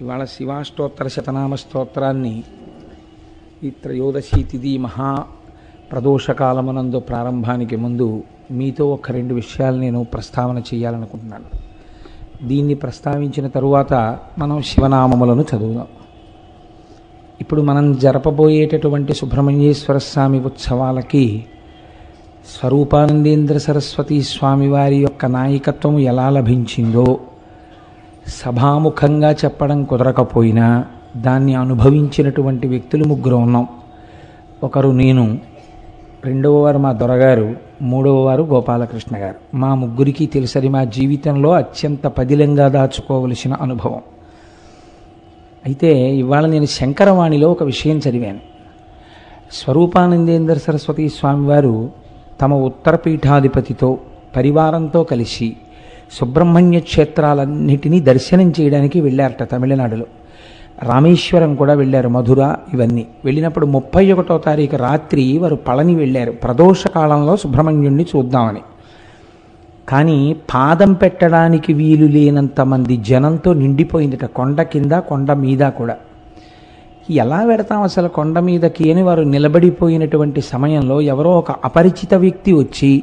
ఇవాళ శివాష్టోత్తర శతనామ స్తోత్రాన్ని ఈ త్రయోదశి తిథి మహా ప్రదోషకాలమునందు ప్రారంభానికి ముందు మీతో ఒక రెండు విషయాలు నేను ప్రస్తావన చేయాలనుకుంటున్నాను. దీన్ని ప్రస్తావించిన తరువాత మనం శివనామములను చదువుదాం. ఇప్పుడు మనం జరపబోయేటటువంటి సుబ్రహ్మణ్యేశ్వర స్వామి ఉత్సవాలకి స్వరూపానందేంద్ర సరస్వతీ స్వామివారి యొక్క నాయకత్వం ఎలా లభించిందో సభాముఖంగా చెప్పడం కుదరకపోయినా దాన్ని అనుభవించినటువంటి వ్యక్తులు ముగ్గురు ఉన్నాం. ఒకరు నేను, రెండవ వారు మా దొరగారు, మూడవ వారు గోపాలకృష్ణ గారు. మా ముగ్గురికి తెలుసది మా జీవితంలో అత్యంత పదిలంగా దాచుకోవలసిన అనుభవం. అయితే ఇవాళ నేను శంకరవాణిలో ఒక విషయం చదివాను. స్వరూపానందేంద్ర సరస్వతీ స్వామివారు తమ ఉత్తరపీఠాధిపతితో పరివారంతో కలిసి సుబ్రహ్మణ్య క్షేత్రాలన్నిటినీ దర్శనం చేయడానికి వెళ్ళారట. తమిళనాడులో రామేశ్వరం కూడా వెళ్ళారు, మధుర, ఇవన్నీ వెళ్ళినప్పుడు 31వ తారీఖు రాత్రి వారు పళని వెళ్ళారు. ప్రదోష కాలంలో సుబ్రహ్మణ్యుణ్ణి చూద్దామని. కానీ పాదం పెట్టడానికి వీలు లేనంతమంది జనంతో నిండిపోయిందట, కొండ కింద కొండ మీద కూడా. ఎలా పెడతాం అసలు కొండ మీదకి అని వారు నిలబడిపోయినటువంటి సమయంలో ఎవరో ఒక అపరిచిత వ్యక్తి వచ్చి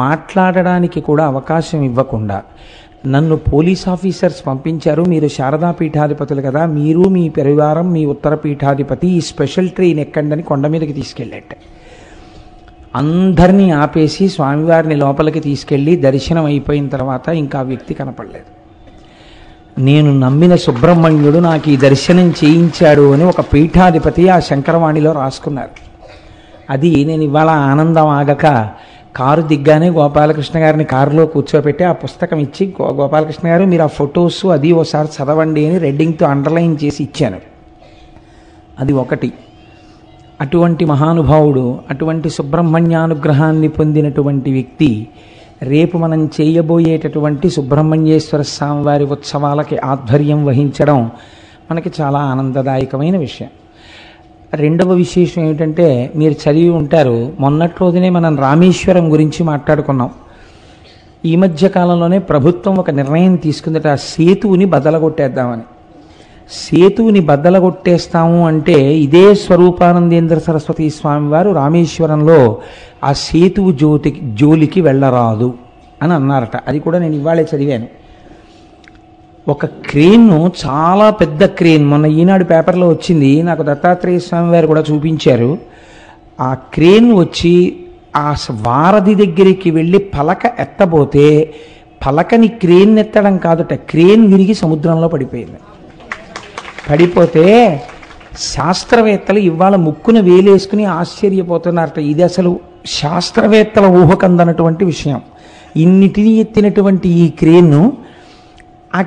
మాట్లాడడానికి కూడా అవకాశం ఇవ్వకుండా, నన్ను పోలీస్ ఆఫీసర్స్ పంపించారు, మీరు శారదా పీఠాధిపతులు కదా, మీరు మీ పరివారం మీ ఉత్తర పీఠాధిపతి ఈ స్పెషల్ ట్రైన్ ఎక్కండి కొండ మీదకి తీసుకెళ్ళాట. అందరినీ ఆపేసి స్వామివారిని లోపలికి తీసుకెళ్ళి దర్శనం అయిపోయిన తర్వాత ఇంకా ఆ వ్యక్తి కనపడలేదు. నేను నమ్మిన సుబ్రహ్మణ్యుడు నాకు ఈ దర్శనం చేయించాడు అని ఒక పీఠాధిపతి ఆ శంకరవాణిలో రాసుకున్నారు. అది నేను ఇవాళ ఆనందం ఆగక కారు దిగ్గానే గోపాలకృష్ణ గారిని కారులో కూర్చోపెట్టి ఆ పుస్తకం ఇచ్చి, గోపాలకృష్ణ గారు మీరు ఆ ఫొటోస్ అది ఓసారి చదవండి అని రెడ్డింగ్తో అండర్లైన్ చేసి ఇచ్చాను. అది ఒకటి. అటువంటి మహానుభావుడు, అటువంటి సుబ్రహ్మణ్యానుగ్రహాన్ని పొందినటువంటి వ్యక్తి రేపు మనం చేయబోయేటటువంటి సుబ్రహ్మణ్యేశ్వర స్వామివారి ఉత్సవాలకి ఆధ్వర్యం వహించడం మనకి చాలా ఆనందదాయకమైన విషయం. రెండవ విశేషం ఏమిటంటే, మీరు చదివి ఉంటారు, మొన్నటి రోజునే మనం రామేశ్వరం గురించి మాట్లాడుకున్నాం. ఈ మధ్య కాలంలోనే ప్రభుత్వం ఒక నిర్ణయం తీసుకుందట, ఆ సేతువుని బద్దలగొట్టేద్దామని. సేతువుని బద్దలగొట్టేస్తాము అంటే ఇదే స్వరూపానందేంద్ర సరస్వతీ స్వామివారు రామేశ్వరంలో ఆ సేతువు జోలికి వెళ్ళరాదు అని అన్నారట. అది కూడా నేను ఇవాళే చదివాను. ఒక క్రేన్ను, చాలా పెద్ద క్రేన్, మొన్న ఈనాడు పేపర్లో వచ్చింది, నాకు దత్తాత్రేయ స్వామి వారు కూడా చూపించారు. ఆ క్రేన్ వచ్చి ఆ వారధి దగ్గరికి వెళ్ళి పలక ఎత్తబోతే పలకని క్రేన్ ఎత్తడం కాదుట, క్రేన్ విరిగి సముద్రంలో పడిపోయింది. పడిపోతే శాస్త్రవేత్తలు ఇవాళ ముక్కున వేలేసుకుని ఆశ్చర్యపోతున్నారట. ఇది అసలు శాస్త్రవేత్తల ఊహకందనటువంటి విషయం. ఇన్నిటిని ఎత్తినటువంటి ఈ క్రేన్ను ఆ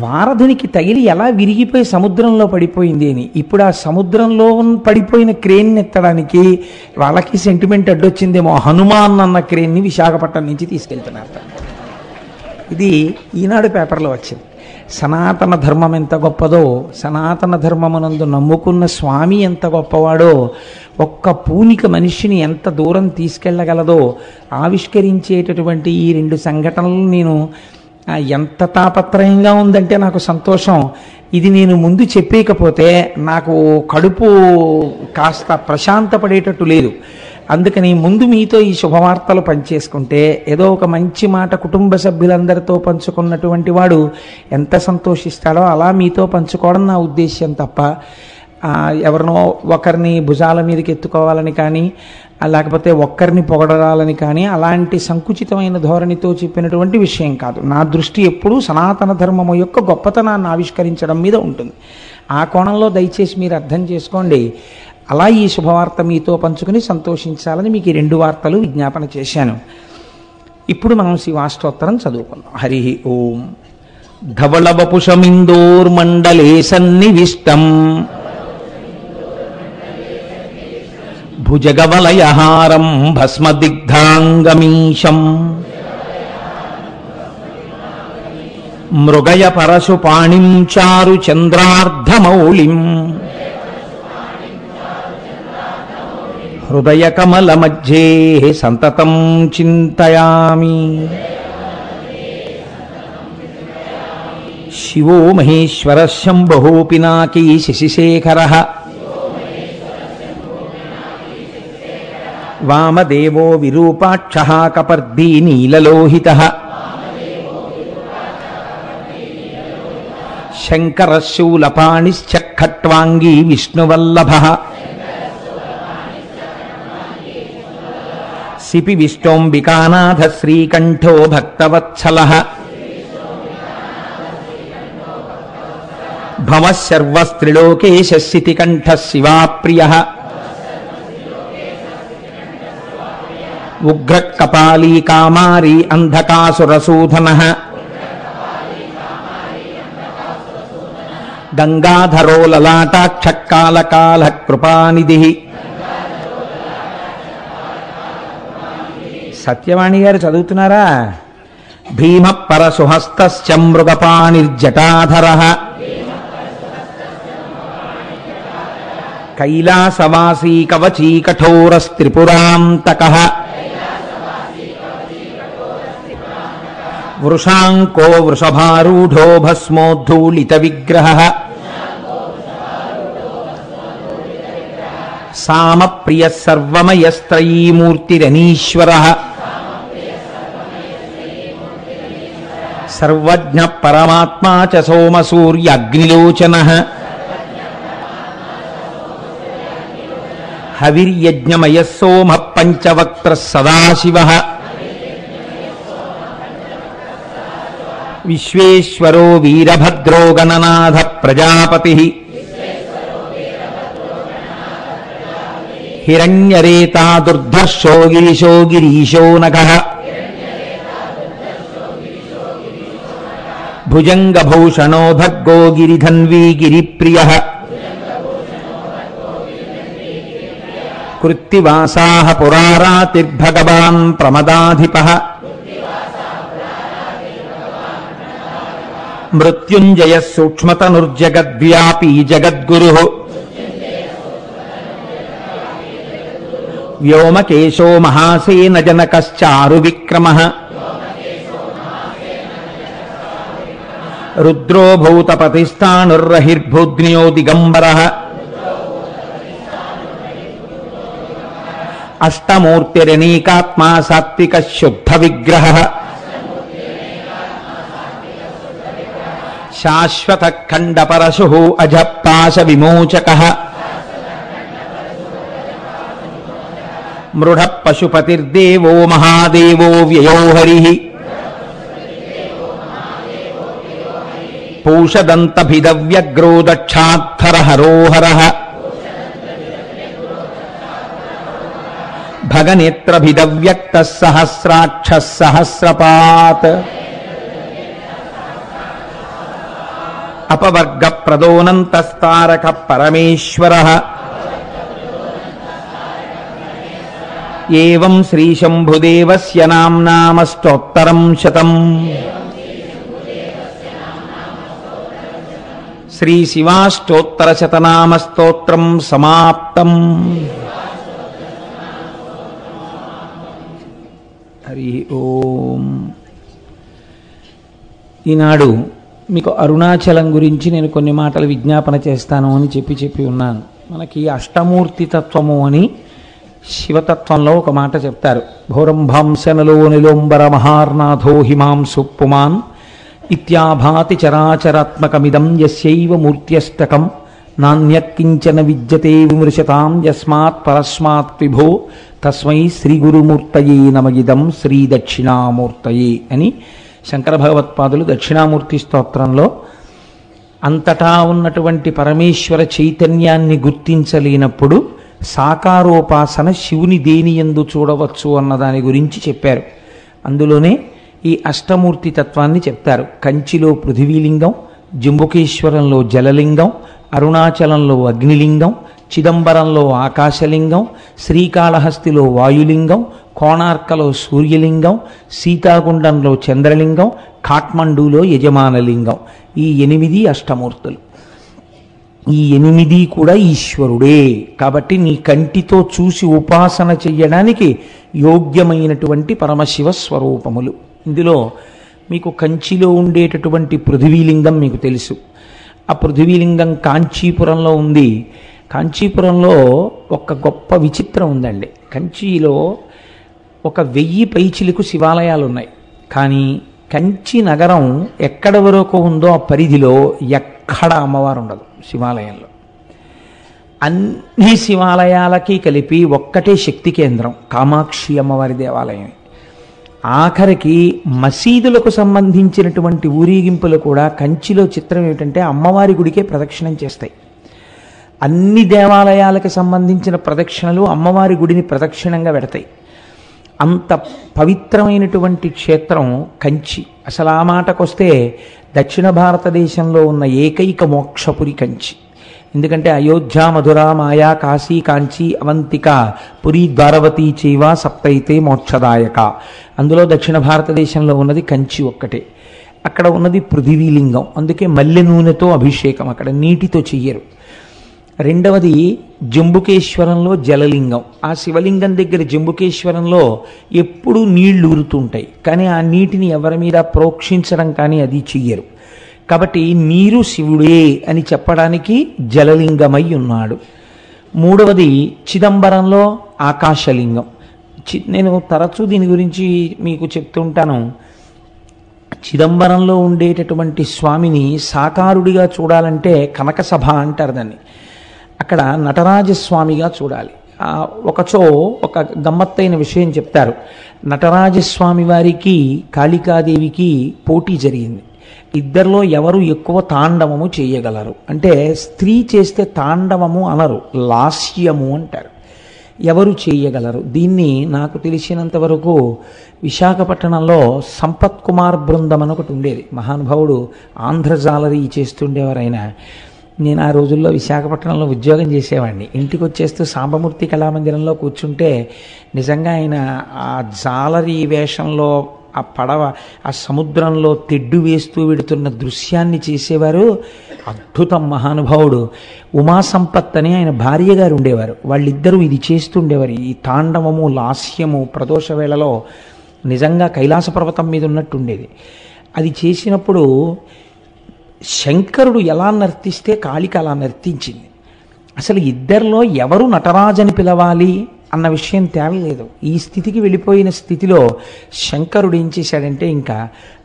వారధునికి తగిలి ఎలా విరిగిపోయి సముద్రంలో పడిపోయింది అని. ఇప్పుడు ఆ సముద్రంలో పడిపోయిన క్రేన్ ఎత్తడానికి వాళ్ళకి సెంటిమెంట్ అడ్డొచ్చిందేమో, హనుమాన్ అన్న క్రేన్ని విశాఖపట్నం నుంచి తీసుకెళ్తున్నారు. ఇది ఈనాడు పేపర్లో వచ్చింది. సనాతన ధర్మం ఎంత గొప్పదో, సనాతన ధర్మమునందు నమ్ముకున్న స్వామి ఎంత గొప్పవాడో, ఒక్క పూనిక మనిషిని ఎంత దూరం తీసుకెళ్ళగలదో ఆవిష్కరించేటటువంటి ఈ రెండు సంఘటనలు నేను ఎంత తాపత్రయంగా ఉందంటే నాకు సంతోషం. ఇది నేను ముందు చెప్పేయకపోతే నాకు కడుపు కాస్త ప్రశాంతపడేటట్టు లేదు. అందుకని ముందు మీతో ఈ శుభవార్తలు పంచేసుకుంటే ఏదో ఒక మంచి మాట కుటుంబ సభ్యులందరితో పంచుకున్నటువంటి వాడు ఎంత సంతోషిస్తాడో అలా మీతో పంచుకోవడం నా ఉద్దేశ్యం తప్ప ఎవరినో ఒకరిని భుజాల మీదకి ఎత్తుకోవాలని కానీ, లేకపోతే ఒక్కరిని పొగడాలని కానీ అలాంటి సంకుచితమైన ధోరణితో చెప్పినటువంటి విషయం కాదు. నా దృష్టి ఎప్పుడూ సనాతన ధర్మము యొక్క గొప్పతనాన్ని ఆవిష్కరించడం మీద ఉంటుంది. ఆ కోణంలో దయచేసి మీరు అర్థం చేసుకోండి. అలా ఈ శుభవార్త మీతో పంచుకుని సంతోషించాలని మీకు ఈ రెండు వార్తలు విజ్ఞాపన చేశాను. ఇప్పుడు మనం శివాష్టోత్తరం చదువుకుందాం. హరి ఓం. ధవళవపుషమిందోర్మండలే సన్నివిష్టం భుజగవలయహారం భస్మదిగ్ధాంగమీశం మృగయ పరశుపాణిం చారు చంద్రార్ధమౌళిం హృదయ కమల మధ్యే సంతతం చింతయామి. శివో మహేశ్వర శంభో పినాకీ శశిశేఖరః వామదేవో విరూపాక్షః కపర్దీ నీలలోహితః శంకరః శూలపాణిశ్చ ఖట్వాంగీ విష్ణువల్లభః సిపి విష్టోంబికానాథ శ్రీకంఠో భక్తవత్సలః భవః సర్వస్త్రిలోకేశ శితికంఠః శివాప్రియః ఉగ్రః కపాలీ కామారీ అంధకాసురసూదనః గంగాధరో లలాటాక్షకాలకాల కృపానిధిః. సత్యవాణి గారు చదువుతున్నారా? భీమ పరసుహస్తశ్చ మృగపాణిర్జటాధరః కైలాసవాసీ కవచీ కఠోరస్త్రిపురాంతకః వృషాంకో వృషభారూఢో భస్మోద్ధూళిత విగ్రహః సామప్రియః సర్వమయస్త్రయీమూర్తిరనీశ్వరః సర్వజ్ఞః పరమాత్మా చ సోమసూర్యాగ్నిలోచనః హవిర్యజ్ఞమయః సోమః పంచవక్త్రః సదాశివః విశ్వేశ్వరో వీరభద్రో గణనాథ ప్రజాపతిః హిరణ్యరేతా దుర్ధర్షో గిరిశో గిరీశో నఖః భుజంగభూషణో భర్గో గిరిధన్వీ గిరిప్రియః కృత్తివాసాః పురారాతిర్భగవాన్ ప్రమదాధిపః మృత్యుంజయః సూక్ష్మతనుర్జగద్వ్యాపీ జగద్గురుః వ్యోమకేశో మహాసేన జనకశ్చారు విక్రమః రుద్రో భూతపతిస్థాణుర్రహిర్భూద్న్యో దిగంబరః అష్టమూర్తిరనేకాత్మా సాత్విక శుద్ధ విగ్రహః శాశ్వత ఖండ పరశుః అజపాశ విమోచకః మృఢ పశుపతిర్దేవో మహాదేవో వ్యయో హరిః పూషదంతభిదవ్యగ్రో దక్షాత్తర హరోహరః భగనేత్రభిదవ్యక్తః సహస్రాక్షః సహస్రపాత్ అపవర్గ ప్రదోనంతస్తారక పరమేశ్వరః ఏవం శ్రీశంభుదేవస్య నామ్నామస్తోత్తరం శతం. శ్రీశివాష్టోత్తరశతనామస్తోత్రం సమాప్తం. హరి ఓం. ఈనాడు మీకు అరుణాచలం గురించి నేను కొన్ని మాటలు విజ్ఞాపన చేస్తాను అని చెప్పి ఉన్నాను. మనకి అష్టమూర్తి తత్వము అని శివతత్వంలో ఒక మాట చెప్తారు. భౌరంభాంశనలో నిలోంబర మహార్నాథో హిమాంసు పుమాన్ ఇత్యాభాతి చరాచరాత్మకమిదం యస్యైవ మూర్త్యష్టకం నాణ్యకించన విద్యతే విమృశతాం యస్మాత్ పరస్మాత్ విభో తస్మై శ్రీ గురుమూర్తయే నమగిదం శ్రీ దక్షిణామూర్తయే అని శంకర భగవత్పాదులు దక్షిణామూర్తి స్తోత్రంలో అంతటా ఉన్నటువంటి పరమేశ్వర చైతన్యాన్ని గుర్తించలేనప్పుడు సాకారోపాసన శివుని దేనియందు చూడవచ్చు అన్న దాని గురించి చెప్పారు. అందులోనే ఈ అష్టమూర్తి తత్వాన్ని చెప్తారు. కంచిలో పృథివీలింగం, జంబుకేశ్వరంలో జలలింగం, అరుణాచలంలో అగ్నిలింగం, చిదంబరంలో ఆకాశలింగం, శ్రీకాళహస్తిలో వాయులింగం, కోణార్కలో సూర్యలింగం, సీతాగుండంలో చంద్రలింగం, కాఠ్మండూలో యజమానలింగం. ఈ 8 అష్టమూర్తులు. ఈ 8 కూడా ఈశ్వరుడే. కాబట్టి నీ కంటితో చూసి ఉపాసన చెయ్యడానికి యోగ్యమైనటువంటి పరమశివ స్వరూపములు. ఇందులో మీకు కంచిలో ఉండేటటువంటి పృథివీలింగం మీకు తెలుసు. ఆ పృథివీలింగం కాంచీపురంలో ఉంది. కాంచీపురంలో ఒక గొప్ప విచిత్రం ఉందండి. కంచిలో 1000 పైచిలకు శివాలయాలు ఉన్నాయి. కానీ కంచి నగరం ఎక్కడ వరకు ఉందో ఆ పరిధిలో ఎక్కడ అమ్మవారు ఉండదు శివాలయంలో. అన్ని శివాలయాలకి కలిపి ఒక్కటే శక్తి కేంద్రం కామాక్షి అమ్మవారి దేవాలయం. ఆఖరికి మసీదులకు సంబంధించినటువంటి ఊరేగింపులు కూడా కంచిలో చిత్రం ఏమిటంటే అమ్మవారి గుడికే ప్రదక్షిణం చేస్తాయి. అన్ని దేవాలయాలకు సంబంధించిన ప్రదక్షిణలు అమ్మవారి గుడిని ప్రదక్షిణంగా పెడతాయి. అంత పవిత్రమైనటువంటి క్షేత్రం కంచి. అసలు ఆ మాటకొస్తే దక్షిణ భారతదేశంలో ఉన్న ఏకైక మోక్షపురి కంచి. ఎందుకంటే అయోధ్య, మధుర, మాయా, కాశీ, కాంచి, అవంతిక, పురి, ద్వారవతి చైవ సప్తైతే మోక్షదాయక. అందులో దక్షిణ భారతదేశంలో ఉన్నది కంచి ఒక్కటే. అక్కడ ఉన్నది పృథివీలింగం. అందుకే మల్లె నూనెతో అభిషేకం, అక్కడ నీటితో చెయ్యరు. రెండవది జంబుకేశ్వరంలో జలలింగం. ఆ శివలింగం దగ్గర జంబుకేశ్వరంలో ఎప్పుడూ నీళ్లు ఊరుతుంటాయి, కానీ ఆ నీటిని ఎవరి మీద ప్రోక్షించడం కానీ అది చెయ్యరు. కాబట్టి నీరు శివుడే అని చెప్పడానికి జలలింగమై ఉన్నాడు. మూడవది చిదంబరంలో ఆకాశలింగం. నేను తరచూ దీని గురించి మీకు చెప్తుంటాను. చిదంబరంలో ఉండేటటువంటి స్వామిని సాకారుడిగా చూడాలంటే కనకసభ అంటారు దాన్ని. అక్కడ నటరాజస్వామిగా చూడాలి. ఒకచో ఒక గమ్మత్తైన విషయం చెప్తారు. నటరాజస్వామి వారికి కాళికాదేవికి పోటీ జరిగింది. ఇద్దరిలో ఎవరు ఎక్కువ తాండవము చేయగలరు అంటే, స్త్రీ చేస్తే తాండవము అనరు, లాస్యము అంటారు. ఎవరు చేయగలరు దీన్ని? నాకు తెలిసినంత వరకు విశాఖపట్నంలో సంపత్ కుమార్ బృందం అని ఒకటి ఉండేది. మహానుభావుడు ఆంధ్రజాలరీ చేస్తుండేవారు ఆయన. నేను ఆ రోజుల్లో విశాఖపట్నంలో ఉద్యోగం చేసేవాడిని. ఇంటికి వచ్చేస్తూ సాంబమూర్తి కళామందిరంలో కూర్చుంటే నిజంగా ఆయన ఆ జాలరీ వేషంలో ఆ పడవ ఆ సముద్రంలో తెడ్డు వేస్తూ వెడుతున్న దృశ్యాన్ని చేసేవారు. అద్భుతం. మహానుభావుడు ఉమాసంపత్ అని ఆయన భార్య గారు ఉండేవారు. వాళ్ళిద్దరూ ఇది చేస్తుండేవారు. ఈ తాండవము, లాస్యము ప్రదోష వేళలో నిజంగా కైలాస పర్వతం మీద ఉన్నట్టు ఉండేది. అది చేసినప్పుడు శంకరుడు ఎలా నర్తిస్తే కాళిక అలా నర్తించింది. అసలు ఇద్దరిలో ఎవరు నటరాజని పిలవాలి అన్న విషయం తేలలేదు. ఈ స్థితికి వెళ్ళిపోయిన స్థితిలో శంకరుడు ఏం చేశాడంటే, ఇంకా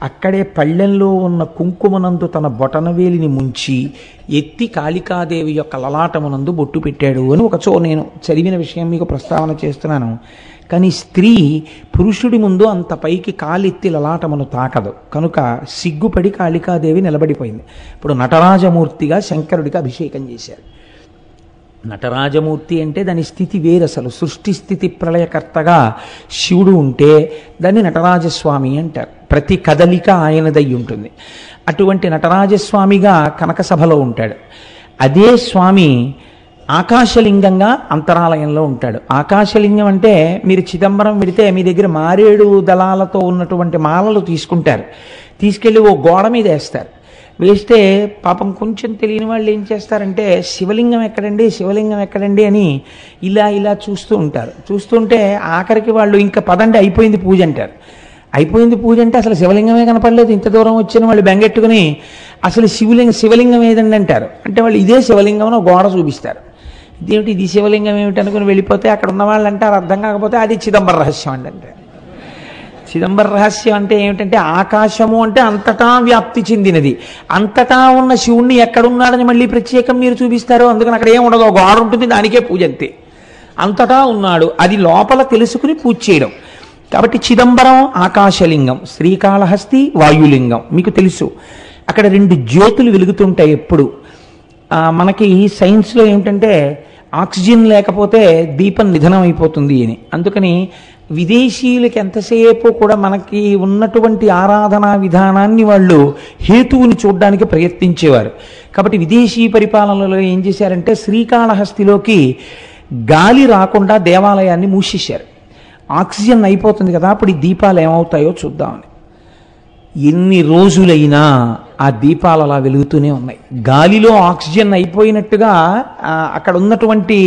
అక్కడే పళ్ళెంలో ఉన్న కుంకుమనందు తన బొటనవేలిని ముంచి ఎత్తి కాళికాదేవి యొక్క లలాటమునందు బొట్టు పెట్టాడు అని ఒకచో నేను చదివిన విషయం మీకు ప్రస్తావన చేస్తున్నాను. కానీ స్త్రీ పురుషుడి ముందు అంత పైకి కాలెత్తి లలాటమును తాకదు కనుక సిగ్గుపడి కాళికాదేవి నిలబడిపోయింది. ఇప్పుడు నటరాజమూర్తిగా శంకరుడికి అభిషేకం చేశారు. నటరాజమూర్తి అంటే దాని స్థితి వేరు. అసలు సృష్టి స్థితి ప్రళయకర్తగా శివుడు ఉంటే దాన్ని నటరాజస్వామి అంటారు. ప్రతి కదలిక ఆయనదై ఉంటుంది. అటువంటి నటరాజస్వామిగా కనకసభలో ఉంటాడు. అదే స్వామి ఆకాశలింగంగా అంతరాలయంలో ఉంటాడు. ఆకాశలింగం అంటే మీరు చిదంబరం వెడితే మీ దగ్గర మారేడు దళాలతో ఉన్నటువంటి మాలలు తీసుకుంటారు, తీసుకెళ్ళి ఓ గోడ మీద వేస్తారు. వేస్తే పాపం కొంచెం తెలియని వాళ్ళు ఏం చేస్తారంటే శివలింగం ఎక్కడండి, శివలింగం ఎక్కడండి అని ఇలా ఇలా చూస్తూ ఉంటారు. చూస్తుంటే ఆఖరికి వాళ్ళు ఇంకా పదండి అయిపోయింది పూజ అంటారు. అయిపోయింది పూజ అంటే అసలు శివలింగమే కనపడలేదు. ఇంత దూరం వచ్చిన వాళ్ళు బెంగెట్టుకుని అసలు శివలింగం ఏదండి అంటారు. అంటే వాళ్ళు ఇదే శివలింగం అని గోడ చూపిస్తారు. ఇదేమిటి ఇది శివలింగం ఏమిటి అనుకుని వెళ్ళిపోతే అక్కడ ఉన్న వాళ్ళు అంటారు అర్థం కాకపోతే అది చిదంబర రహస్యం అండి అంటే. చిదంబర రహస్యం అంటే ఏమిటంటే ఆకాశము అంటే అంతటా వ్యాప్తి చెందినది. అంతటా ఉన్న శివుణ్ణి ఎక్కడున్నాడని మళ్ళీ ప్రత్యేకం మీరు చూపిస్తారు. అందుకని అక్కడ ఏం ఉండదు, గోడ ఉంటుంది, దానికే పూజ అంతే. అంతటా ఉన్నాడు, అది లోపల తెలుసుకుని పూజ చేయడం. కాబట్టి చిదంబరం ఆకాశలింగం, శ్రీకాళహస్తి వాయులింగం మీకు తెలుసు. అక్కడ 2 జ్యోతులు వెలుగుతుంటాయి ఎప్పుడు. మనకి సైన్స్లో ఏమిటంటే ఆక్సిజన్ లేకపోతే దీపం నిధనం అయిపోతుంది అని. అందుకని విదేశీయులకి ఎంతసేపు కూడా మనకి ఉన్నటువంటి ఆరాధనా విధానాన్ని వాళ్ళు హేతువుని చూడడానికి ప్రయత్నించేవారు. కాబట్టి విదేశీ పరిపాలనలో ఏం చేశారంటే శ్రీకాళహస్తిలోకి గాలి రాకుండా దేవాలయాన్ని మూసేశారు. ఆక్సిజన్ అయిపోతుంది కదా, అప్పుడు ఈ దీపాలు ఏమవుతాయో చూద్దామని. ఎన్ని రోజులైనా ఆ దీపాలు అలా వెలుగుతూనే ఉన్నాయి. గాలిలో ఆక్సిజన్ అయిపోయినట్టుగా అక్కడ ఉన్నటువంటి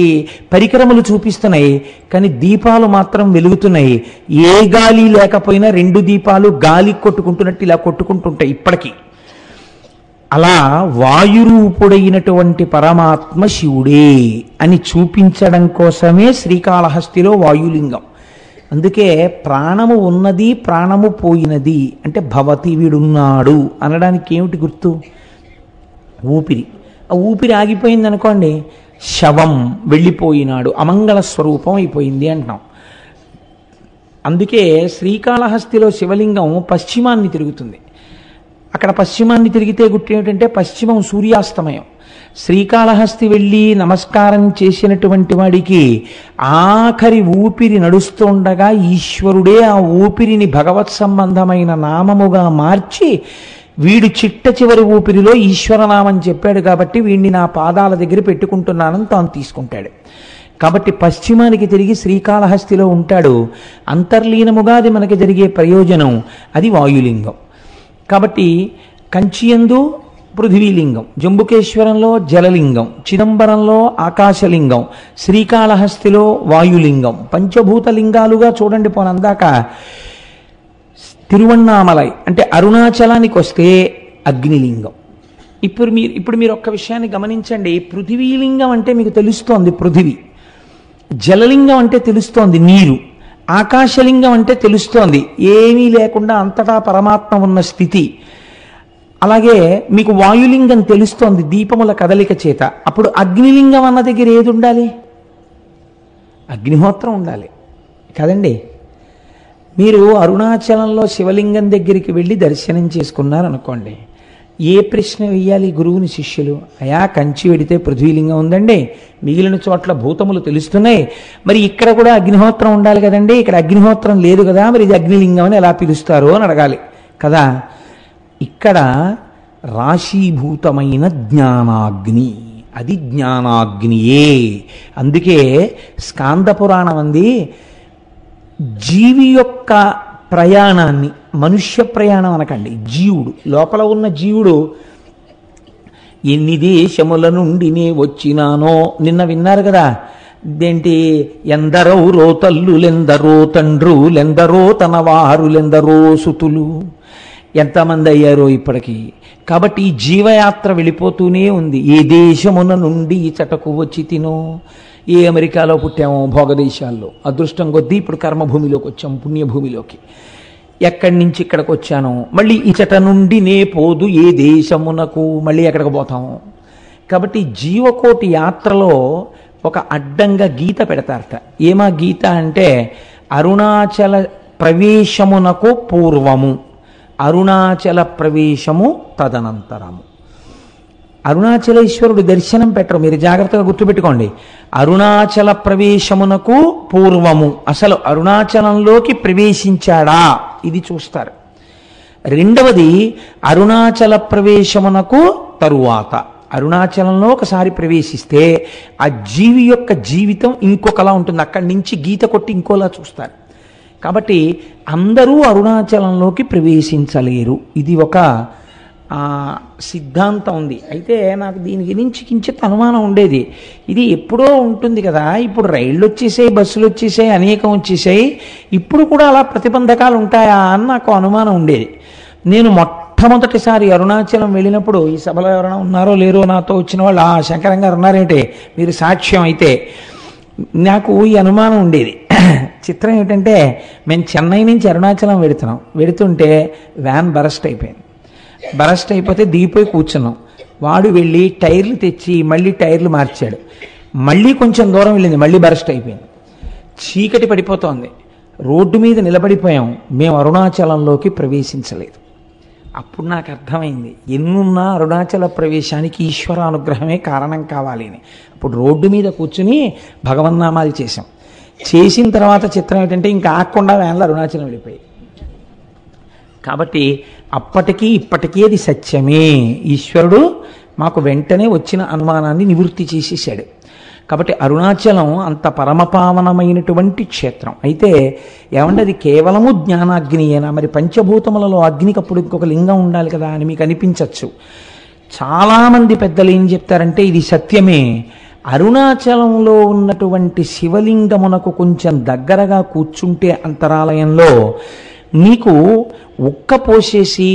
పరికరములు చూపిస్తున్నాయి, కానీ దీపాలు మాత్రం వెలుగుతున్నాయి. ఏ గాలి లేకపోయినా రెండు దీపాలు గాలి కొట్టుకుంటున్నట్టు ఇలా కొట్టుకుంటుంటాయి ఇప్పటికీ. అలా వాయురూపుడైనటువంటి పరమాత్మ శివుడే అని చూపించడం కోసమే శ్రీకాళహస్తిలో వాయులింగం. అందుకే ప్రాణము ఉన్నది, ప్రాణము పోయినది అంటే భవతి వీడున్నాడు అనడానికి ఏమిటి గుర్తు? ఊపిరి. ఆ ఊపిరి ఆగిపోయింది అనుకోండి, శవం వెళ్ళిపోయినాడు, అమంగళ స్వరూపం అయిపోయింది అంటున్నాం. అందుకే శ్రీకాళహస్తిలో శివలింగం పశ్చిమాన్ని తిరుగుతుంది. అక్కడ పశ్చిమాన్ని తిరిగితే గుర్తు ఏమిటంటే పశ్చిమం సూర్యాస్తమయం. శ్రీకాళహస్తి వెళ్ళి నమస్కారం చేసినటువంటి వాడికి ఆఖరి ఊపిరి నడుస్తుండగా ఈశ్వరుడే ఆ ఊపిరిని భగవత్ సంబంధమైన నామముగా మార్చి, వీడు చిట్ట చివరి ఊపిరిలో ఈశ్వరనామం చెప్పాడు కాబట్టి వీడిని నా పాదాల దగ్గర పెట్టుకుంటున్నానని తాను తీసుకుంటాడు. కాబట్టి పశ్చిమానికి తిరిగి శ్రీకాళహస్తిలో ఉంటాడు. అంతర్లీనముగా అది మనకి జరిగే ప్రయోజనం, అది వాయులింగం. కాబట్టి కంచియందు పృథివీలింగం, జంబుకేశ్వరంలో జలలింగం, చిదంబరంలో ఆకాశలింగం, శ్రీకాళహస్తిలో వాయులింగం. పంచభూత లింగాలుగా చూడండి. పోనందాక తిరువణ్ణామలై అంటే అరుణాచలానికి వస్తే అగ్నిలింగం. ఇప్పుడు మీరు ఒక్క విషయాన్ని గమనించండి. పృథివీలింగం అంటే మీకు తెలుస్తోంది పృథివీ, జలలింగం అంటే తెలుస్తోంది నీరు, ఆకాశలింగం అంటే తెలుస్తోంది ఏమీ లేకుండా అంతటా పరమాత్మ ఉన్న స్థితి. అలాగే మీకు వాయులింగం తెలుస్తోంది దీపముల కదలిక చేత. అప్పుడు అగ్నిలింగం అన్న దగ్గర ఏది ఉండాలి? అగ్నిహోత్రం ఉండాలి కదండి. మీరు అరుణాచలంలో శివలింగం దగ్గరికి వెళ్ళి దర్శనం చేసుకున్నారనుకోండి, ఏ ప్రశ్న వెయ్యాలి గురువుని శిష్యులు? అయా కంచి వెడితే పృథ్వీలింగం ఉందండి, మిగిలిన చోట్ల భూతములు తెలుస్తున్నాయి, మరి ఇక్కడ కూడా అగ్నిహోత్రం ఉండాలి కదండి, ఇక్కడ అగ్నిహోత్రం లేదు కదా, మరి ఇది అగ్నిలింగం అని ఎలా పిలుస్తారు అని అడగాలి కదా. ఇక్కడ రాశీభూతమైన జ్ఞానాగ్ని, అది జ్ఞానాగ్నియే. అందుకే స్కాంద పురాణం అంది జీవి యొక్క ప్రయాణాన్ని, మనుష్య ప్రయాణం అనకండి, జీవుడు లోపల ఉన్న జీవుడు ఎన్ని దేశముల నుండి నే వచ్చినానో నిన్న విన్నారు కదా. ఇదేంటి? ఎందరో రోతల్లులెందరో తండ్రులెందరో తనవారులెందరో సుతులు, ఎంతమంది అయ్యారో ఇప్పటికీ. కాబట్టి ఈ జీవయాత్ర వెళ్ళిపోతూనే ఉంది. ఏ దేశమున నుండి ఈ చటకు వచ్చి తినో, ఏ అమెరికాలో పుట్టామో భోగదేశాల్లో, అదృష్టం కొద్దీ ఇప్పుడు కర్మభూమిలోకి వచ్చాము, పుణ్యభూమిలోకి. ఎక్కడి నుంచి ఇక్కడికి వచ్చాను, మళ్ళీ ఇచట నుండి నే పోదు ఏ దేశమునకు, మళ్ళీ ఎక్కడికి పోతాము. కాబట్టి జీవకోటి యాత్రలో ఒక అడ్డంగా గీత పెడతారట. ఏమా గీత అంటే అరుణాచల ప్రవేశమునకు పూర్వము, అరుణాచల ప్రవేశము తదనంతరము. అరుణాచలేశ్వరుడు దర్శనం పెట్టరు, మీరు జాగ్రత్తగా గుర్తుపెట్టుకోండి. అరుణాచల ప్రవేశమునకు పూర్వము, అసలు అరుణాచలంలోకి ప్రవేశించాడా ఇది చూస్తారు. రెండవది అరుణాచల ప్రవేశమునకు తరువాత, అరుణాచలంలో ఒకసారి ప్రవేశిస్తే ఆ జీవి యొక్క జీవితం ఇంకొకలా ఉంటుంది, అక్కడి నుంచి గీత కొట్టి ఇంకోలా చూస్తారు. కాబట్టి అందరూ అరుణాచలంలోకి ప్రవేశించలేరు, ఇది ఒక సిద్ధాంతం ఉంది. అయితే నాకు దీని గురించి కించిత్ అనుమానం ఉండేది. ఇది ఎప్పుడో ఉంటుంది కదా, ఇప్పుడు రైళ్ళు వచ్చేసాయి, బస్సులు వచ్చేసాయి, అనేకం వచ్చేసాయి, ఇప్పుడు కూడా అలా ప్రతిబంధకాలు ఉంటాయా అని నాకు అనుమానం ఉండేది. నేను మొట్టమొదటిసారి అరుణాచలం వెళ్ళినప్పుడు, ఈ సభలో ఎవరైనా ఉన్నారో లేరో నాతో వచ్చిన వాళ్ళు, శంకరం గారు ఉన్నారేంటే మీరు సాక్ష్యం, అయితే నాకు ఈ అనుమానం ఉండేది. చిత్రం ఏంటంటే మేము చెన్నై నుంచి అరుణాచలం వెడుతుంటే వ్యాన్ బరస్ట్ అయిపోయింది. బరస్ట్ అయిపోతే దిగిపోయి కూర్చున్నాం. వాడు వెళ్ళి టైర్లు తెచ్చి మళ్ళీ టైర్లు మార్చాడు. మళ్ళీ కొంచెం దూరం వెళ్ళింది, మళ్ళీ బరస్ట్ అయిపోయింది. చీకటి పడిపోతోంది, రోడ్డు మీద నిలబడిపోయాం. మేము అరుణాచలంలోకి ప్రవేశించలేదు. అప్పుడు నాకు అర్థమైంది, ఎన్నున్నా అరుణాచల ప్రవేశానికి ఈశ్వర అనుగ్రహమే కారణం కావాలి అని. అప్పుడు రోడ్డు మీద కూర్చుని భగవన్నామాలు చేశాం. చేసిన తర్వాత చిత్రం ఏంటంటే ఇంకా ఆకుండా వ్యాన్లు అరుణాచలం వెళ్ళిపోయి. కాబట్టి అప్పటికీ ఇప్పటికీ అది సత్యమే. ఈశ్వరుడు మాకు వెంటనే వచ్చిన అనుమానాన్ని నివృత్తి చేసేసాడు. కాబట్టి అరుణాచలం అంత పరమపావనమైనటువంటి క్షేత్రం. అయితే ఏమంటే అది కేవలము జ్ఞానాగ్నియేనా, మరి పంచభూతములలో అగ్నికి అప్పుడు ఇంకొక లింగం ఉండాలి కదా అని మీకు అనిపించవచ్చు. చాలామంది పెద్దలు ఏం చెప్తారంటే ఇది సత్యమే. అరుణాచలంలో ఉన్నటువంటి శివలింగమునకు కొంచెం దగ్గరగా కూర్చుంటే అంతరాలయంలో నీకు ఉక్క పోసేసి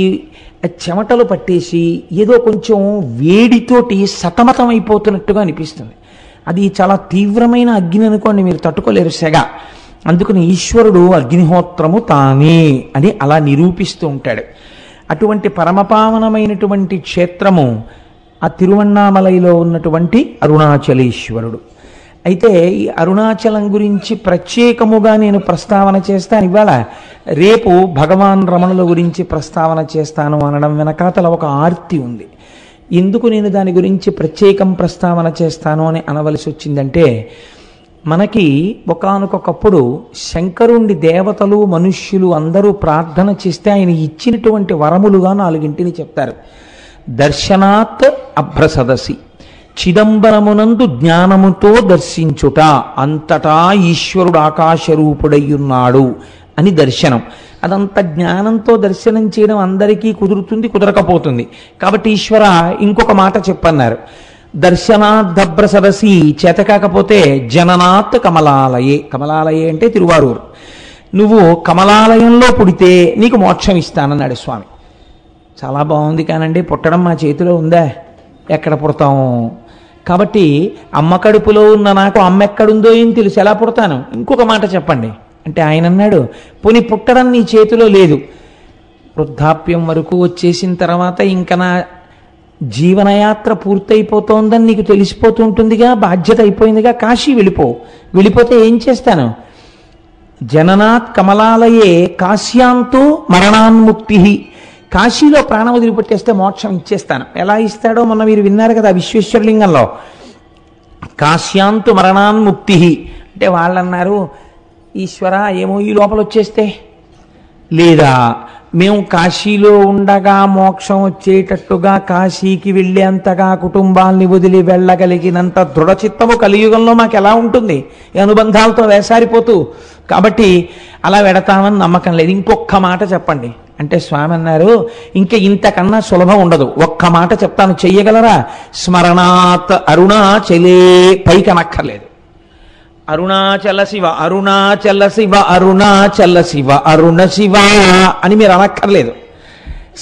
చెమటలు పట్టేసి ఏదో కొంచెం వేడితోటి సతమతం అయిపోతున్నట్టుగా అనిపిస్తుంది. అది చాలా తీవ్రమైన అగ్ని అనుకోండి, మీరు తట్టుకోలేరు సెగ. అందుకని ఈశ్వరుడు అగ్నిహోత్రము తానే అని అలా నిరూపిస్తూ ఉంటాడు. అటువంటి పరమపావనమైనటువంటి క్షేత్రము ఆ తిరువణ్ణామలైలో ఉన్నటువంటి అరుణాచలేశ్వరుడు. అయితే ఈ అరుణాచలం గురించి ప్రత్యేకముగా నేను ప్రస్తావన చేస్తాను ఇవాళ. రేపు భగవాన్ రమణుల గురించి ప్రస్తావన చేస్తాను అనడం వెనకాతల ఒక ఆర్తి ఉంది. ఎందుకు నేను దాని గురించి ప్రత్యేకం ప్రస్తావన చేస్తాను అని అనవలసి వచ్చిందంటే, మనకి ఒకానొకప్పుడు శంకరుణ్ణి దేవతలు మనుష్యులు అందరూ ప్రార్థన చేస్తే ఆయన ఇచ్చినటువంటి వరములుగా 4 చెప్తారు. దర్శనాత్ అభ్రసదసి, చిదంబరమునందు జ్ఞానముతో దర్శించుట, అంతటా ఈశ్వరుడు ఆకాశరూపుడయ్యున్నాడు అని దర్శనం. అదంత జ్ఞానంతో దర్శనం చేయడం అందరికీ కుదురుతుంది, కుదరకపోతుంది. కాబట్టి ఈశ్వర ఇంకొక మాట చెప్పన్నారు, దర్శనాద్దభ్ర సరసి, చేత కాకపోతే జననాత్ కమలాలయే. కమలాలయే అంటే తిరువారూరు. నువ్వు కమలాలయంలో పుడితే నీకు మోక్షం ఇస్తానన్నాడు స్వామి. చాలా బాగుంది కానండి, పుట్టడం మా చేతిలో ఉందా? ఎక్కడ పుడతాము? కాబట్టి అమ్మ కడుపులో ఉన్న నాకు అమ్మ ఎక్కడుందో ఏం తెలుసు, ఎలా పుడతాను? ఇంకొక మాట చెప్పండి అంటే ఆయన అన్నాడు, పోనీ పుట్టడం నీ చేతిలో లేదు, వృద్ధాప్యం వరకు వచ్చేసిన తర్వాత ఇంకా నా జీవనయాత్ర పూర్తయిపోతోందని నీకు తెలిసిపోతూ ఉంటుందిగా, బాధ్యత అయిపోయిందిగా, కాశీ వెళ్ళిపోతే ఏం చేస్తాను? జననాత్ కమలాలయే కాశ్యాంతో మరణాన్ముక్తి, కాశీలో ప్రాణం వదిలిపెట్టేస్తే మోక్షం ఇచ్చేస్తాను. ఎలా ఇస్తాడో మొన్న మీరు విన్నారు కదా విశ్వేశ్వరలింగంలో, కాశ్యాంతు మరణాన్ముక్తి అంటే వాళ్ళు అన్నారు, ఈశ్వర ఏమో ఈ లోపల వచ్చేస్తే, లేదా మేము కాశీలో ఉండగా మోక్షం వచ్చేటట్టుగా కాశీకి వెళ్ళేంతగా కుటుంబాల్ని వదిలి వెళ్ళగలిగినంత దృఢచిత్తము కలియుగంలో మాకు ఎలా ఉంటుంది, ఈ అనుబంధాలతో వేసారిపోతూ, కాబట్టి అలా వెడతామని నమ్మకం లేదు. ఇంకొక మాట చెప్పండి అంటే స్వామి అన్నారు, ఇంకా ఇంతకన్నా సులభం ఉండదు, ఒక్క మాట చెప్తాను, చెయ్యగలరా? స్మరణాత్ అరుణాచలే, పైకి అనక్కర్లేదు. అరుణాచల శివ అరుణాచల శివ అరుణాచల శివ అరుణ శివ అని మీరు అనక్కర్లేదు.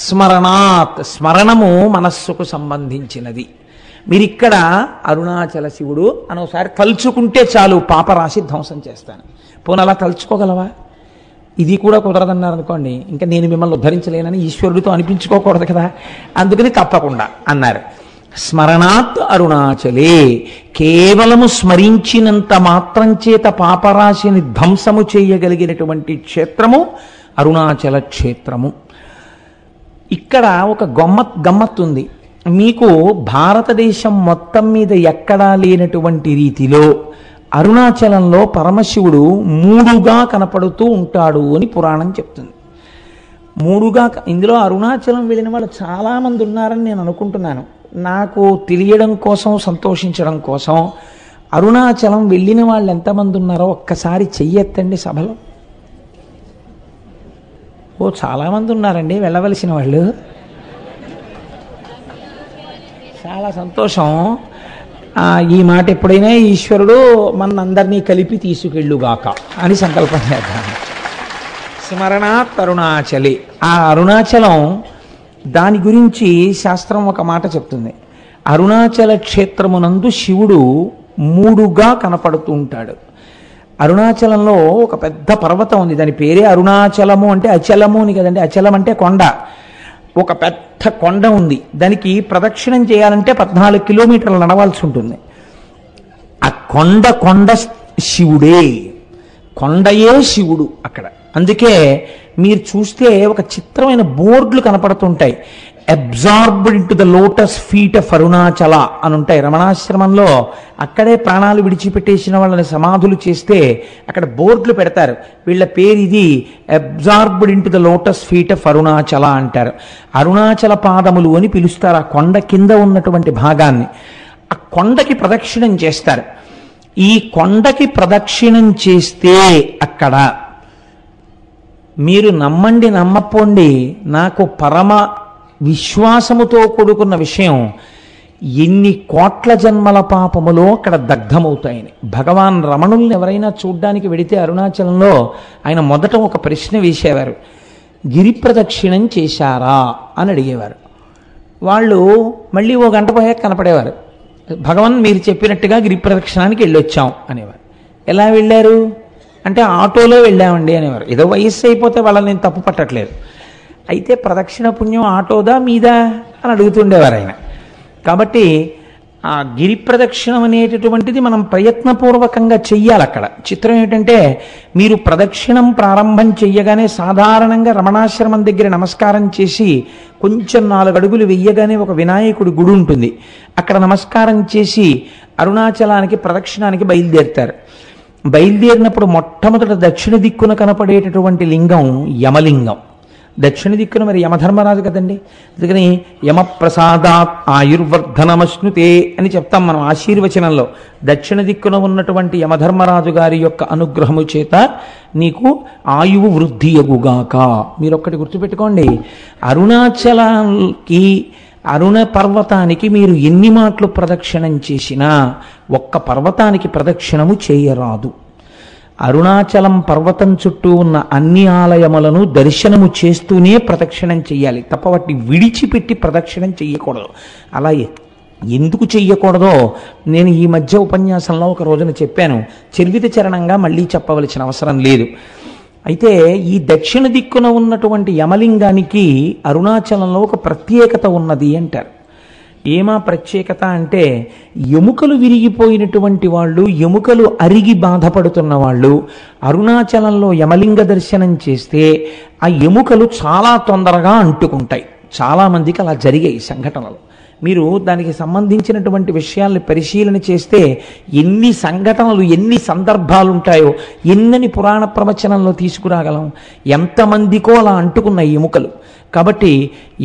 స్మరణాత్, స్మరణము మనస్సుకు సంబంధించినది. మీరిక్కడ అరుణాచల శివుడు అని ఒకసారి తలుచుకుంటే చాలు, పాపరాశి ధ్వంసం చేస్తాను. పోనీ అలా తలుచుకోగలవా? ఇది కూడా కుదరదన్నారు అనుకోండి, ఇంకా నేను మిమ్మల్ని ఉద్ధరించలేనని ఈశ్వరుడితో అనిపించుకోకూడదు కదా, అందుకని తప్పకుండా అన్నారు. స్మరణాత్ అరుణాచలే, కేవలము స్మరించినంత మాత్రం చేత పాపరాశిని ధ్వంసము చేయగలిగినటువంటి క్షేత్రము అరుణాచల క్షేత్రము. ఇక్కడ ఒక గమ్మత్తుంది. మీకు భారతదేశం మొత్తం మీద ఎక్కడా లేనటువంటి రీతిలో అరుణాచలంలో పరమశివుడు 3గా కనపడుతూ ఉంటాడు అని పురాణం చెప్తుంది. 3గా, ఇందులో అరుణాచలం వెళ్ళిన వాళ్ళు చాలామంది ఉన్నారని నేను అనుకుంటున్నాను. నాకు తెలియడం కోసం, సంతోషించడం కోసం, అరుణాచలం వెళ్ళిన వాళ్ళు ఎంతమంది ఉన్నారో ఒక్కసారి చెయ్యెత్తండి సభలో. ఓ చాలామంది ఉన్నారండి వెళ్ళవలసిన వాళ్ళు, చాలా సంతోషం. ఈ మాట ఎప్పుడైనా ఈశ్వరుడు మనందరినీ కలిపి తీసుకెళ్ళుగాక అని సంకల్పం చేద్దాం. స్మరణాత్ అరుణాచలి, ఆ అరుణాచలం దాని గురించి శాస్త్రం ఒక మాట చెప్తుంది. అరుణాచల క్షేత్రమునందు శివుడు 3గా కనపడుతూ ఉంటాడు. అరుణాచలంలో ఒక పెద్ద పర్వతం ఉంది, దాని పేరే అరుణాచలము. అంటే అచలము అని కదండి, అచలం అంటే కొండ. ఒక పెద్ద కొండ ఉంది, దానికి ప్రదక్షిణం చేయాలంటే 14 కిలోమీటర్లు నడవాల్సి ఉంటుంది. ఆ కొండ శివుడే, కొండయే శివుడు అక్కడ. అందుకే మీరు చూస్తే ఒక చిత్రమైన బోర్డులు కనపడుతుంటాయి, absorbed into the lotus feet of Arunachala అని ఉంటాయి. రమణాశ్రమంలో అక్కడే ప్రాణాలు విడిచిపెట్టేసిన వాళ్ళని సమాధులు చేస్తే అక్కడ బోర్డులు పెడతారు, వీళ్ళ పేరు ఇది, absorbed into the lotus feet of Arunachala అంటారు. అరుణాచల పాదములు అని పిలుస్తారు ఆ కొండ కింద ఉన్నటువంటి భాగాన్ని. ఆ కొండకి ప్రదక్షిణం చేస్తారు. ఈ కొండకి ప్రదక్షిణం చేస్తే అక్కడ మీరు నమ్మండి నమ్మపోండి, నాకు పరమ విశ్వాసముతో కూడుకున్న విషయం, ఎన్ని కోట్ల జన్మల పాపములో అక్కడ దగ్ధమవుతాయని. భగవాన్ రమణుల్ని ఎవరైనా చూడ్డానికి వెడితే అరుణాచలంలో ఆయన మొదట ఒక ప్రశ్న వేసేవారు, గిరి ప్రదక్షిణం చేశారా అని అడిగేవారు. వాళ్ళు మళ్ళీ ఓ గంట పోయాక కనపడేవారు, భగవాన్ మీరు చెప్పినట్టుగా గిరి ప్రదక్షిణానికి వెళ్ళొచ్చాం అనేవారు. ఎలా వెళ్ళారు అంటే ఆటోలో వెళ్ళామండి అనేవారు. ఏదో వయస్సు అయిపోతే వాళ్ళని నేను తప్పు పట్టట్లేదు, అయితే ప్రదక్షిణ పుణ్యం ఆటోదా మీదా అని అడుగుతుండేవారు ఆయన. కాబట్టి ఆ గిరి ప్రదక్షిణం అనేటటువంటిది మనం ప్రయత్నపూర్వకంగా చెయ్యాలి. అక్కడ చిత్రం ఏంటంటే, మీరు ప్రదక్షిణం ప్రారంభం చెయ్యగానే సాధారణంగా రమణాశ్రమం దగ్గర నమస్కారం చేసి కొంచెం 4 అడుగులు వెయ్యగానే ఒక వినాయకుడి గుడి ఉంటుంది, అక్కడ నమస్కారం చేసి అరుణాచలానికి ప్రదక్షిణానికి బయలుదేరుతారు. బయలుదేరినప్పుడు మొట్టమొదట దక్షిణ దిక్కున కనపడేటటువంటి లింగం యమలింగం. దక్షిణ దిక్కున మరి యమధర్మరాజు కదండి, అందుకని యమప్రసాదాత్ ఆయుర్వర్ధనమశ్నుతే అని చెప్తాం మనం ఆశీర్వచనంలో. దక్షిణ దిక్కున ఉన్నటువంటి యమధర్మరాజు గారి యొక్క అనుగ్రహము చేత నీకు ఆయువు వృద్ధి యగుగాక. మీరు ఒక్కటి గుర్తుపెట్టుకోండి, అరుణాచలానికి అరుణ పర్వతానికి మీరు ఎన్ని మాటలు ప్రదక్షిణం చేసినా ఒక్క పర్వతానికి ప్రదక్షిణము చేయరాదు. అరుణాచలం పర్వతం చుట్టూ ఉన్న అన్ని ఆలయములను దర్శనము చేస్తూనే ప్రదక్షిణం చెయ్యాలి తప్ప వాటిని విడిచిపెట్టి ప్రదక్షిణం చెయ్యకూడదు. అలా ఎందుకు చెయ్యకూడదో నేను ఈ మధ్య ఉపన్యాసంలో ఒక రోజున చెప్పాను, చర్విత చరణంగా మళ్ళీ చెప్పవలసిన అవసరం లేదు. అయితే ఈ దక్షిణ దిక్కున ఉన్నటువంటి యమలింగానికి అరుణాచలంలో ఒక ప్రత్యేకత ఉన్నది అంటారు. ఏమా ప్రత్యేకత అంటే, ఎముకలు విరిగిపోయినటువంటి వాళ్ళు, ఎముకలు అరిగి బాధపడుతున్న వాళ్ళు అరుణాచలంలో యమలింగ దర్శనం చేస్తే ఆ ఎముకలు చాలా తొందరగా అంటుకుంటాయి. చాలామందికి అలా జరిగాయి సంఘటనలు. మీరు దానికి సంబంధించినటువంటి విషయాల్ని పరిశీలన చేస్తే ఎన్ని సంఘటనలు, ఎన్ని సందర్భాలు ఉంటాయో ఎన్నని పురాణ ప్రవచనంలో తీసుకురాగలం. ఎంతమందికో అలా అంటుకున్న ఎముకలు. కాబట్టి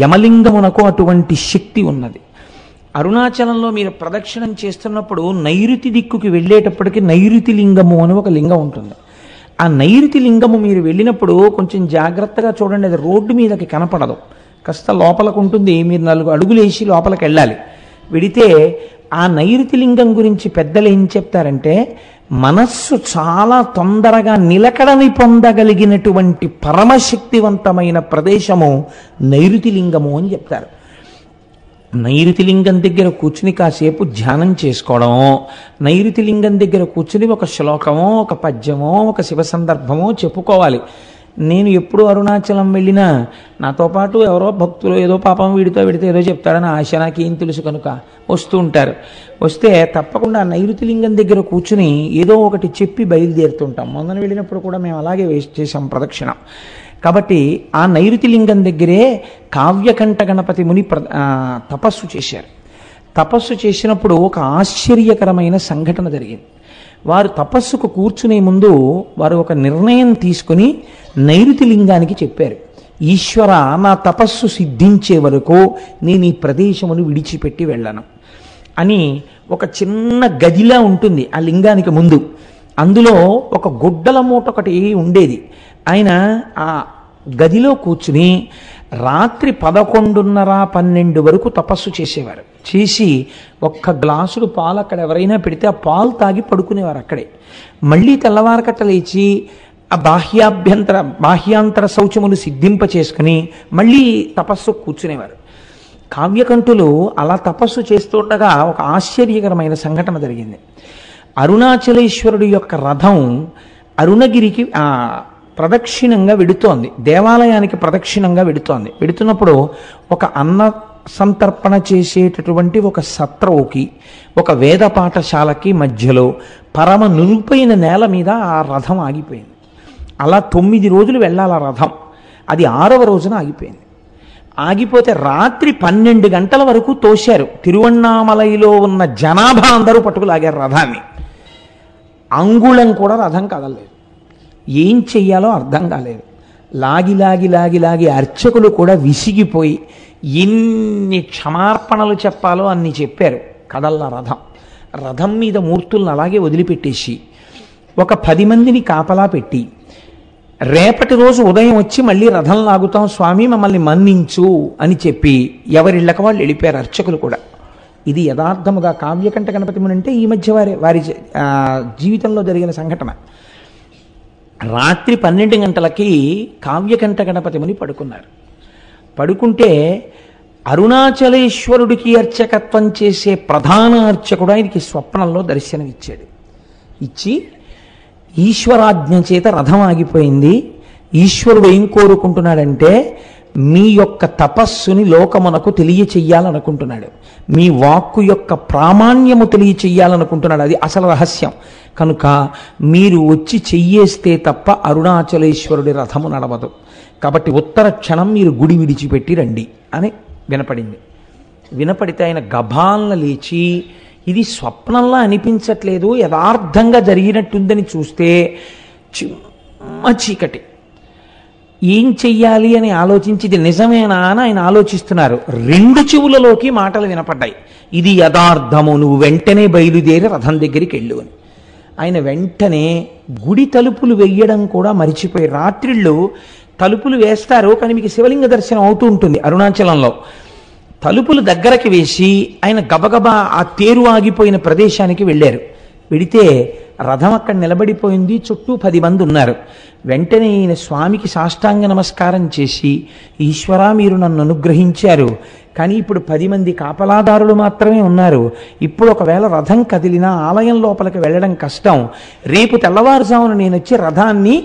యమలింగమునకు అటువంటి శక్తి ఉన్నది. అరుణాచలంలో మీరు ప్రదక్షిణం చేస్తున్నప్పుడు నైరుతి దిక్కుకి వెళ్ళేటప్పటికి నైరుతి లింగము అని ఒక లింగం ఉంటుంది. ఆ నైరుతి లింగము మీరు వెళ్ళినప్పుడు కొంచెం జాగ్రత్తగా చూడండి, అది రోడ్డు మీదకి కనపడదు, కాస్త లోపలకు ఉంటుంది. మీరు 4 అడుగులు వేసి లోపలికి వెళ్ళాలి. వెడితే ఆ నైరుతి లింగం గురించి పెద్దలు ఏం చెప్తారంటే, మనస్సు చాలా తొందరగా నిలకడని పొందగలిగినటువంటి పరమశక్తివంతమైన ప్రదేశము నైరుతి లింగము అని చెప్తారు. నైరుతి లింగం దగ్గర కూర్చుని కాసేపు ధ్యానం చేసుకోవడం, నైరుతి లింగం దగ్గర కూర్చుని ఒక శ్లోకమో, ఒక పద్యమో, ఒక శివ సందర్భమో చెప్పుకోవాలి. నేను ఎప్పుడు అరుణాచలం వెళ్ళినా నాతో పాటు ఎవరో భక్తులు ఏదో పాపం వీడితో ఏదో చెప్తాడని ఆశ, నాకేం తెలుసు కనుక వస్తూ ఉంటారు. వస్తే తప్పకుండా నైరుతి లింగం దగ్గర కూర్చుని ఏదో ఒకటి చెప్పి బయలుదేరుతుంటాం. మొన్న వెళ్ళినప్పుడు కూడా మేము అలాగే చేసాం ప్రదక్షిణ. కాబట్టి ఆ నైరుతి లింగం దగ్గరే కావ్యకంఠ గణపతి ముని తపస్సు చేశారు. తపస్సు చేసినప్పుడు ఒక ఆశ్చర్యకరమైన సంఘటన జరిగింది. వారు తపస్సుకు కూర్చునే ముందు వారు ఒక నిర్ణయం తీసుకుని నైరుతి లింగానికి చెప్పారు, ఈశ్వర, నా తపస్సు సిద్ధించే వరకు నేను ఈ ప్రదేశమును విడిచిపెట్టి వెళ్ళను అని. ఒక చిన్న గదిలా ఉంటుంది ఆ లింగానికి ముందు, అందులో ఒక గుడ్డల మూట ఒకటి ఉండేది. ఆయన ఆ గదిలో కూర్చుని రాత్రి 11:30-12 వరకు తపస్సు చేసేవారు. చేసి ఒక్క గ్లాసుడు పాలు అక్కడ ఎవరైనా పెడితే ఆ పాలు తాగి పడుకునేవారు అక్కడే. మళ్ళీ తెల్లవారకట్ట లేచి ఆ బాహ్యాంతర శౌచములు సిద్ధింప చేసుకుని మళ్ళీ తపస్సు కూర్చునేవారు. కావ్యకంఠులు అలా తపస్సు చేస్తుండగా ఒక ఆశ్చర్యకరమైన సంఘటన జరిగింది. అరుణాచలేశ్వరుడి యొక్క రథం అరుణగిరికి ప్రదక్షిణంగా వెడుతోంది, దేవాలయానికి ప్రదక్షిణంగా వెడుతోంది. వెడుతున్నప్పుడు ఒక అన్న సంతర్పణ చేసేటటువంటి ఒక సత్రవుకి, ఒక వేద పాఠశాలకి మధ్యలో పరమ నునుపైన నేల మీద ఆ రథం ఆగిపోయింది. అలా 9 రోజులు వెళ్ళాలి ఆ రథం. అది 6వ రోజున ఆగిపోయింది. ఆగిపోతే రాత్రి 12 గంటల వరకు తోశారు. తిరువణ్ణామలైలో ఉన్న జనాభా అందరూ పట్టుకులాగారు రథాన్ని. అంగుళం కూడా రథం కదలలేదు. ఏం చెయ్యాలో అర్థం కాలేదు. లాగి లాగి లాగి లాగి అర్చకులు కూడా విసిగిపోయి ఎన్ని క్షమార్పణలు చెప్పాలో అన్ని చెప్పారు. కదల్ల రథం. రథం మీద మూర్తులను అలాగే వదిలిపెట్టేసి ఒక 10 మందిని కాపలా పెట్టి రేపటి రోజు ఉదయం వచ్చి మళ్ళీ రథం లాగుతాం స్వామి మమ్మల్ని మన్నించు అని చెప్పి ఎవరిళ్ళక వాళ్ళు వెళ్ళిపోయారు అర్చకులు కూడా. ఇది యథార్థముగా కావ్యకంఠ గణపతి ముని అంటే ఈ మధ్య వారి జీవితంలో జరిగిన సంఘటన. రాత్రి 12 గంటలకి కావ్యకంఠ గణపతి ముని పడుకున్నారు. పడుకుంటే అరుణాచలేశ్వరుడికి అర్చకత్వం చేసే ప్రధాన అర్చకుడు ఆయనకి స్వప్నంలో దర్శనమిచ్చాడు. ఇచ్చి ఈశ్వరాజ్ఞ చేత రథం ఆగిపోయింది, ఈశ్వరుడు ఏం కోరుకుంటున్నాడంటే మీ యొక్క తపస్సుని లోకమునకు తెలియచెయ్యాలనుకుంటున్నాడు, మీ వాక్కు యొక్క ప్రామాణ్యము తెలియచెయ్యాలనుకుంటున్నాడు. అది అసలు రహస్యం. కనుక మీరు వచ్చి చెయ్యేస్తే తప్ప అరుణాచలేశ్వరుడి రథము నడవదు. కాబట్టి ఉత్తర క్షణం మీరు గుడి విడిచిపెట్టి రండి అని వినపడింది. వినపడితే ఆయన గభాలను లేచి ఇది స్వప్నంలా అనిపించట్లేదు, యథార్థంగా జరిగినట్టుందని చూస్తే చిమ్మ చీకటి. ఏం చెయ్యాలి అని ఆలోచించి ఇది నిజమేనా అని ఆయన ఆలోచిస్తున్నారు. 2 చెవులలోకి మాటలు వినపడ్డాయి, ఇది యథార్థము, నువ్వు వెంటనే బయలుదేరి రథం దగ్గరికి వెళ్ళు అని. ఆయన వెంటనే గుడి తలుపులు వెయ్యడం కూడా మరిచిపోయి, రాత్రిళ్ళు తలుపులు వేస్తారు కానీ మీకు శివలింగ దర్శనం అవుతూ ఉంటుంది అరుణాచలంలో, తలుపులు దగ్గరకి వేసి ఆయన గబగబా ఆ తేరు ఆగిపోయిన ప్రదేశానికి వెళ్ళారు. వెడితే రథం అక్కడ నిలబడిపోయింది, చుట్టూ 10 మంది ఉన్నారు. వెంటనే ఈయన స్వామికి సాష్టాంగ నమస్కారం చేసి, ఈశ్వరా మీరు నన్ను అనుగ్రహించారు, కానీ ఇప్పుడు 10 మంది కాపలాదారులు మాత్రమే ఉన్నారు, ఇప్పుడు ఒకవేళ రథం కదిలినా ఆలయం లోపలికి వెళ్ళడం కష్టం, రేపు తెల్లవారుజామున నేను వచ్చి రథాన్ని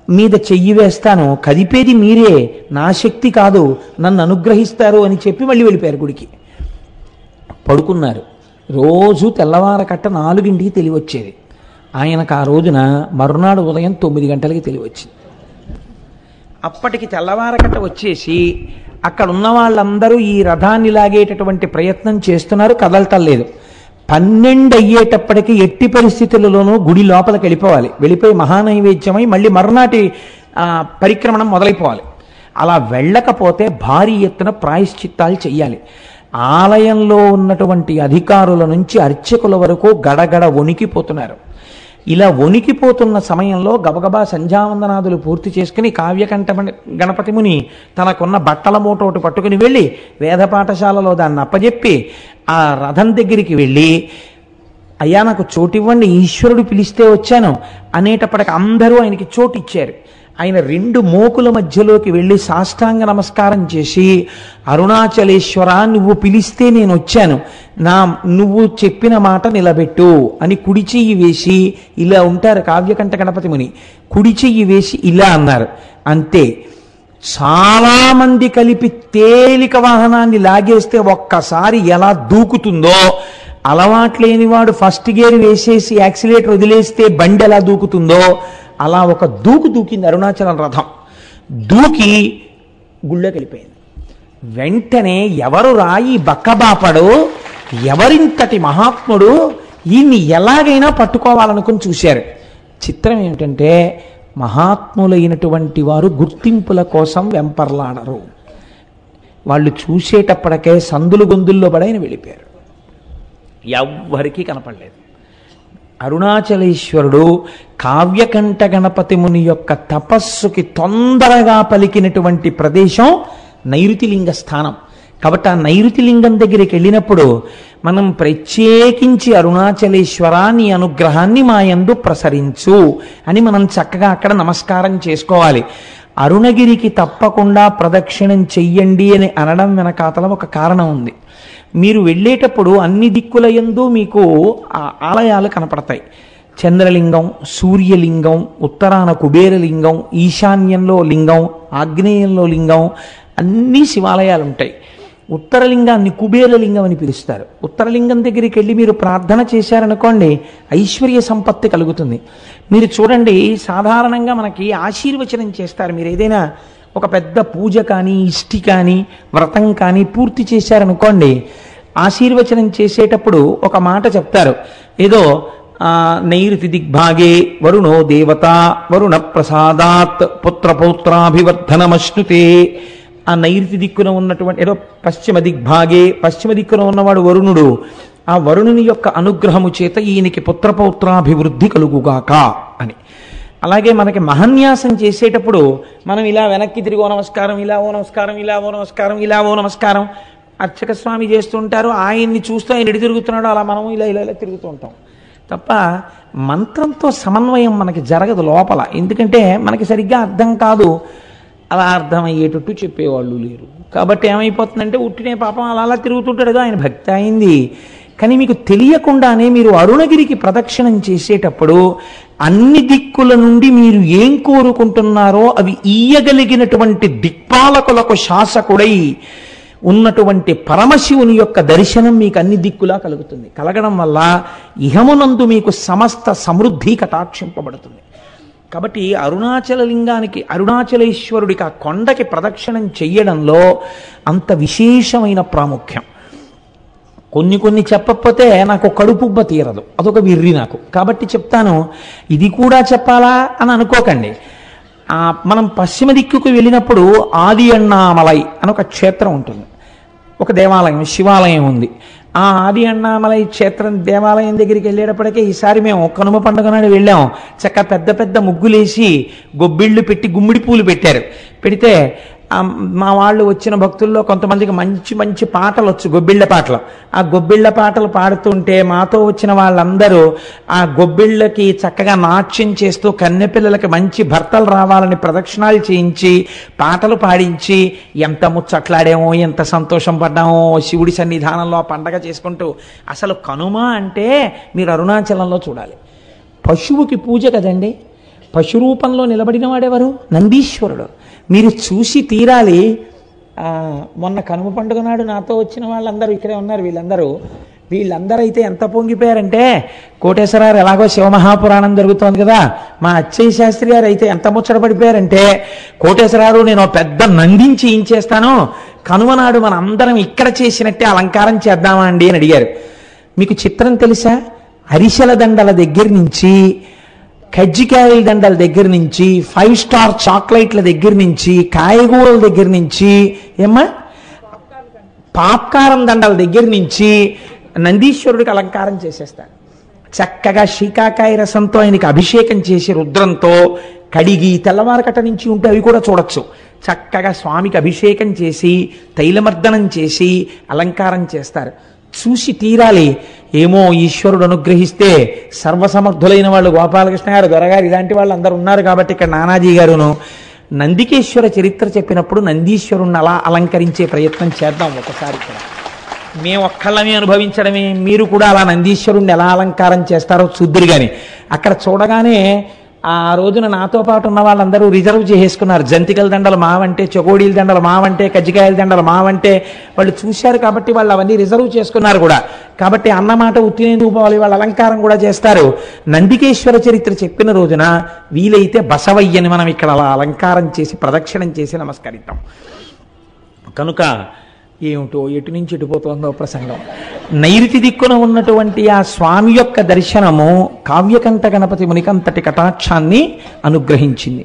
మీద చెయ్యి వేస్తాను, కదిపేది మీరే, నా శక్తి కాదు, నన్ను అనుగ్రహిస్తారు అని చెప్పి మళ్ళీ వెళ్ళిపోయారు గుడికి. పడుకున్నారు. రోజు తెల్లవారకట్ట 4ంటికి తెలివచ్చేది. ఆయనకు ఆ రోజున మరునాడు ఉదయం 9 గంటలకి తెలివచ్చింది. అప్పటికి తెల్లవారకట్ట వచ్చేసి అక్కడ ఉన్న వాళ్ళందరూ ఈ రథాన్ని లాగేటటువంటి ప్రయత్నం చేస్తున్నారు, కదలటలేదు. 12 అయ్యేటప్పటికి ఎట్టి పరిస్థితులలోనూ గుడి లోపలికి వెళ్ళిపోవాలి, వెళ్ళిపోయి మహానైవేద్యమై మళ్ళీ మరునాటి పరిక్రమణం మొదలైపోవాలి. అలా వెళ్ళకపోతే భారీ ఎత్తున ప్రాయశ్చిత్తాలు చెయ్యాలి. ఆలయంలో ఉన్నటువంటి అధికారుల నుంచి అర్చకుల వరకు గడగడ వణికిపోతున్నారు. ఇలా వణికిపోతున్న సమయంలో గబగబా సంధ్యావందనాదులు పూర్తి చేసుకుని కావ్యకంఠ గణపతి ముని తనకున్న బట్టల మూటోటి పట్టుకుని వెళ్ళి వేద పాఠశాలలో దాన్ని అప్పజెప్పి ఆ రథం దగ్గరికి వెళ్ళి, అయ్యా నాకు చోటివ్వండి, ఈశ్వరుడు పిలిస్తే వచ్చాను అనేటప్పటికి అందరూ ఆయనకి చోటు ఇచ్చారు. ఆయన 2 మోకుల మధ్యలోకి వెళ్ళి సాష్టాంగ నమస్కారం చేసి, అరుణాచలేశ్వర నువ్వు పిలిస్తే నేను వచ్చాను, నువ్వు చెప్పిన మాట నిలబెట్టు అని కుడి చెయ్యి వేసి, ఇలా ఉంటారు కావ్యకంఠ గణపతి ముని, కుడి చెయ్యి వేసి ఇలా అన్నారు. అంతే. చాలామంది కలిపి తేలిక వాహనాన్ని లాగేస్తే ఒక్కసారి ఎలా దూకుతుందో, అలవాట్లేనివాడు ఫస్ట్ గేర్ వేసేసి యాక్సిలేటర్ వదిలేస్తే బండి ఎలా దూకుతుందో అలా ఒక దూకింది అరుణాచలం రథం. దూకి గుళ్ళోకి వెళ్ళిపోయింది. వెంటనే ఎవరు రాయి బక్కబాపడు, ఎవరింతటి మహాత్ముడు, ఈయన్ని ఎలాగైనా పట్టుకోవాలనుకుని చూశారు. చిత్రం ఏమిటంటే మహాత్ములైనటువంటి వారు గుర్తింపుల కోసం వెంపర్లాడరు. వాళ్ళు చూసేటప్పటికే సందులు గొంతుల్లో పడి ఆయన వెళ్ళిపోయారు, ఎవ్వరికీ కనపడలేదు. అరుణాచలేశ్వరుడు కావ్యకంఠ గణపతి ముని యొక్క తపస్సుకి తొందరగా పలికినటువంటి ప్రదేశం నైరుతిలింగ స్థానం. కాబట్టి ఆ నైరుతిలింగం దగ్గరికి వెళ్ళినప్పుడు మనం ప్రత్యేకించి అరుణాచలేశ్వర నీ అనుగ్రహాన్ని మా యందు ప్రసరించు అని మనం చక్కగా అక్కడ నమస్కారం చేసుకోవాలి. అరుణగిరికి తప్పకుండా ప్రదక్షిణం చెయ్యండి అని అనడం వెనకాతల ఒక కారణం ఉంది. మీరు వెళ్ళేటప్పుడు అన్ని దిక్కుల యందు మీకు ఆలయాలు కనపడతాయి. చంద్రలింగం, సూర్యలింగం, ఉత్తరాన కుబేరలింగం, ఈశాన్యంలో లింగం, ఆగ్నేయంలో లింగం, అన్ని శివాలయాలు ఉంటాయి. ఉత్తరలింగాన్ని కుబేరలింగం అని పిలుస్తారు. ఉత్తరలింగం దగ్గరికి వెళ్ళి మీరు ప్రార్థన చేశారనుకోండి, ఐశ్వర్య సంపత్తి కలుగుతుంది. మీరు చూడండి, సాధారణంగా మనకి ఆశీర్వచనం చేస్తారు. మీరు ఏదైనా ఒక పెద్ద పూజ కానీ, ఇష్టి కానీ, వ్రతం కానీ పూర్తి చేశారనుకోండి, ఆశీర్వచనం చేసేటప్పుడు ఒక మాట చెప్తారు. ఏదో నైరుతి దిగ్భాగే వరుణో దేవత వరుణ ప్రసాదాత్ పుత్రపౌత్రాభివర్ధనమశ్నుతే. ఆ నైరుతి దిక్కున ఉన్నటువంటి ఏదో పశ్చిమ దిగ్భాగే, పశ్చిమ దిక్కున ఉన్నవాడు వరుణుడు, ఆ వరుణుని యొక్క అనుగ్రహము చేత ఈయనకి పుత్రపౌత్రాభివృద్ధి కలుగుగాక అని. అలాగే మనకి మహన్యాసం చేసేటప్పుడు మనం ఇలా వెనక్కి తిరిగో నమస్కారం, ఇలా ఓ నమస్కారం, ఇలా ఓ నమస్కారం, ఇలా ఓ నమస్కారం అర్చక స్వామి చేస్తుంటారు. ఆయన్ని చూస్తూ ఆయన ఎడి తిరుగుతున్నాడో అలా మనం ఇలా ఇలా ఇలా తిరుగుతూ ఉంటాం తప్ప మంత్రంతో సమన్వయం మనకి జరగదు లోపల. ఎందుకంటే మనకి సరిగ్గా అర్థం కాదు, అలా అర్థమయ్యేటట్టు చెప్పేవాళ్ళు లేరు. కాబట్టి ఏమైపోతుందంటే ఉట్టినే పాపం అలా అలా తిరుగుతుంటాడు, ఆయన భక్తి అయింది. కానీ మీకు తెలియకుండానే మీరు అరుణగిరికి ప్రదక్షిణం చేసేటప్పుడు అన్ని దిక్కుల నుండి మీరు ఏం కోరుకుంటున్నారో అవి ఇయ్యగలిగినటువంటి దిక్పాలకులకు శాసకుడై ఉన్నటువంటి పరమశివుని యొక్క దర్శనం మీకు అన్ని దిక్కులా కలుగుతుంది. కలగడం వల్ల ఇహమునందు మీకు సమస్త సమృద్ధి కటాక్షింపబడుతుంది. కాబట్టి అరుణాచల లింగానికి, అరుణాచలేశ్వరుడికి ఆ కొండకి ప్రదక్షిణం చెయ్యడంలో అంత విశేషమైన ప్రాముఖ్యం. కొన్ని చెప్పకపోతే నాకు కడుపుబ్బ తీరదు, అదొక విర్రి నాకు. కాబట్టి చెప్తాను, ఇది కూడా చెప్పాలా అని అనుకోకండి. మనం పశ్చిమ దిక్కుకు వెళ్ళినప్పుడు ఆది అన్నామలై అని ఒక క్షేత్రం ఉంటుంది, ఒక దేవాలయం, శివాలయం ఉంది. ఆ ఆది అన్నామలై క్షేత్రం దేవాలయం దగ్గరికి వెళ్ళేటప్పటికే ఈసారి మేము కనుమ పండుగ నాడు వెళ్ళాం. చక్క పెద్ద పెద్ద ముగ్గులేసి గొబ్బిళ్ళు పెట్టి గుమ్మిడి పూలు పెట్టారు. పెడితే మా వాళ్ళు వచ్చిన భక్తుల్లో కొంతమందికి మంచి మంచి పాటలు వచ్చు, గొబ్బిళ్ళ పాటలు. ఆ గొబ్బిళ్ళ పాటలు పాడుతుంటే మాతో వచ్చిన వాళ్ళందరూ ఆ గొబ్బిళ్ళకి చక్కగా నాట్యం చేస్తూ కన్నెపిల్లలకి మంచి భర్తలు రావాలని ప్రదక్షిణాలు చేయించి పాటలు పాడించి ఎంత ముచ్చట్లాడామో, ఎంత సంతోషం పడ్డామో శివుడి సన్నిధానంలో పండగ చేసుకుంటూ. అసలు కనుమ అంటే మీరు అరుణాచలంలో చూడాలి. పశువుకి పూజ కదండి. పశు రూపంలో నిలబడిన వాడెవరు? నందీశ్వరుడు. మీరు చూసి తీరాలి. మొన్న కనుమ పండుగ నాడు నాతో వచ్చిన వాళ్ళందరూ ఇక్కడే ఉన్నారు. వీళ్ళందరూ అయితే ఎంత పొంగిపోయారంటే, కోటేశ్వరరావు ఎలాగో శివమహాపురాణం జరుగుతోంది కదా, మా అచ్చయ్య శాస్త్రి గారు అయితే ఎంత ముచ్చటపడిపోయారంటే, కోటేశ్వరరావు నేను పెద్ద నందించి ఏం చేస్తాను, కనుమ నాడు మన అందరం ఇక్కడ చేసినట్టే అలంకారం చేద్దామా అండి అని అడిగారు. మీకు చిత్రం తెలుసా? అరిసెల దండల దగ్గర నుంచి, కజ్జికాయల దండల దగ్గర నుంచి, 5 స్టార్ చాక్లెట్ల దగ్గర నుంచి, కాయగూరల దగ్గర నుంచి, ఏమ్మా పాప్కారం దండల దగ్గర నుంచి నందీశ్వరుడికి అలంకారం చేసేస్తారు. చక్కగా శీకాకాయ రసంతో ఆయనకి అభిషేకం చేసి రుద్రంతో కడిగి, తెల్లవారకట నుంచి ఉంటే అవి కూడా చూడొచ్చు, చక్కగా స్వామికి అభిషేకం చేసి తైలమర్దనం చేసి అలంకారం చేస్తారు. చూసి తీరాలి. ఏమో ఈశ్వరుడు అనుగ్రహిస్తే సర్వసమర్థులైన వాళ్ళు గోపాలకృష్ణ గారు, దొరగారు, ఇలాంటి వాళ్ళు అందరూ ఉన్నారు కాబట్టి ఇక్కడ నానాజీ గారును నందికేశ్వర చరిత్ర చెప్పినప్పుడు నందీశ్వరుణ్ణి అలా అలంకరించే ప్రయత్నం చేద్దాం ఒకసారి. ఇక్కడ మేము ఒక్కళ్ళమే అనుభవించడమే, మీరు కూడా అలా నందీశ్వరుణ్ణి ఎలా అలంకారం చేస్తారో చూద్దురు. కానీ అక్కడ చూడగానే ఆ రోజున నాతో పాటు ఉన్న వాళ్ళందరూ రిజర్వ్ చేసేసుకున్నారు. జంతికల దండలు మావంటే, చకోడీల దండలు మావంటే, కజ్జికాయల దండలు మావంటే వాళ్ళు చూశారు కాబట్టి వాళ్ళు అవన్నీ రిజర్వ్ చేసుకున్నారు కూడా. కాబట్టి అన్నమాట ఉత్తినేందుకు పోవాలి, వాళ్ళ అలంకారం కూడా చేస్తారు. నందికేశ్వర చరిత్ర చెప్పిన రోజున వీలైతే బసవయ్యని మనం ఇక్కడ అలా అలంకారం చేసి ప్రదక్షిణం చేసి నమస్కరిద్దాం. కనుక ఏమిటో ఎటు నుంచి ఎటుపోతుందో ప్రసంగం. నైరుతి దిక్కున ఉన్నటువంటి ఆ స్వామి యొక్క దర్శనము కావ్యకంఠ గణపతి మునికంతటి కటాక్షాన్ని అనుగ్రహించింది.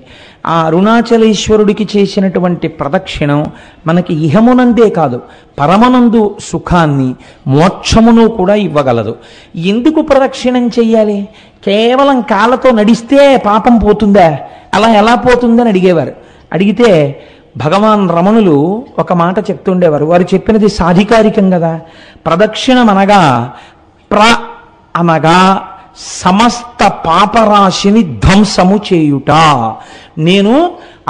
ఆ అరుణాచలేశ్వరుడికి చేసినటువంటి ప్రదక్షిణం మనకి ఇహమునందే కాదు, పరమనందు సుఖాన్ని, మోక్షమును కూడా ఇవ్వగలదు. ఎందుకు ప్రదక్షిణం చెయ్యాలి? కేవలం కాళ్ళతో నడిస్తే పాపం పోతుందా? అలా ఎలా పోతుందని అడిగేవారు. అడిగితే భగవాన్ రమణులు ఒక మాట చెప్తుండేవారు. వారు చెప్పినది సాధికారికం కదా. ప్రదక్షిణం అనగా అనగా సమస్త పాపరాశిని ధ్వంసము చేయుట. నేను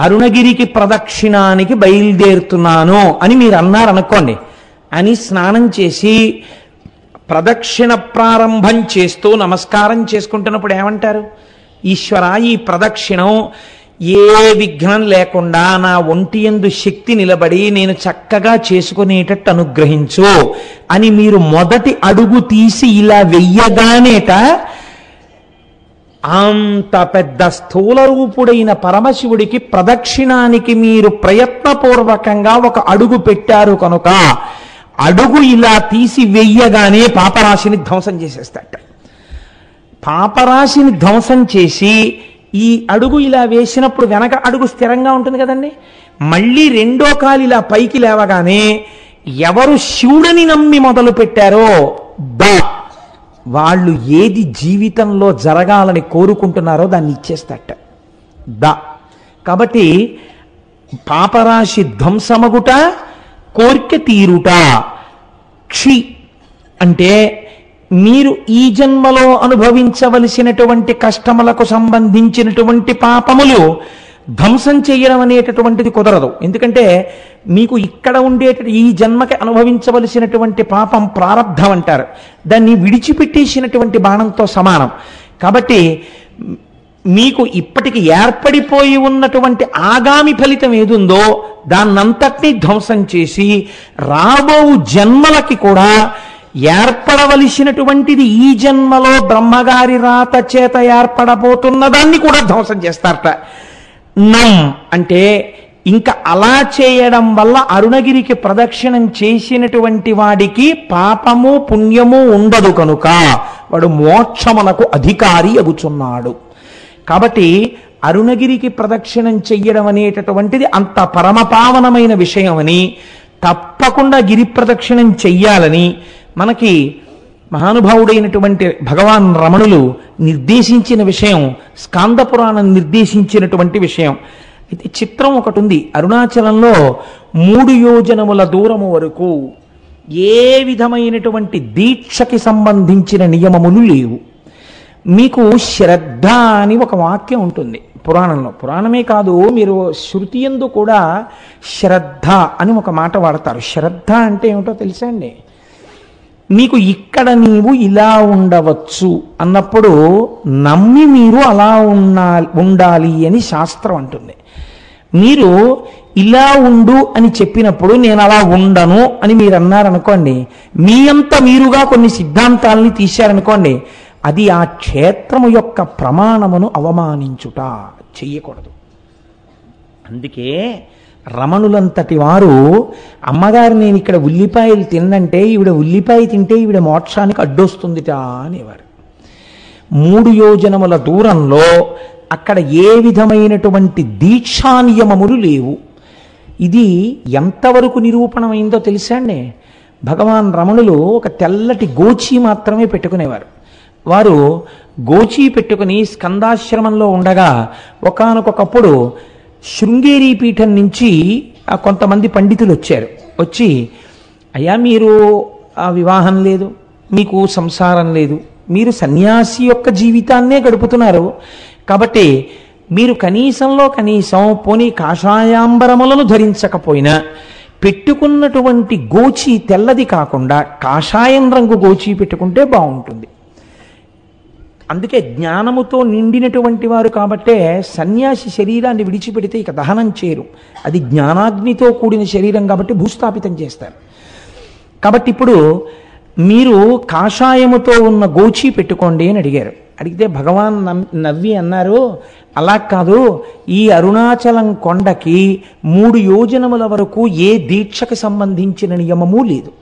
అరుణగిరికి ప్రదక్షిణానికి బయలుదేరుతున్నాను అని మీరు అన్నారనుకోండి, అని స్నానం చేసి ప్రదక్షిణ ప్రారంభం చేస్తూ నమస్కారం చేసుకుంటున్నప్పుడు ఏమంటారు? ఈశ్వర, ఈ ప్రదక్షిణం ఏ విఘ్నం లేకుండా నా ఒంటి యందు శక్తి నిలబడి నేను చక్కగా చేసుకునేటట్టు అనుగ్రహించు అని మీరు మొదటి అడుగు తీసి ఇలా వెయ్యగానేట అంత పెద్ద స్థూల రూపుడైన పరమశివుడికి ప్రదక్షిణానికి మీరు ప్రయత్నపూర్వకంగా ఒక అడుగు పెట్టారు కనుక అడుగు ఇలా తీసి వెయ్యగానే పాపరాశిని ధ్వంసం చేసేస్తాట. పాపరాశిని ధ్వంసం చేసి ఈ అడుగు ఇలా వేసినప్పుడు వెనక అడుగు స్థిరంగా ఉంటుంది కదండి. మళ్ళీ రెండో కాలు ఇలా పైకి లేవగానే ఎవరు శివుడిని నమ్మి మొదలు పెట్టారో ద వాళ్ళు ఏది జీవితంలో జరగాలని కోరుకుంటున్నారో దాన్ని ఇచ్చేస్తట. ద కాబట్టి పాపరాశి ధ్వంసమగుట, కోర్కె తీరుట. క్షి అంటే మీరు ఈ జన్మలో అనుభవించవలసినటువంటి కష్టములకు సంబంధించినటువంటి పాపములు ధ్వంసం చేయడం అనేటటువంటిది కుదరదు. ఎందుకంటే మీకు ఇక్కడ ఈ జన్మకి అనుభవించవలసినటువంటి పాపం ప్రారబ్ధం అంటారు. దాన్ని విడిచిపెట్టేసినటువంటి బాణంతో సమానం. కాబట్టి మీకు ఇప్పటికి ఏర్పడిపోయి ఉన్నటువంటి ఆగామి ఫలితం ఏదుందో దాన్నంతటినీ ధ్వంసం చేసి రాబో జన్మలకి కూడా ఏర్పడవలసినటువంటిది ఈ జన్మలో బ్రహ్మగారి రాత చేత ఏర్పడబోతున్న దాన్ని కూడా ధ్వంసం చేస్తారట. నం అంటే ఇంకా అలా చేయడం వల్ల అరుణగిరికి ప్రదక్షిణం చేసినటువంటి వాడికి పాపము పుణ్యము ఉండదు కనుక వాడు మోక్షమునకు అధికారి అగుచున్నాడు. కాబట్టి అరుణగిరికి ప్రదక్షిణం చెయ్యడం అనేటటువంటిది అంత పరమపావనమైన విషయమని, తప్పకుండా గిరి ప్రదక్షిణం చెయ్యాలని మనకి మహానుభావుడైనటువంటి భగవాన్ రమణులు నిర్దేశించిన విషయం, స్కాంద పురాణం నిర్దేశించినటువంటి విషయం. అయితే చిత్రం ఒకటి ఉంది. అరుణాచలంలో 3 యోజనముల దూరము వరకు ఏ విధమైనటువంటి దీక్షకి సంబంధించిన నియమములు లేవు. మీకు శ్రద్ధ అని ఒక వాక్యం ఉంటుంది పురాణంలో. పురాణమే కాదు, మీరు శృతి యందు కూడా శ్రద్ధ అని ఒక మాట వాడతారు. శ్రద్ధ అంటే ఏమిటో తెలుసా అండి? మీకు ఇక్కడ నీవు ఇలా ఉండవచ్చు అన్నప్పుడు నమ్మి మీరు అలా ఉండాలి అని శాస్త్రం అంటుంది. మీరు ఇలా ఉండు అని చెప్పినప్పుడు నేను అలా ఉండను అని మీరు అన్నారనుకోండి, మీ అంత మీరుగా కొన్ని సిద్ధాంతాలని తీశారనుకోండి, అది ఆ క్షేత్రము యొక్క ప్రమాణమును అవమానించుట, చెయ్యకూడదు. అందుకే రమణులంతటి వారు అమ్మగారు నేను ఇక్కడ ఉల్లిపాయలు తిన్నంటే ఈవిడ ఉల్లిపాయ తింటే ఈవిడ మోక్షానికి అడ్డొస్తుందిట అనేవారు. 3 యోజనముల దూరంలో అక్కడ ఏ విధమైనటువంటి దీక్షా నియమములు లేవు. ఇది ఎంతవరకు నిరూపణమైందో తెలుసా అండి? భగవాన్ రమణులు ఒక తెల్లటి గోచి మాత్రమే పెట్టుకునేవారు. వారు గోచి పెట్టుకుని స్కందాశ్రమంలో ఉండగా ఒకానొకప్పుడు శృంగేరి పీఠం నుంచి కొంతమంది పండితులు వచ్చారు. వచ్చి, అయ్యా మీరు వివాహం లేదు, మీకు సంసారం లేదు, మీరు సన్యాసి యొక్క జీవితాన్నే గడుపుతున్నారు, కాబట్టి మీరు కనీసంలో కనీసం పోనీ కాషాయాంబరములను ధరించకపోయినా పెట్టుకున్నటువంటి గోచి తెల్లది కాకుండా కాషాయం రంగు గోచి పెట్టుకుంటే బాగుంటుంది. అందుకే జ్ఞానముతో నిండినటువంటి వారు కాబట్టే సన్యాసి శరీరాన్ని విడిచిపెడితే ఇక దహనం చేయరు. అది జ్ఞానాగ్నితో కూడిన శరీరం కాబట్టి భూస్థాపితం చేస్తారు. కాబట్టి ఇప్పుడు మీరు కాషాయముతో ఉన్న గోచి పెట్టుకోండి అని అడిగారు. అడిగితే భగవాన్ నవ్వి అన్నారు, అలా కాదు, ఈ అరుణాచలం కొండకి 3 యోజనముల వరకు ఏ దీక్షకు సంబంధించిన నియమము లేదు,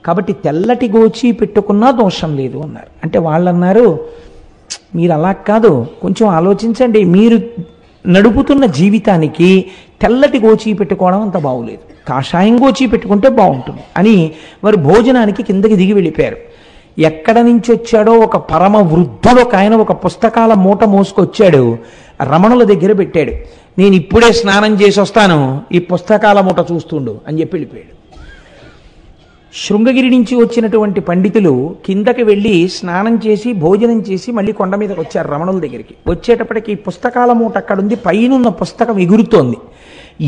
కాబట్టి తెల్లటి గోచి పెట్టుకున్నా దోషం లేదు అన్నారు. అంటే వాళ్ళు అన్నారు, మీరు అలా కాదు, కొంచెం ఆలోచించండి, మీరు నడుపుతున్న జీవితానికి తెల్లటి గోచి పెట్టుకోవడం అంత బాగులేదు, కాషాయం గోచి పెట్టుకుంటే బాగుంటుంది అని వారు భోజనానికి కిందకి దిగి వెళ్ళిపోయారు. ఎక్కడ నుంచి వచ్చాడో ఒక పరమ వృద్ధుడు ఒక ఆయన ఒక పుస్తకాల మూట మోసుకొచ్చాడు, రమణుల దగ్గర పెట్టాడు. నేను ఇప్పుడే స్నానం చేసి వస్తాను, ఈ పుస్తకాల మూట చూస్తుండు అని చెప్పి వెళ్ళిపోయాడు. శృంగగిరి నుంచి వచ్చినటువంటి పండితులు కిందకి వెళ్ళి స్నానం చేసి భోజనం చేసి మళ్ళీ కొండ మీదకి వచ్చారు రమణుల దగ్గరికి. వచ్చేటప్పటికి పుస్తకాల మూట అక్కడుంది, పైనున్న పుస్తకం ఎగురుతోంది.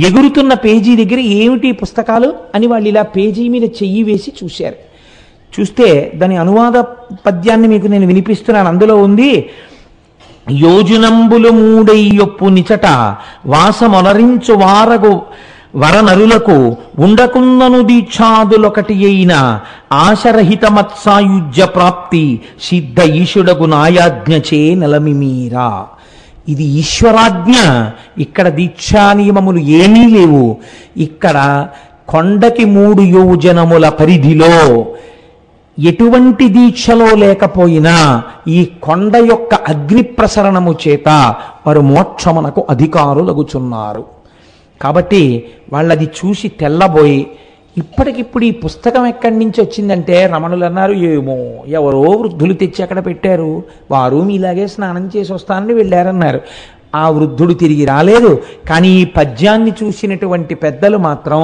ఎగురుతున్న పేజీ దగ్గర ఏమిటి పుస్తకాలు అని వాళ్ళు ఇలా పేజీ మీద చెయ్యి వేసి చూశారు. చూస్తే దాని అనువాద పద్యాన్ని మీకు నేను వినిపిస్తున్నాను. అందులో ఉంది, యోజనంబులు 3 నిచట వాసమొలరించు వారగు వరనరులకు ఉండకున్నను దీక్షాదులొకటి అయిన ఆశరహిత మత్సాయుజ్య ప్రాప్తి సిద్ధ ఈశుడగు నాయాజ్ఞచే నెలమిమీరా. ఇది ఈశ్వరాజ్ఞ. ఇక్కడ దీక్షా నియమములు ఏమీ లేవు. ఇక్కడ కొండకి 3 యోజనముల పరిధిలో ఎటువంటి దీక్షలో లేకపోయినా ఈ కొండ యొక్క అగ్ని ప్రసరణము చేత వారు మోక్షమునకు అధికారులగుచున్నారు. కాబట్టి వాళ్ళది చూసి తెల్లబోయి ఇప్పటికిప్పుడు ఈ పుస్తకం ఎక్కడి నుంచి వచ్చిందంటే రమణులు అన్నారు, ఏమో ఎవరో వృద్ధులు తెచ్చి అక్కడ పెట్టారు, వారు మీలాగే స్నానం చేసి వస్తానని వెళ్ళారన్నారు. ఆ వృద్ధుడు తిరిగి రాలేదు. కానీ ఈ పద్యాన్ని చూసినటువంటి పెద్దలు మాత్రం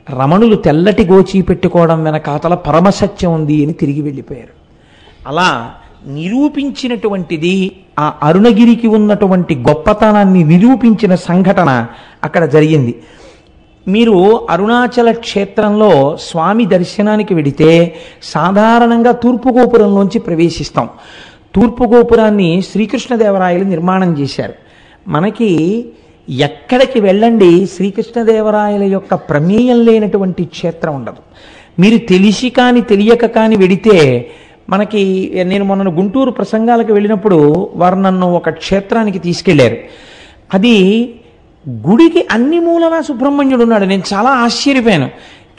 రమణులు తెల్లటి గోచి పెట్టుకోవడం వెనకాతల పరమసత్యం ఉంది అని తిరిగి వెళ్ళిపోయారు. అలా నిరూపించినటువంటిది ఆ అరుణగిరికి ఉన్నటువంటి గొప్పతనాన్ని నిరూపించిన సంఘటన అక్కడ జరిగింది. మీరు అరుణాచల క్షేత్రంలో స్వామి దర్శనానికి వెడితే సాధారణంగా తూర్పు గోపురంలోంచి ప్రవేశిస్తాం. తూర్పు గోపురాన్ని శ్రీకృష్ణదేవరాయలు నిర్మాణం చేశారు. మనకి ఎక్కడికి వెళ్ళండి శ్రీకృష్ణదేవరాయల యొక్క ప్రమేయం లేనటువంటి క్షేత్రం ఉండదు. మీరు తెలిసి కానీ తెలియక కానీ వెడితే మనకి, నేను మొన్న గుంటూరు ప్రసంగాలకు వెళ్ళినప్పుడు వారు నన్ను ఒక క్షేత్రానికి తీసుకెళ్లారు. అది గుడికి అన్ని మూలలా సుబ్రహ్మణ్యుడు ఉన్నాడు. నేను చాలా ఆశ్చర్యపోయాను.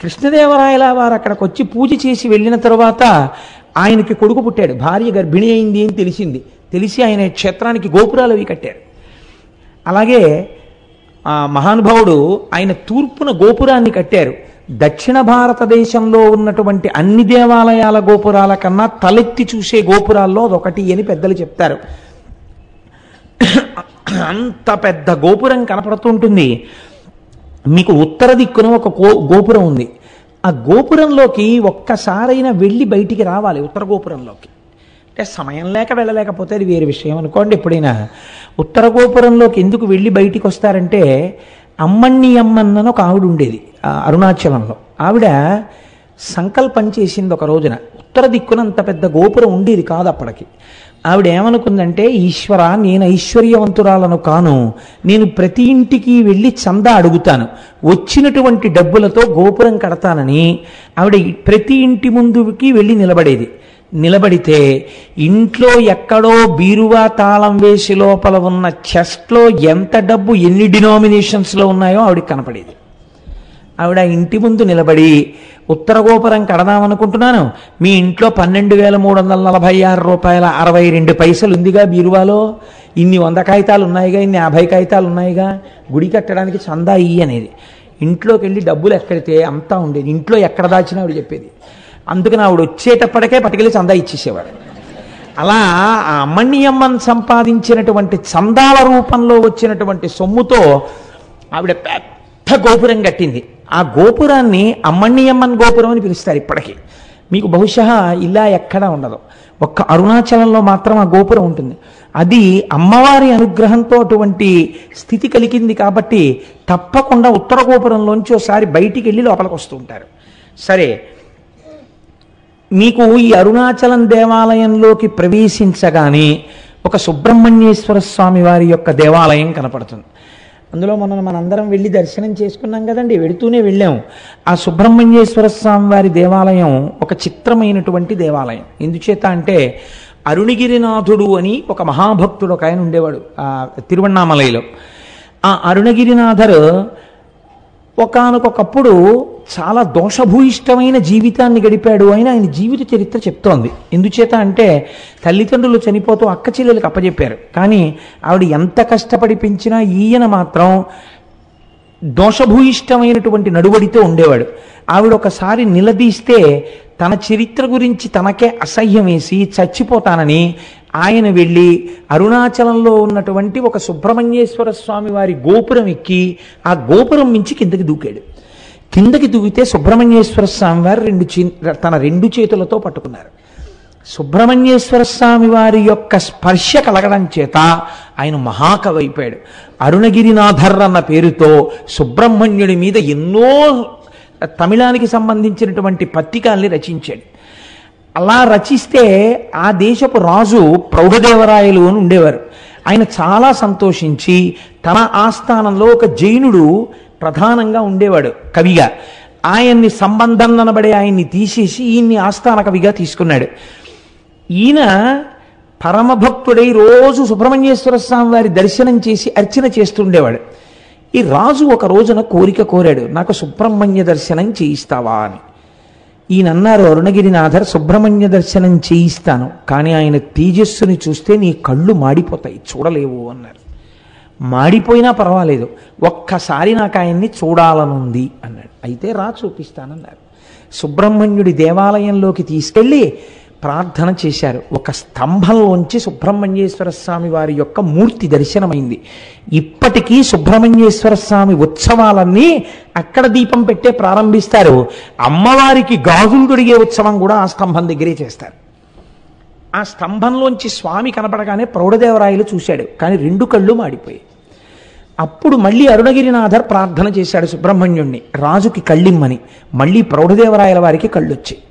కృష్ణదేవరాయల వారు అక్కడికి వచ్చి పూజ చేసి వెళ్ళిన తర్వాత ఆయనకి కొడుకు పుట్టాడు, భార్య గర్భిణి అయింది అని తెలిసి ఆయన క్షేత్రానికి గోపురాలు అవి కట్టారు. అలాగే మహానుభావుడు ఆయన తూర్పున గోపురాన్ని కట్టారు. దక్షిణ భారతదేశంలో ఉన్నటువంటి అన్ని దేవాలయాల గోపురాల కన్నా తలెత్తి చూసే గోపురాల్లో అదొకటి అని పెద్దలు చెప్తారు. అంత పెద్ద గోపురం కనపడుతుంటుంది. మీకు ఉత్తర దిక్కున ఒక గోపురం ఉంది. ఆ గోపురంలోకి ఒక్కసారైనా వెళ్ళి బయటికి రావాలి. ఉత్తర గోపురంలోకి అంటే సమయం లేక వెళ్ళలేకపోతే అది వేరే విషయం అనుకోండి. ఎప్పుడైనా ఉత్తర గోపురంలోకి ఎందుకు వెళ్ళి బయటికి వస్తారంటే, అమ్మణ్ణి అమ్మన్నను ఒక ఆవిడ ఉండేది అరుణాచలంలో. ఆవిడ సంకల్పం చేసింది ఒక రోజున. ఉత్తర దిక్కున అంత పెద్ద గోపురం ఉండేది కాదు అప్పటికి. ఆవిడ ఏమనుకుందంటే, ఈశ్వర, నేను ఐశ్వర్యవంతురాలను కాను, నేను ప్రతి ఇంటికి వెళ్ళి చందా అడుగుతాను, వచ్చినటువంటి డబ్బులతో గోపురం కడతానని ఆవిడ ప్రతి ఇంటి ముందుకి వెళ్ళి నిలబడితే ఇంట్లో ఎక్కడో బీరువా తాళం వేసి లోపల ఉన్న చెస్ట్లో ఎంత డబ్బు ఎన్ని డినామినేషన్స్లో ఉన్నాయో ఆవిడకి కనపడేది. ఆవిడ ఇంటి ముందు నిలబడి, ఉత్తర గోపురం కడదామనుకుంటున్నాను, మీ ఇంట్లో 12,346 రూపాయల 62 పైసలు ఉందిగా బీరువాలో, ఇన్ని 100 కాగితాలు ఉన్నాయిగా, ఇన్ని 50 కాగితాలు ఉన్నాయిగా, గుడి కట్టడానికి చందా ఇయ్యి అనేది. ఇంట్లోకి వెళ్ళి డబ్బులు ఎక్కడితే అంతా ఉండేది. ఇంట్లో ఎక్కడ దాచినా ఆవిడ చెప్పేది. అందుకని ఆవిడ వచ్చేటప్పటికే పట్టుకెళ్ళి చందా ఇచ్చేసేవాడు. అలా ఆ అమ్మణ్యమ్మన్ సంపాదించినటువంటి చందాల రూపంలో వచ్చినటువంటి సొమ్ముతో ఆవిడ పెద్ద గోపురం కట్టింది. ఆ గోపురాన్ని అమ్మణ్యమ్మన్ గోపురం అని పిలుస్తారు ఇప్పటికీ. మీకు బహుశా ఇలా ఎక్కడా ఉండదు, ఒక్క అరుణాచలంలో మాత్రం ఆ గోపురం ఉంటుంది. అది అమ్మవారి అనుగ్రహంతో అటువంటి స్థితి కలిగింది కాబట్టి తప్పకుండా ఉత్తర గోపురంలోంచి ఒకసారి బయటికి వెళ్ళి లోపలికి వస్తూ ఉంటారు. సరే, మీకు ఈ అరుణాచలం దేవాలయంలోకి ప్రవేశించగానే ఒక సుబ్రహ్మణ్యేశ్వర స్వామి వారి యొక్క దేవాలయం కనపడుతుంది. అందులో మనందరం వెళ్ళి దర్శనం చేసుకున్నాం కదండి, వెడుతూనే వెళ్ళాం. ఆ సుబ్రహ్మణ్యేశ్వర స్వామి వారి దేవాలయం ఒక చిత్రమైనటువంటి దేవాలయం. ఎందుచేత అంటే, అరుణగిరినాథుడు అని ఒక మహాభక్తుడు ఒక ఆయన ఉండేవాడు తిరువణ్ణామలైలో. ఆ అరుణగిరినాథరు ఒకానొకప్పుడు చాలా దోషభూయిష్టమైన జీవితాన్ని గడిపాడు అని ఆయన జీవిత చరిత్ర చెప్తోంది. ఎందుచేత అంటే, తల్లిదండ్రులు చనిపోతూ అక్క చెల్లెలకు అప్పచెప్పారు. కానీ ఆవిడ ఎంత కష్టపడి పెంచినా ఈయన మాత్రం దోషభూయిష్టమైనటువంటి నడువడితో ఉండేవాడు. ఆవిడ ఒకసారి నిలదీస్తే తన చరిత్ర గురించి తనకే అసహ్యం వేసి చచ్చిపోతానని ఆయన వెళ్ళి అరుణాచలంలో ఉన్నటువంటి ఒక సుబ్రహ్మణ్యేశ్వర స్వామి వారి గోపురం ఎక్కి ఆ గోపురం మించి కిందకి దూకాడు. కిందకి దూకితే సుబ్రహ్మణ్యేశ్వర స్వామి వారు తన రెండు చేతులతో పట్టుకున్నారు. సుబ్రహ్మణ్యేశ్వర స్వామి వారి యొక్క స్పర్శ కలగడం చేత ఆయన మహాకవి అయిపోయాడు. అరుణగిరినాథర్ అన్న పేరుతో సుబ్రహ్మణ్యుడి మీద ఎన్నో తమిళానికి సంబంధించినటువంటి పత్రికల్ని రచించాడు. అలా రచిస్తే ఆ దేశపు రాజు ప్రౌఢదేవరాయలు అని ఉండేవారు. ఆయన చాలా సంతోషించి తన ఆస్థానంలో ఒక జైనుడు ప్రధానంగా ఉండేవాడు కవిగా. ఆయన్ని సంబంధం అనబడే ఆయన్ని తీసేసి ఈయన్ని ఆస్థాన కవిగా తీసుకున్నాడు. ఈయన పరమభక్తుడై రోజు సుబ్రహ్మణ్యేశ్వర స్వామి వారి దర్శనం చేసి అర్చన చేస్తుండేవాడు. ఈ రాజు ఒక రోజున కోరిక కోరాడు, నాకు సుబ్రహ్మణ్య దర్శనం చేయిస్తావా అని. ఈయన అన్నారు, అరుణగిరినాథర్, సుబ్రహ్మణ్య దర్శనం చేయిస్తాను, కానీ ఆయన తేజస్సుని చూస్తే నీ కళ్ళు మాడిపోతాయి, చూడలేవు అన్నారు. మాడిపోయినా పర్వాలేదు, ఒక్కసారి నాకు ఆయన్ని చూడాలనుంది అన్నాడు. అయితే రా చూపిస్తానన్నారు. సుబ్రహ్మణ్యుడి దేవాలయంలోకి తీసుకెళ్ళి ప్రార్థన చేశారు. ఒక స్తంభంలోంచి సుబ్రహ్మణ్యేశ్వర స్వామి వారి యొక్క మూర్తి దర్శనమైంది. ఇప్పటికీ సుబ్రహ్మణ్యేశ్వర స్వామి ఉత్సవాలన్నీ అక్కడ దీపం పెట్టే ప్రారంభిస్తారు. అమ్మవారికి గాజులు తొడిగే ఉత్సవం కూడా ఆ స్తంభం దగ్గరే చేస్తారు. ఆ స్తంభంలోంచి స్వామి కనపడగానే ప్రౌఢదేవరాయలు చూశాడు, కానీ 2 కళ్ళు మాడిపోయాయి. అప్పుడు మళ్ళీ అరుణగిరినాథర్ ప్రార్థన చేశాడు సుబ్రహ్మణ్యుణ్ణి, రాజుకి కళ్ళిమ్మని. మళ్ళీ ప్రౌఢదేవరాయల వారికి కళ్ళొచ్చాయి.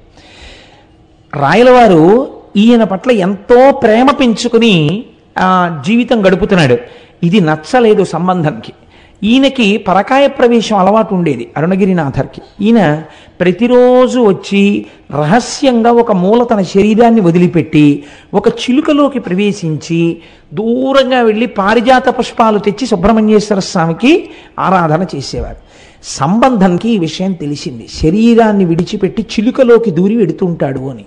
రాయలవారు ఈయన పట్ల ఎంతో ప్రేమ పెంచుకుని జీవితం గడుపుతున్నాడు. ఇది నచ్చలేదు సంబంధానికి. ఈయనకి పరకాయ ప్రవేశం అలవాటు ఉండేది అరుణగిరినాథర్కి. ఈయన ప్రతిరోజు వచ్చి రహస్యంగా ఒక మూల తన శరీరాన్ని వదిలిపెట్టి ఒక చిలుకలోకి ప్రవేశించి దూరంగా వెళ్ళి పారిజాత పుష్పాలు తెచ్చి సుబ్రహ్మణ్యేశ్వర స్వామికి ఆరాధన చేసేవారు. సంబంధంకి ఈ విషయం తెలిసింది, శరీరాన్ని విడిచిపెట్టి చిలుకలోకి దూరి వెడుతుంటాడు అని.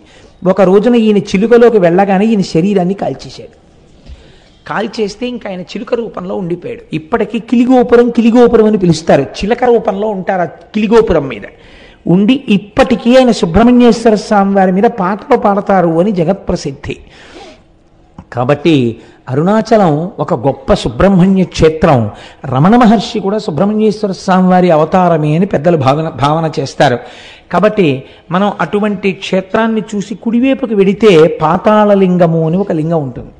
ఒక రోజున ఈయన చిలుకలోకి వెళ్ళగానే ఈయన శరీరాన్ని కాల్చేశాడు. కాల్చేస్తే ఇంకా ఆయన చిలుక రూపంలో ఉండిపోయాడు. ఇప్పటికీ కిలిగోపురం అని పిలుస్తారు. చిలక రూపంలో ఉంటారు ఆ కిలిగోపురం మీద ఉండి. ఇప్పటికీ ఆయన సుబ్రహ్మణ్యేశ్వర స్వామి వారి మీద పాటలు పాడతారు అని జగత్ప్రసిద్ధి. కాబట్టి అరుణాచలం ఒక గొప్ప సుబ్రహ్మణ్య క్షేత్రం. రమణ మహర్షి కూడా సుబ్రహ్మణ్యేశ్వర స్వామి వారి అవతారమే అని పెద్దలు భావన చేస్తారు. కాబట్టి మనం అటువంటి క్షేత్రాన్ని చూసి కుడివైపుకి వెడితే పాతాళలింగము అని ఒక లింగం ఉంటుంది.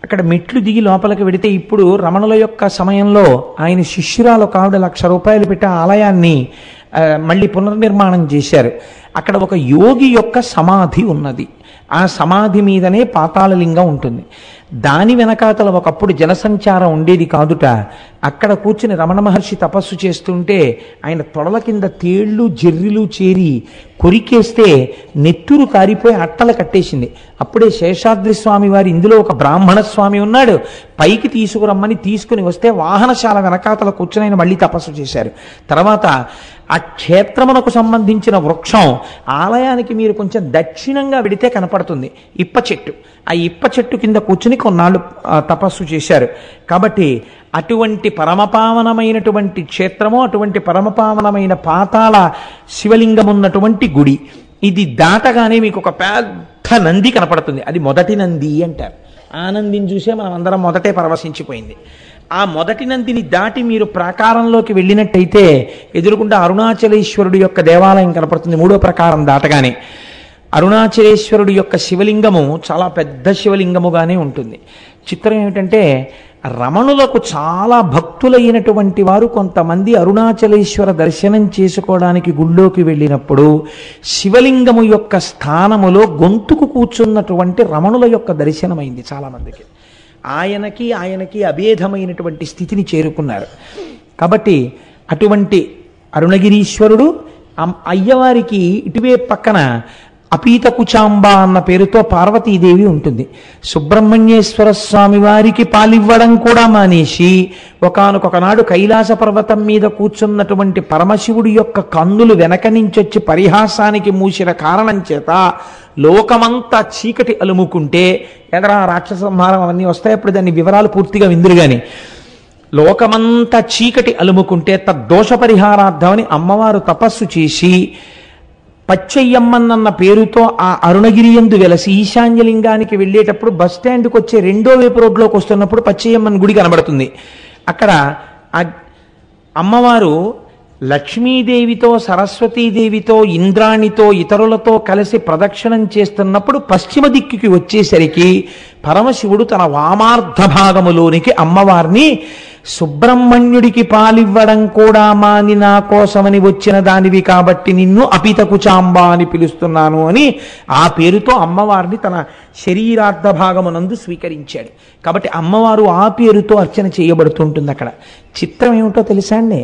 అక్కడ మెట్లు దిగి లోపలికి వెడితే, ఇప్పుడు రమణుల యొక్క సమయంలో ఆయన శిష్యురాలు ఒక ఆవిడ 1,00,000 రూపాయలు పెట్టి ఆ ఆలయాన్ని మళ్ళీ పునర్నిర్మాణం చేశారు. అక్కడ ఒక యోగి యొక్క సమాధి ఉన్నది. ఆ సమాధి మీదనే పాతాళలింగం ఉంటుంది. దాని వెనకాతల ఒకప్పుడు జనసంచారం ఉండేది కాదుట. అక్కడ కూర్చుని రమణ మహర్షి తపస్సు చేస్తుంటే ఆయన తొడల కింద తేళ్లు జెర్రిలు చేరి కొరికేస్తే నెత్తురు కారిపోయి అట్టలు కట్టేసింది. అప్పుడే శేషాద్రి స్వామి వారు, ఇందులో ఒక బ్రాహ్మణ స్వామి ఉన్నాడు, పైకి తీసుకురమ్మని తీసుకుని వస్తే వాహనశాల వెనకాతల కూర్చుని ఆయన మళ్ళీ తపస్సు చేశారు. తర్వాత ఆ క్షేత్రమునకు సంబంధించిన వృక్షం ఆలయానికి మీరు కొంచెం దక్షిణంగా వెడితే కనపడుతుంది, ఇప్ప చెట్టు. ఆ ఇప్ప చెట్టు కింద కూర్చుని కొన్నాళ్ళు తపస్సు చేశారు. కాబట్టి అటువంటి పరమపావనమైనటువంటి క్షేత్రము, అటువంటి పరమపావనమైన పాతాళ శివలింగం ఉన్నటువంటి గుడి. ఇది దాటగానే మీకు ఒక పెద్ద నంది కనపడుతుంది. అది మొదటి నంది అంటారు. ఆ నందిని చూసే మనం అందరం మొదటే పరవశించిపోయింది. ఆ మొదటి నందిని దాటి మీరు ప్రాకారంలోకి వెళ్ళినట్టయితే ఎదురుకుండా అరుణాచలేశ్వరుడు యొక్క దేవాలయం కనపడుతుంది. 3వ ప్రాకారం దాటగానే అరుణాచలేశ్వరుడు యొక్క శివలింగము చాలా పెద్ద శివలింగముగానే ఉంటుంది. చిత్రం ఏమిటంటే, రమణులకు చాలా భక్తులైనటువంటి వారు కొంతమంది అరుణాచలేశ్వర దర్శనం చేసుకోవడానికి గుళ్ళోకి వెళ్ళినప్పుడు శివలింగము యొక్క స్థానములో గొంతుకు కూర్చున్నటువంటి రమణుల యొక్క దర్శనమైంది చాలామందికి. ఆయనకి అభేదమైనటువంటి స్థితిని చేరుకున్నారు. కాబట్టి అటువంటి అరుణగిరీశ్వరుడు, అయ్యవారికి ఇటువే పక్కన అపీతకుచాంబ అన్న పేరుతో పార్వతీదేవి ఉంటుంది. సుబ్రహ్మణ్యేశ్వర స్వామి వారికి పాలివ్వడం కూడా మానేసి ఒకానొకనాడు కైలాస పర్వతం మీద కూర్చున్నటువంటి పరమశివుడి యొక్క కన్నులు వెనక నుంచొచ్చి పరిహాసానికి మూసిన కారణం చేత లోకమంతా చీకటి అలుముకుంటే, ఎదరా రాక్షస సంహారం అవన్నీ వస్తాయి, అప్పుడు దాన్ని వివరాలు పూర్తిగా విందురు గాని, లోకమంతా చీకటి అలుముకుంటే తద్దోష పరిహారార్థమని అమ్మవారు తపస్సు చేసి పచ్చయ్యమ్మన్న పేరుతో ఆ అరుణగిరియందు వెలసి ఈశాన్యలింగానికి వెళ్ళేటప్పుడు బస్ స్టాండ్కి వచ్చే 2వ వైపు రోడ్లోకి వస్తున్నప్పుడు పచ్చయ్యమ్మన్ గుడి కనబడుతుంది. అక్కడ అమ్మవారు లక్ష్మీదేవితో, సరస్వతీదేవితో, ఇంద్రాణితో, ఇతరులతో కలిసి ప్రదక్షిణం చేస్తున్నప్పుడు పశ్చిమ దిక్కుకి వచ్చేసరికి పరమశివుడు తన వామార్ధ భాగములోనికి అమ్మవారిని సుబ్రహ్మణ్యుడికి పాలివ్వడం కూడా మాని నా కోసమని వచ్చిన దానివి కాబట్టి నిన్ను అపితకుచాంబ అని పిలుస్తున్నాను అని ఆ పేరుతో అమ్మవారిని తన శరీరార్థ భాగమునందు స్వీకరించాడు. కాబట్టి అమ్మవారు ఆ పేరుతో అర్చన చేయబడుతుంటుంది. అక్కడ చిత్రం ఏమిటో తెలుసా అండి?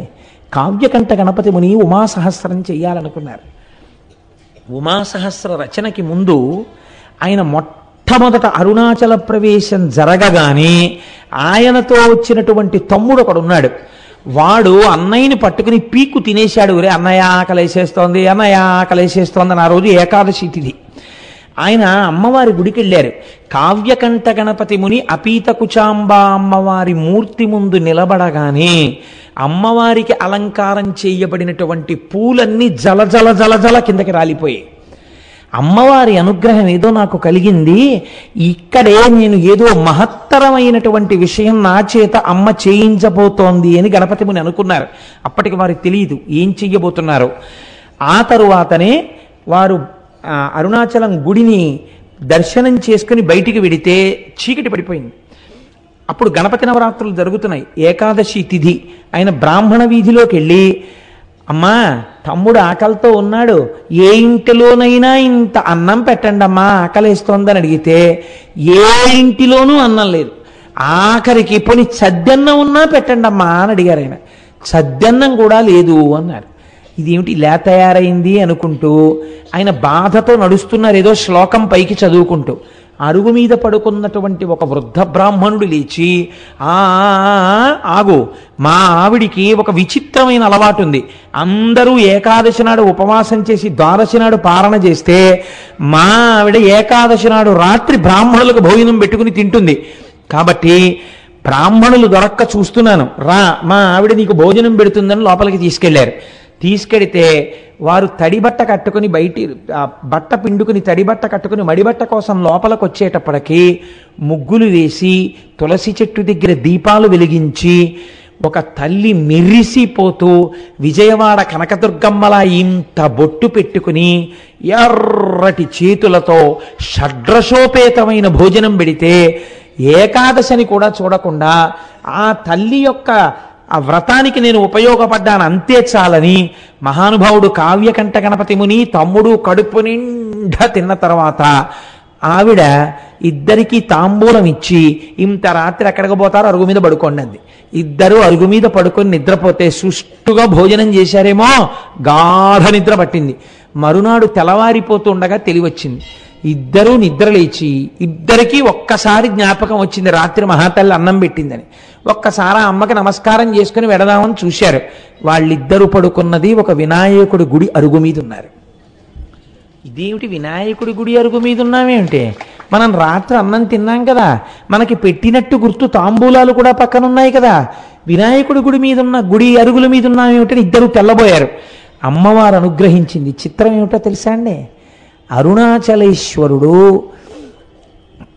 కావ్యకంఠ గణపతి ముని ఉమాసహస్రం చెయ్యాలనుకున్నారు. ఉమాసహస్ర రచనకి ముందు ఆయన మొట్టమొదట అరుణాచల ప్రవేశం జరగగానే ఆయనతో వచ్చినటువంటి తమ్ముడు ఒకడు ఉన్నాడు. వాడు అన్నయ్యని పట్టుకుని పీక్కు తినేశాడు. రే అన్నయ్య ఆకలేసేస్తోంది, అన్నయ్య ఆకలేసేస్తోంది అని. ఆ రోజు ఏకాదశి తిథి. ఆయన అమ్మవారి గుడికి వెళ్ళారు. కావ్యకంఠ గణపతి ముని అపీత కుచాంబ అమ్మవారి మూర్తి ముందు నిలబడగానే అమ్మవారికి అలంకారం చేయబడినటువంటి పూలన్నీ జల జల జల జల కిందకి రాలిపోయాయి. అమ్మవారి అనుగ్రహం ఏదో నాకు కలిగింది, ఇక్కడే నేను ఏదో మహత్తరమైనటువంటి విషయం నా చేత అమ్మ చేయించబోతోంది అని గణపతి ముని అనుకున్నారు. అప్పటికి వారికి తెలియదు ఏం చెయ్యబోతున్నారు. ఆ తరువాతనే వారు అరుణాచలం గుడిని దర్శనం చేసుకుని బయటికి వెడితే చీకటి పడిపోయింది. అప్పుడు గణపతి నవరాత్రులు జరుగుతున్నాయి, ఏకాదశి తిథి. ఆయన బ్రాహ్మణ వీధిలోకి వెళ్ళి, అమ్మా తమ్ముడు ఆకలితో ఉన్నాడు, ఏ ఇంటిలోనైనా ఇంత అన్నం పెట్టండి అమ్మా, ఆకలేస్తోందని అడిగితే ఏ ఇంటిలోనూ అన్నం లేదు. ఆఖరికి పోనీ సద్దన్నం ఉన్నా పెట్టండి అమ్మా అని అడిగారు. ఆయన సద్దన్నం కూడా లేదు అన్నారు. ఇదేమిటి ఇలా తయారైంది అనుకుంటూ ఆయన బాధతో నడుస్తున్నారు, ఏదో శ్లోకం పైకి చదువుకుంటూ. అరుగు మీద పడుకున్నటువంటి ఒక వృద్ధ బ్రాహ్మణుడు లేచి, ఆగు, మా ఆవిడికి ఒక విచిత్రమైన అలవాటు ఉంది. అందరూ ఏకాదశి నాడు ఉపవాసం చేసి ద్వాదశి నాడు పారణ చేస్తే మా ఆవిడ ఏకాదశి నాడు రాత్రి బ్రాహ్మణులకు భోజనం పెట్టుకుని తింటుంది. కాబట్టి బ్రాహ్మణులు దొరక్క చూస్తున్నాను, రా మా ఆవిడ నీకు భోజనం పెడుతుందని లోపలికి తీసుకెళ్లారు. తీసుకెడితే వారు తడిబట్ట కట్టుకుని బట్ట పిండుకుని తడిబట్ట కట్టుకుని మడిబట్ట కోసం లోపలికి వచ్చేటప్పటికి ముగ్గులు వేసి తులసి చెట్టు దగ్గర దీపాలు వెలిగించి ఒక తల్లి మెరిసిపోతూ విజయవాడ కనకదుర్గమ్మలా ఇంత బొట్టు పెట్టుకుని ఎర్రటి చేతులతో షడ్రశోపేతమైన భోజనం పెడితే ఏకాదశని కూడా చూడకుండా ఆ తల్లి యొక్క ఆ వ్రతానికి నేను ఉపయోగపడ్డాను అంతే చాలని మహానుభావుడు కావ్యకంఠ గణపతి ముని తమ్ముడు కడుపు నిండా తిన్న తర్వాత ఆవిడ ఇద్దరికీ తాంబూలం ఇచ్చి, ఇంత రాత్రి ఎక్కడికి పోతారో అరుగు మీద పడుకోండి అంది. ఇద్దరు అరుగు మీద పడుకొని నిద్రపోతే సుష్టుగా భోజనం చేశారేమో, గాఢ నిద్ర పట్టింది. మరునాడు తెల్లవారిపోతుండగా తెలివచ్చింది. ఇద్దరూ నిద్రలేచి ఇద్దరికీ ఒక్కసారి జ్ఞాపకం వచ్చింది, రాత్రి మహాతల్లి అన్నం పెట్టిందని. ఒక్కసారి అమ్మకి నమస్కారం చేసుకుని వెడదామని చూశారు. వాళ్ళిద్దరూ పడుకున్నది ఒక వినాయకుడి గుడి అరుగు మీద ఉన్నారు. ఇదేమిటి వినాయకుడి గుడి అరుగు మీద ఉన్నామేమిటి? మనం రాత్రి అన్నం తిన్నాం కదా, మనకి పెట్టినట్టు గుర్తు తాంబూలాలు కూడా పక్కన ఉన్నాయి కదా, వినాయకుడి గుడి మీద ఉన్న గుడి అరుగుల మీద ఉన్నామేమిటని ఇద్దరు తెల్లబోయారు. అమ్మవారు అనుగ్రహించింది. చిత్రం ఏమిటో తెలుసా అండి? అరుణాచలేశ్వరుడు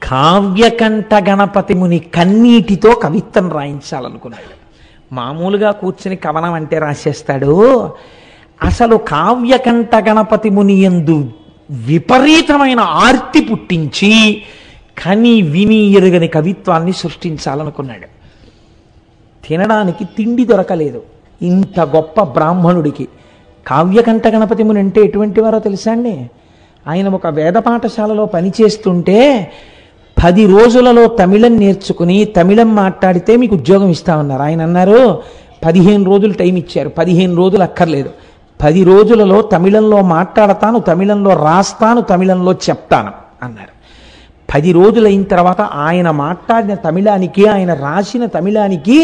కావ్యకంఠ గణపతి ముని కన్నీటితో కవిత్వం రాయించాలనుకున్నాడు. మామూలుగా కూర్చుని కవనం అంటే రాసేస్తాడు. అసలు కావ్యకంఠ గణపతి ముని యందు విపరీతమైన ఆర్తి పుట్టించి కని విని ఎరుగని కవిత్వాన్ని సృష్టించాలనుకున్నాడు. తినడానికి తిండి దొరకలేదు ఇంత గొప్ప బ్రాహ్మణుడికి. కావ్యకంఠ గణపతి ముని అంటే ఎటువంటి వారో తెలుసా అండి? ఆయన ఒక వేద పాఠశాలలో పనిచేస్తుంటే 10 రోజులలో తమిళం నేర్చుకుని తమిళం మాట్లాడితే మీకు ఉద్యోగం ఇస్తామన్నారు. ఆయన అన్నారు 15 రోజులు టైం ఇచ్చారు. 15 రోజులు అక్కర్లేదు, 10 రోజులలో తమిళంలో మాట్లాడతాను, తమిళంలో రాస్తాను, తమిళంలో చెప్తాను అన్నారు. 10 రోజులైన తర్వాత ఆయన మాట్లాడిన తమిళానికి ఆయన రాసిన తమిళానికి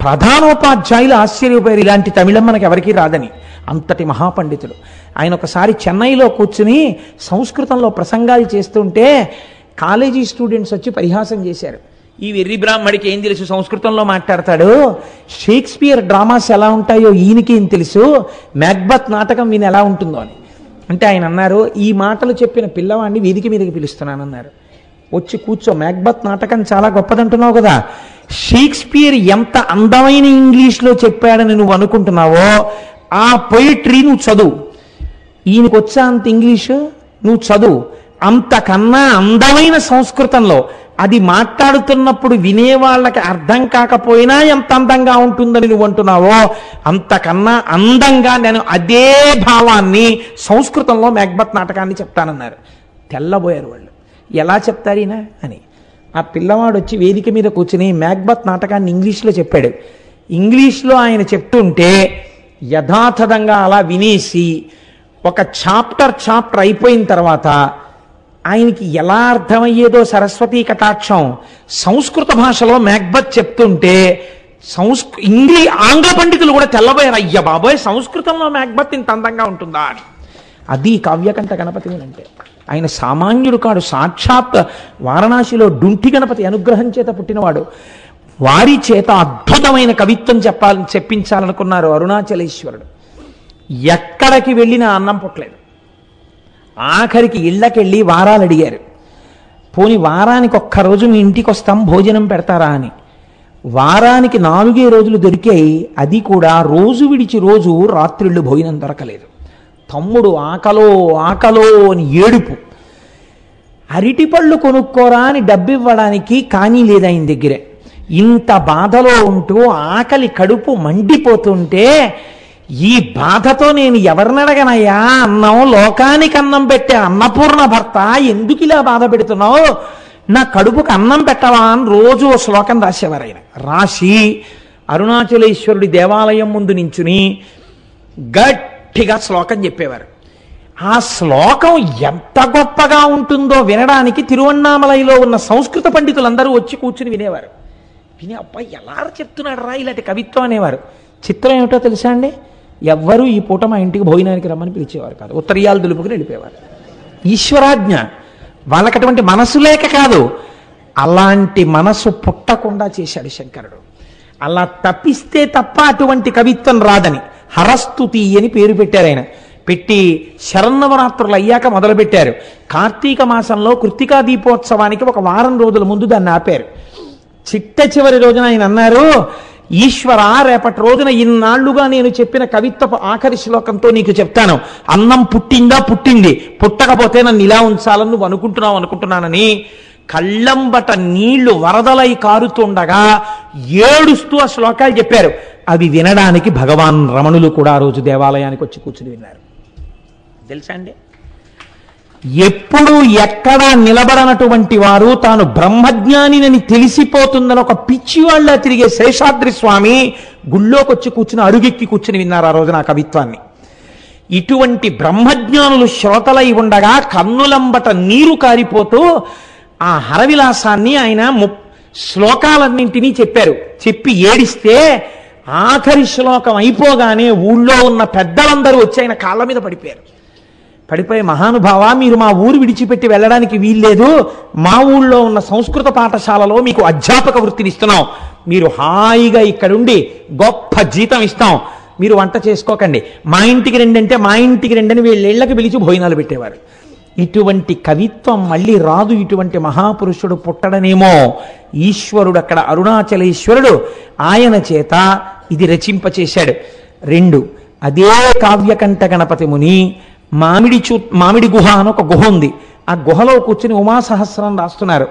ప్రధానోపాధ్యాయులు ఆశ్చర్యపోయారు, ఇలాంటి తమిళం మనకి ఎవరికీ రాదని. అంతటి మహాపండితుడు ఆయన. ఒకసారి చెన్నైలో కూర్చుని సంస్కృతంలో ప్రసంగాలు చేస్తుంటే కాలేజీ స్టూడెంట్స్ వచ్చి పరిహాసం చేశారు. ఈ వెర్రి బ్రాహ్మడికి ఏం తెలుసు, సంస్కృతంలో మాట్లాడతాడు, షేక్స్పియర్ డ్రామాస్ ఎలా ఉంటాయో ఈయనకి ఏం తెలుసు, మ్యాక్బత్ నాటకం ఈయన ఎలా ఉంటుందో అని. అంటే ఆయన అన్నారు, ఈ మాటలు చెప్పిన పిల్లవాడిని వేదిక మీదకి పిలుస్తున్నానన్నారు. వచ్చి కూర్చో, మ్యాక్బత్ నాటకం చాలా గొప్పదంటున్నావు కదా, షేక్స్పియర్ ఎంత అందమైన ఇంగ్లీష్లో చెప్పాడని నువ్వు అనుకుంటున్నావో ఆ పొయిట్రీ నువ్వు చదువు. ఈయనకు వచ్చా అంత ఇంగ్లీషు, నువ్వు చదువు. అంతకన్నా అందమైన సంస్కృతంలో అది మాట్లాడుతున్నప్పుడు వినేవాళ్ళకి అర్థం కాకపోయినా ఎంత అందంగా ఉంటుందని నువ్వు అంటున్నావో అంతకన్నా అందంగా నేను అదే భావాన్ని సంస్కృతంలో మ్యాక్బత్ నాటకాన్ని చెప్తానన్నారు. తెల్లబోయారు వాళ్ళు, ఎలా చెప్తారీనా అని. ఆ పిల్లవాడు వచ్చి వేదిక మీద కూర్చుని మ్యాక్బత్ నాటకాన్ని ఇంగ్లీష్లో చెప్పాడు. ఇంగ్లీష్లో ఆయన చెప్తుంటే యథాతథంగా అలా వినేసి ఒక చాప్టర్ అయిపోయిన తర్వాత ఆయనకి ఎలా అర్థమయ్యేదో సరస్వతీ కటాక్షం సంస్కృత భాషలో మ్యాక్బత్ చెప్తుంటే ఆంగ్ల పండితులు కూడా తెల్లబోయారు, అయ్య బాబోయ్ సంస్కృతంలో మ్యాక్బత్ ఇంత అందంగా ఉంటుందా అని. అది కావ్యకంఠ గణపతి అంటే. ఆయన సామాన్యుడు కాడు, సాక్షాత్ వారణాసిలో డుంటి గణపతి అనుగ్రహం చేత పుట్టినవాడు. వారి చేత అద్భుతమైన కవిత్వం చెప్పించాలనుకున్నారు అరుణాచలేశ్వరుడు. ఎక్కడికి వెళ్ళినా అన్నం పుట్టలేదు. ఆఖరికి ఇళ్ళకెళ్ళి వారాలు అడిగారు, పోని వారానికి ఒక్కరోజు మీ ఇంటికి వస్తాం, భోజనం పెడతారా అని. వారానికి 4 రోజులు దొరికాయి, అది కూడా రోజు విడిచి రోజు రాత్రిళ్ళు భోజనం దొరకలేదు. తమ్ముడు ఆకలో ఆకలో అని ఏడుపు. అరటిపళ్ళు కొనుక్కోరా అని డబ్బివ్వడానికి కానీ లేదు ఆయన దగ్గరే. ఇంత బాధలో ఉంటూ ఆకలి కడుపు మండిపోతుంటే, ఈ బాధతో నేను ఎవరినడగనయ్యా, అన్నం లోకానికి అన్నం పెట్టే అన్నపూర్ణ భర్త, ఎందుకు ఇలా బాధ పెడుతున్నావు, నా కడుపుకు అన్నం పెట్టవా అని రోజు ఓ శ్లోకం రాసేవారు. ఆయన రాసి అరుణాచలేశ్వరుడి దేవాలయం ముందు నించుని గట్టిగా శ్లోకం చెప్పేవారు. ఆ శ్లోకం ఎంత గొప్పగా ఉంటుందో వినడానికి తిరువన్నామలైలో ఉన్న సంస్కృత పండితులందరూ వచ్చి కూర్చుని వినేవారు. విని అబ్బాయి ఎలా చెప్తున్నాడు రా ఇలాంటి కవిత్వం అనేవారు. చిత్రం ఏమిటో తెలుసా అండి, ఎవ్వరూ ఈ పూట మా ఇంటికి భోజనానికి రమ్మని పిలిచేవారు కాదు, ఉత్తరీయాలు దులుపుకుని వెళ్ళిపోయేవారు. ఈశ్వరాజ్ఞ. వాళ్ళకి అటువంటి మనసు లేక కాదు, అలాంటి మనసు పుట్టకుండా చేశాడు శంకరుడు. అలా తప్పిస్తే తప్ప అటువంటి కవిత్వం రాదని హరస్తుతి అని పేరు పెట్టారు. ఆయన పెట్టి శరన్నవరాత్రులు అయ్యాక మొదలుపెట్టారు. కార్తీక మాసంలో కృత్తికా దీపోత్సవానికి 1 వారం రోజుల ముందు దాన్ని ఆపారు. చిట్ట చివరి రోజున ఆయన అన్నారు, ఈశ్వర, రేపటి రోజున ఇన్నాళ్లుగా నేను చెప్పిన కవిత్వపు ఆఖరి శ్లోకంతో నీకు చెప్తాను. అన్నం పుట్టిందా? పుట్టింది. పుట్టకపోతే నన్ను ఇలా ఉంచాలని నువ్వు అనుకుంటున్నానని కళ్ళంబట నీళ్లు వరదలై కారుతుండగా ఏడుస్తూ ఆ శ్లోకాలు చెప్పారు. అవి వినడానికి భగవాన్ రమణులు కూడా ఆ రోజు దేవాలయానికి వచ్చి కూర్చుని విన్నారు. తెలుసా అండి, ఎప్పుడు ఎక్కడా నిలబడనటువంటి వారు తాను బ్రహ్మజ్ఞానినని తెలిసిపోతుందని ఒక పిచ్చివాళ్ళ తిరిగే శేషాద్రి స్వామి గుళ్ళోకి వచ్చి కూర్చుని అరుగెక్కి కూర్చుని విన్నారు ఆ రోజున ఆ కవిత్వాన్ని. ఇటువంటి బ్రహ్మజ్ఞానులు శ్రోతలై ఉండగా కన్నులంబట నీరు కారిపోతూ ఆ హరవిలాసాన్ని ఆయన శ్లోకాలన్నింటినీ చెప్పారు. చెప్పి ఏడిస్తే ఆఖరి శ్లోకం అయిపోగానే ఊళ్ళో ఉన్న పెద్దలందరూ వచ్చి ఆయన కాళ్ళ మీద పడిపోయారు. పడిపోయి, మహానుభావ, మీరు మా ఊరు విడిచిపెట్టి వెళ్ళడానికి వీల్లేదు, మా ఊళ్ళో ఉన్న సంస్కృత పాఠశాలలో మీకు అధ్యాపక వృత్తిని ఇస్తున్నాం, మీరు హాయిగా ఇక్కడుండి గొప్ప జీతం ఇస్తాం, మీరు వంట చేసుకోకండి, మా ఇంటికి రండి అంటే మా ఇంటికి రండి అని వీళ్ళకి పిలిచి భోజనాలు పెట్టేవారు. ఇటువంటి కవిత్వం మళ్ళీ రాదు, ఇటువంటి మహాపురుషుడు పుట్టడనేమో. ఈశ్వరుడు అక్కడ అరుణాచలేశ్వరుడు ఆయన చేత ఇది రచింపచేశాడు. 2, అదే కావ్యకంఠ గణపతి ముని మామిడి గుహ అని ఒక గుహ ఉంది. ఆ గుహలో కూర్చుని ఉమాసహస్రం రాస్తున్నారు.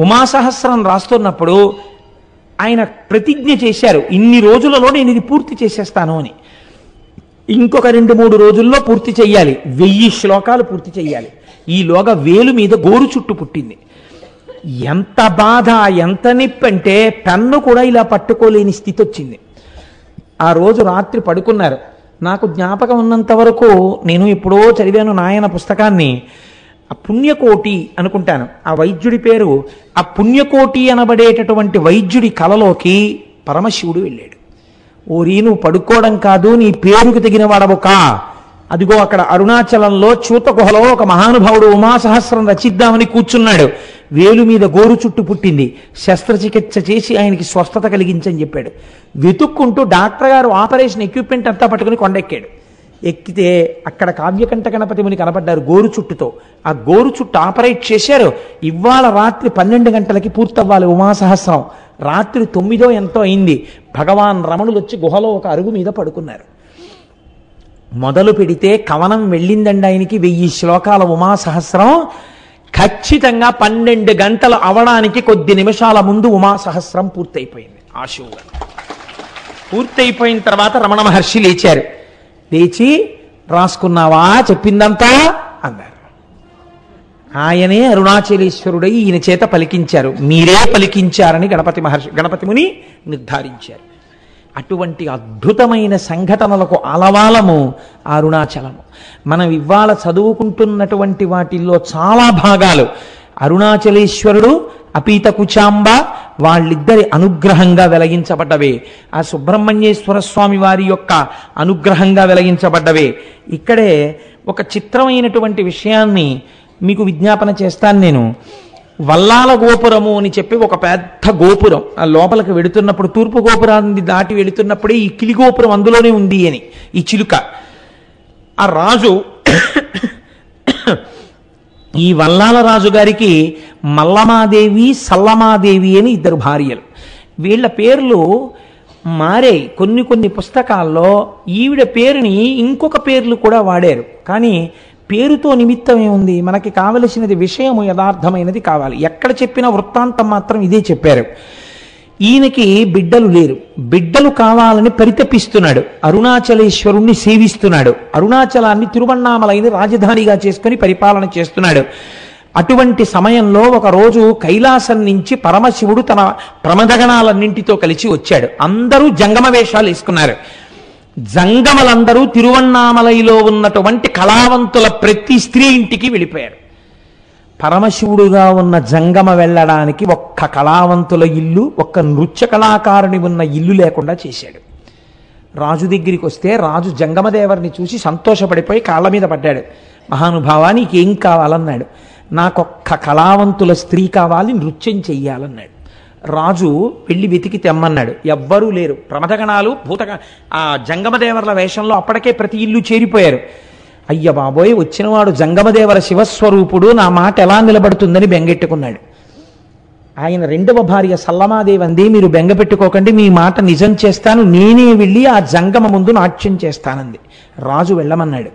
ఉమాసహస్రం రాస్తున్నప్పుడు ఆయన ప్రతిజ్ఞ చేశారు, ఇన్ని రోజులలో నేను ఇది పూర్తి చేసేస్తాను అని. ఇంకొక 2-3 రోజుల్లో పూర్తి చెయ్యాలి, 1000 శ్లోకాలు పూర్తి చెయ్యాలి. ఈలోగా వేలు మీద గోరు చుట్టు పుట్టింది. ఎంత బాధ, ఎంత నొప్పి అంటే పెన్ను కూడా ఇలా పట్టుకోలేని స్థితి వచ్చింది. ఆ రోజు రాత్రి పడుకున్నారు. నాకు జ్ఞాపకం ఉన్నంత వరకు నేను ఎప్పుడో చదివాను నాయన పుస్తకాన్ని, ఆ పుణ్యకోటి అనుకుంటాను ఆ వైద్యుడి పేరు. ఆ పుణ్యకోటి అనబడేటటువంటి వైద్యుడి కలలోకి పరమశివుడు వెళ్ళాడు. ఓరి, నువ్వు పడుకోవడం కాదు, నీ పేరుకు తగిన వాడవు కా, అదిగో అక్కడ అరుణాచలంలో చూత గుహలో ఒక మహానుభావుడు ఉమాసహస్రం రచిద్దామని కూర్చున్నాడు. వేలు మీద గోరు చుట్టు పుట్టింది, శస్త్రచికిత్స చేసి ఆయనకి స్వస్థత కలిగించని చెప్పాడు. వెతుక్కుంటూ డాక్టర్ గారు ఆపరేషన్ ఎక్విప్మెంట్ అంతా పట్టుకుని కొండెక్కాడు. ఎక్కితే అక్కడ కావ్యకంఠ గణపతి ముని కనపడ్డారు గోరు చుట్టుతో. ఆ గోరు చుట్టు ఆపరేట్ చేశారు. ఇవాళ రాత్రి 12 గంటలకి పూర్తవ్వాలి ఉమాసహస్రం. రాత్రి 9 ఎంతో అయింది. భగవాన్ రమణులు వచ్చి గుహలో ఒక అరుగు మీద పడుకున్నారు. మొదలు పెడితే కవనం వెళ్ళిందండి ఆయనకి 1000 శ్లోకాల ఉమాసహస్రం. ఖచ్చితంగా 12 గంటలు అవడానికి కొద్ది నిమిషాల ముందు ఉమాసహస్రం పూర్తయిపోయింది. ఆశువుగా పూర్తయిపోయిన తర్వాత రమణ మహర్షి లేచారు. లేచి, రాసుకున్నావా చెప్పిందంతా అన్నారు. ఆయనే అరుణాచలేశ్వరుడై ఈయన చేత పలికించారు. మీరే పలికించారని గణపతి ముని నిర్ధారించారు. అటువంటి అద్భుతమైన సంఘటనలకు ఆలవాలము అరుణాచలము. మనం ఇవాళ చదువుకుంటున్నటువంటి వాటిల్లో చాలా భాగాలు అరుణాచలేశ్వరుడు, అపీత కుచాంబ వాళ్ళిద్దరి అనుగ్రహంగా వెలిగించబడ్డవే. ఆ సుబ్రహ్మణ్యేశ్వర స్వామి వారి యొక్క అనుగ్రహంగా వెలిగించబడ్డవే. ఇక్కడే ఒక చిత్రమైనటువంటి విషయాన్ని మీకు విజ్ఞాపన చేస్తాను నేను. వల్లాల గోపురము అని చెప్పి ఒక పెద్ద గోపురం, ఆ లోపలికి వెడుతున్నప్పుడు తూర్పు గోపురాన్ని దాటి వెళుతున్నప్పుడే ఈ కిలి గోపురం అందులోనే ఉంది అని ఈ చిలుక. ఆ రాజు ఈ వల్లాల రాజు గారికి మల్లమాదేవి సల్లమాదేవి అని ఇద్దరు భార్యలు. వీళ్ళ పేర్లు మారే. కొన్ని కొన్ని పుస్తకాల్లో ఈవిడ పేరుని ఇంకొక పేర్లు కూడా వాడారు. కానీ పేరుతో నిమిత్తం ఏముంది? మనకి కావలసినది విషయము యథార్థమైనది కావాలి. ఎక్కడ చెప్పిన వృత్తాంతం మాత్రం ఇదే చెప్పారు. ఈయనకి బిడ్డలు లేరు, బిడ్డలు కావాలని పరితపిస్తున్నాడు. అరుణాచలేశ్వరుణ్ణి సేవిస్తున్నాడు. అరుణాచలాన్ని తిరువన్నామలైని రాజధానిగా చేసుకుని పరిపాలన చేస్తున్నాడు. అటువంటి సమయంలో ఒకరోజు కైలాసం నుంచి పరమశివుడు తన ప్రమదగణాలన్నింటితో కలిసి వచ్చాడు. అందరూ జంగమ వేషాలు వేసుకున్నారు. జంగమలందరూ తిరువన్నామలైలో ఉన్నటువంటి కళావంతుల ప్రతి స్త్రీ ఇంటికి వెళ్ళిపోయారు. పరమశివుడుగా ఉన్న జంగమ వెళ్ళడానికి ఒక్క కళావంతుల ఇల్లు, ఒక్క నృత్య కళాకారుని ఉన్న ఇల్లు లేకుండా చేశాడు. రాజు దగ్గరికి వస్తే రాజు జంగమదేవరిని చూసి సంతోషపడిపోయి కాళ్ళ మీద పడ్డాడు. మహానుభావా, నీకేం కావాలన్నాడు. నాకొక్క కళావంతుల స్త్రీ కావాలి, నృత్యం చెయ్యాలన్నాడు. రాజు వెళ్ళి వెతికి తెమ్మన్నాడు. ఎవ్వరూ లేరు. ప్రమథగణాలు ఆ జంగమదేవర్ల వేషంలో అప్పటికే ప్రతి ఇల్లు చేరిపోయారు. అయ్య బాబోయ్, వచ్చినవాడు జంగమదేవర శివస్వరూపుడు, నా మాట ఎలా నిలబడుతుందని బెంగెట్టుకున్నాడు. ఆయన రెండవ భార్య సల్లమాదేవి అంది, మీరు బెంగ పెట్టుకోకండి, మీ మాట నిజం చేస్తాను, నేనే వెళ్ళి ఆ జంగమ ముందు నాట్యం చేస్తానంది. రాజు వెళ్ళమన్నాడు.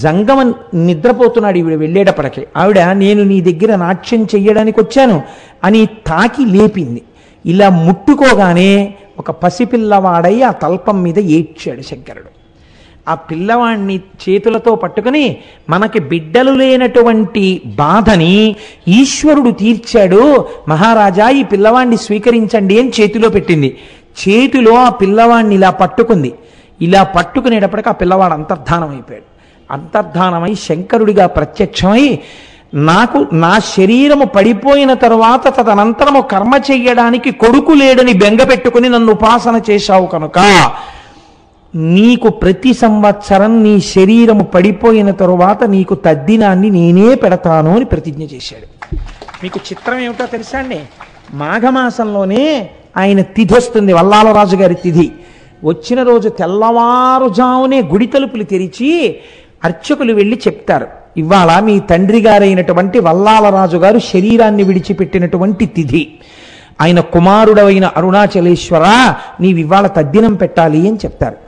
జంగమ నిద్రపోతున్నాడు. ఈవిడ వెళ్ళేటప్పటికి ఆవిడ, నేను నీ దగ్గర నాట్యం చెయ్యడానికి వచ్చాను అని తాకి లేపింది. ఇలా ముట్టుకోగానే ఒక పసిపిల్లవాడై ఆ తల్పం మీద ఏడ్చాడు శంకరుడు. ఆ పిల్లవాడిని చేతులతో పట్టుకుని, మనకి బిడ్డలు లేనటువంటి బాధని ఈశ్వరుడు తీర్చాడు మహారాజా, ఈ పిల్లవాడిని స్వీకరించండి అని చేతిలో పెట్టింది. చేతిలో ఆ పిల్లవాడిని ఇలా పట్టుకుంది. ఇలా పట్టుకునేటప్పటికి ఆ పిల్లవాడు అంతర్ధానం అయిపోయాడు. అంతర్ధానమై శంకరుడిగా ప్రత్యక్షమై, నాకు నా శరీరము పడిపోయిన తరువాత తదనంతరము కర్మ చెయ్యడానికి కొడుకు లేడని బెంగ పెట్టుకుని నన్ను ఉపాసన చేశావు కనుక నీకు ప్రతి సంవత్సరం నీ శరీరము పడిపోయిన తరువాత నీకు తద్దినాన్ని నేనే పెడతాను అని ప్రతిజ్ఞ చేశాడు. మీకు చిత్రం ఏమిటో తెలుసా అండి? మాఘమాసంలోనే ఆయన తిథి వస్తుంది, వల్లాల రాజు గారి తిథి. వచ్చిన రోజు తెల్లవారుజామునే గుడి తలుపులు తెరిచి అర్చకులు వెళ్ళి చెప్తారు, ఇవాళ మీ తండ్రి గారైనటువంటి వల్లాల రాజు గారు శరీరాన్ని విడిచిపెట్టినటువంటి తిథి. ఆయన కుమారుడైన అరుణాచలేశ్వర, నీవివాళ తద్దినం పెట్టాలి అని చెప్తారు.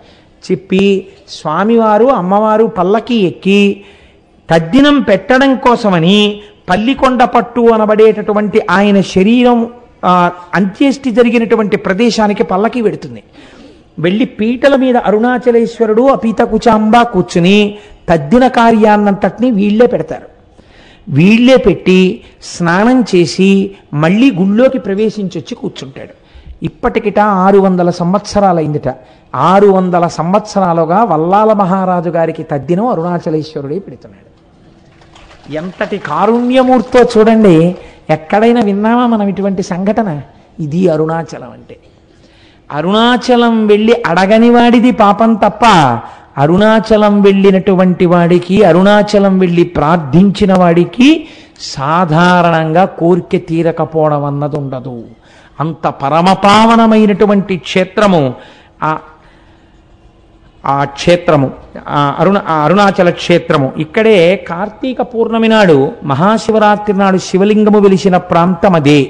చెప్పి స్వామివారు అమ్మవారు పల్లకి ఎక్కి తద్దినం పెట్టడం కోసమని పల్లికొండ పట్టు అనబడేటటువంటి ఆయన శరీరం అంత్యేష్టి జరిగినటువంటి ప్రదేశానికి పల్లకి వెడుతుంది. వెళ్ళి పీటల మీద అరుణాచలేశ్వరుడు అపీత కుచాంబ కూర్చుని తద్దిన కార్యాన్నంతటినీ వీళ్లే పెడతారు. వీళ్లే పెట్టి స్నానం చేసి మళ్ళీ గుళ్ళోకి ప్రవేశించొచ్చి కూర్చుంటాడు. ఇప్పటికిట 600 సంవత్సరాలైందిట. 600 సంవత్సరాలుగా వల్లాల మహారాజు గారికి తద్దినం అరుణాచలేశ్వరుడే పెడుతున్నాడు. ఎంతటి కారుణ్యమూర్తో చూడండి. ఎక్కడైనా విన్నామా మనం ఇటువంటి సంఘటన? ఇది అరుణాచలం అంటే. అరుణాచలం వెళ్ళి అడగని వాడిది పాపం తప్ప, అరుణాచలం వెళ్ళినటువంటి వాడికి, అరుణాచలం వెళ్ళి ప్రార్థించిన వాడికి సాధారణంగా కోరిక తీరకపోవడం అన్నది ఉండదు. అంత పరమపావనమైనటువంటి క్షేత్రము ఆ క్షేత్రము, అరుణాచల క్షేత్రము. ఇక్కడే కార్తీక పూర్ణమి నాడు, మహాశివరాత్రి నాడు శివలింగము వెలిసిన ప్రాంతం అదే.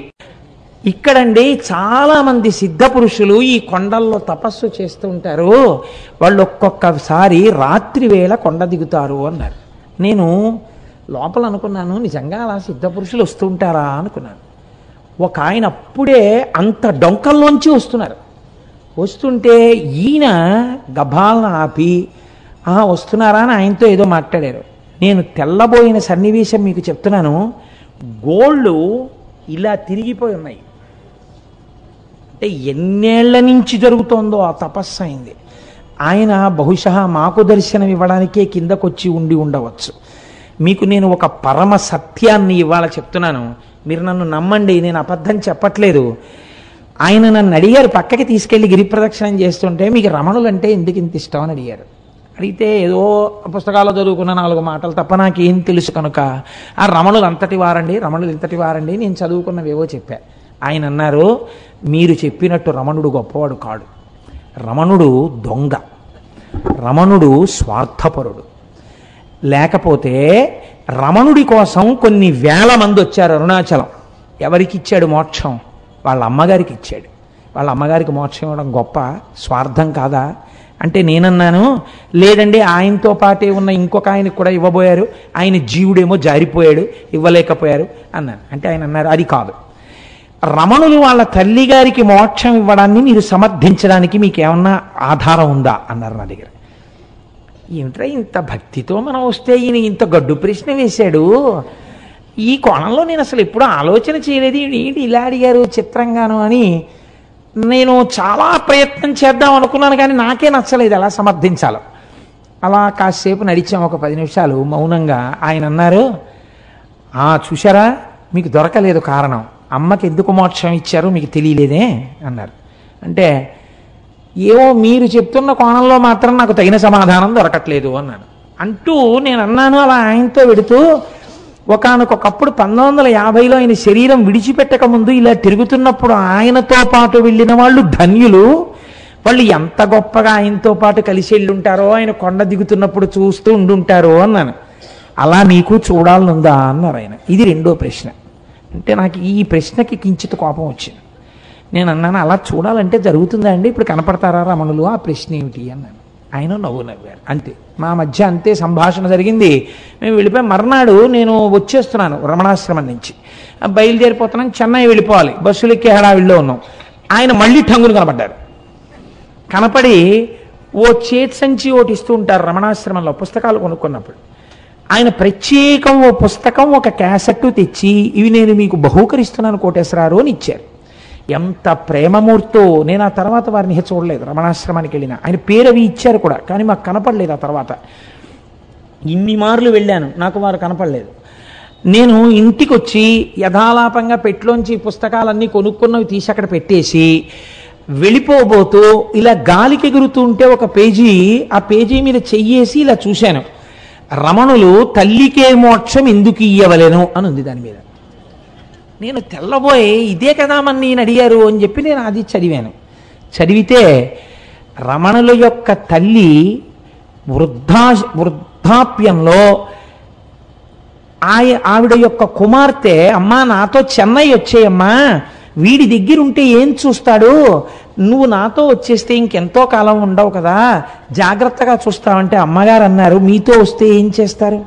ఇక్కడండి చాలా మంది సిద్ధ పురుషులు ఈ కొండల్లో తపస్సు చేస్తూ ఉంటారు. వాళ్ళు ఒక్కొక్కసారి రాత్రి వేళ కొండ దిగుతారు అన్నారు. నేను లోపల అనుకున్నాను, నిజంగా అలా సిద్ధ పురుషులు వస్తూ ఉంటారా అనుకున్నాను. ఒక ఆయన అప్పుడే అంత డొంకల్లోంచి వస్తున్నారు. వస్తుంటే ఈయన గభాలను ఆపి వస్తున్నారా అని ఆయనతో ఏదో మాట్లాడారు. నేను తెల్లబోయిన సన్నివేశం మీకు చెప్తున్నాను. గోళ్ళు ఇలా తిరిగిపోయి ఉన్నాయి. అంటే ఎన్నేళ్ల నుంచి జరుగుతోందో ఆ తపస్సు అయింది. ఆయన బహుశా మాకు దర్శనం ఇవ్వడానికే కిందకొచ్చి ఉండి ఉండవచ్చు. మీకు నేను ఒక పరమ సత్యాన్ని ఇవాళ చెప్తున్నాను, మీరు నన్ను నమ్మండి, నేను అబద్ధం చెప్పట్లేదు. ఆయన నన్ను అడిగారు, పక్కకి తీసుకెళ్లి గిరి ప్రదక్షిణం చేస్తుంటే, మీకు రమణులంటే ఎందుకు ఇంత ఇష్టం అని అడిగారు. అడిగితే ఏదో పుస్తకాల్లో చదువుకున్న 4 మాటలు తప్ప నాకేం తెలుసు కనుక ఆ రమణులు అంతటి వారండి, రమణులు ఇంతటి వారండి, నేను చదువుకున్నవేవో చెప్పా. ఆయన అన్నారు, మీరు చెప్పినట్టు రమణుడు గొప్పవాడు కాడు, రమణుడు దొంగ, రమణుడు స్వార్థపరుడు. లేకపోతే రమణుడి కోసం కొన్ని వేల మంది వచ్చారు అరుణాచలం. ఎవరికి ఇచ్చాడు మోక్షం? వాళ్ళ అమ్మగారికి ఇచ్చాడు. వాళ్ళ అమ్మగారికి మోక్షం ఇవ్వడం గొప్ప, స్వార్థం కాదా అంటే నేనన్నాను, లేదండి ఆయనతో పాటే ఉన్న ఇంకొక ఆయనకు కూడా ఇవ్వబోయారు, ఆయన జీవుడేమో జారిపోయాడు, ఇవ్వలేకపోయారు అన్నాను. అంటే ఆయన అన్నారు, అది కాదు, రమణులు వాళ్ళ తల్లి గారికి మోక్షం ఇవ్వడాన్ని మీరు సమర్థించడానికి మీకేమన్నా ఆధారం ఉందా అన్నారు నా దగ్గర. ఏమిట్రా ఇంత భక్తితో మనం వస్తే ఈయన ఇంత గడ్డు ప్రశ్న వేశాడు, ఈ కోణంలో నేను అసలు ఎప్పుడూ ఆలోచన చేయలేదు, ఏంటి ఇలా అడిగారు చిత్రంగాను అని నేను చాలా ప్రయత్నం చేద్దాం అనుకున్నాను, కానీ నాకే నచ్చలేదు ఎలా సమర్థించాలో. అలా కాసేపు నడిచాం, ఒక 10 నిమిషాలు మౌనంగా. ఆయన అన్నారు, చూశారా మీకు దొరకలేదు కారణం, అమ్మకి ఎందుకు మోక్షం ఇచ్చారో మీకు తెలియలేదే అన్నారు. అంటే ఏవో మీరు చెప్తున్న కోణంలో మాత్రం నాకు తగిన సమాధానం దొరకట్లేదు అన్నాను. అంటూ నేను అన్నాను అలా ఆయనతో వెడుతూ, ఒకానొకప్పుడు 1950లో ఆయన శరీరం విడిచిపెట్టక ముందు ఇలా తిరుగుతున్నప్పుడు ఆయనతో పాటు వెళ్ళిన వాళ్ళు ధన్యులు, వాళ్ళు ఎంత గొప్పగా ఆయనతో పాటు కలిసి వెళ్ళుంటారో, ఆయన కొండ దిగుతున్నప్పుడు చూస్తూ ఉండుంటారో అన్నాను. అలా నీకు చూడాలనుందా అన్నారు ఆయన. ఇది రెండో ప్రశ్న. అంటే నాకు ఈ ప్రశ్నకి కించిత్ కోపం వచ్చింది. నేను అన్నాను, అలా చూడాలంటే జరుగుతుందా అండి, ఇప్పుడు కనపడతారా రమణులు, ఆ ప్రశ్న ఏమిటి అన్నాను. ఆయన నవ్వారు. అంతే, మా మధ్య అంతే సంభాషణ జరిగింది. మేము వెళ్ళిపోయి మర్నాడు నేను వచ్చేస్తున్నాను రమణాశ్రమం నుంచి, బయలుదేరిపోతున్నాను, చెన్నై వెళ్ళిపోవాలి, బస్సులు ఎక్కే హడావిడిలో ఉన్నాం. ఆయన మళ్ళీ ఠంగులు కనపడ్డారు. కనపడి ఓ చేతి సంచి ఒకటి ఇస్తూ ఉంటారు రమణాశ్రమంలో పుస్తకాలు కొనుక్కున్నప్పుడు. ఆయన ప్రత్యేకం ఓ పుస్తకం ఒక క్యాసెట్ తెచ్చి, ఇవి నేను మీకు బహూకరిస్తున్నాను కోటేశ్వరారు అని ఇచ్చారు. ఎంత ప్రేమమూర్తో. నేను ఆ తర్వాత వారిని చూడలేదు, రమణాశ్రమానికి వెళ్ళిన ఆయన పేరు అవి ఇచ్చారు కూడా, కానీ మాకు కనపడలేదు. ఆ తర్వాత ఇన్ని మార్లు వెళ్ళాను, నాకు వారు కనపడలేదు. నేను ఇంటికి వచ్చి యథాలాపంగా పెట్లోంచి పుస్తకాలన్నీ కొనుక్కున్నవి తీసి అక్కడ పెట్టేసి వెళ్ళిపోబోతూ ఇలా గాలికి ఎగురుతూ ఉంటే ఒక పేజీ, ఆ పేజీ మీద చెయ్యేసి ఇలా చూశాను, రమణులు తల్లికే మోక్షం ఎందుకు ఇయ్యవలెను అని ఉంది దాని మీద. నేను తెల్లబోయి ఇదే కదా మన నేను అడిగారు అని చెప్పి నేను అది చదివాను. చదివితే రమణుల యొక్క తల్లి వృద్ధాప్యంలో ఆవిడ యొక్క కుమార్తె, అమ్మా నాతో చెన్నై వచ్చేయమ్మా, వీడి దగ్గర ఉంటే ఏం చూస్తాడు, నువ్వు నాతో వచ్చేస్తే ఇంకెంతో కాలం ఉండవు కదా, జాగ్రత్తగా చూస్తావంటే అమ్మగారు అన్నారు, మీతో వస్తే ఏం చేస్తారు,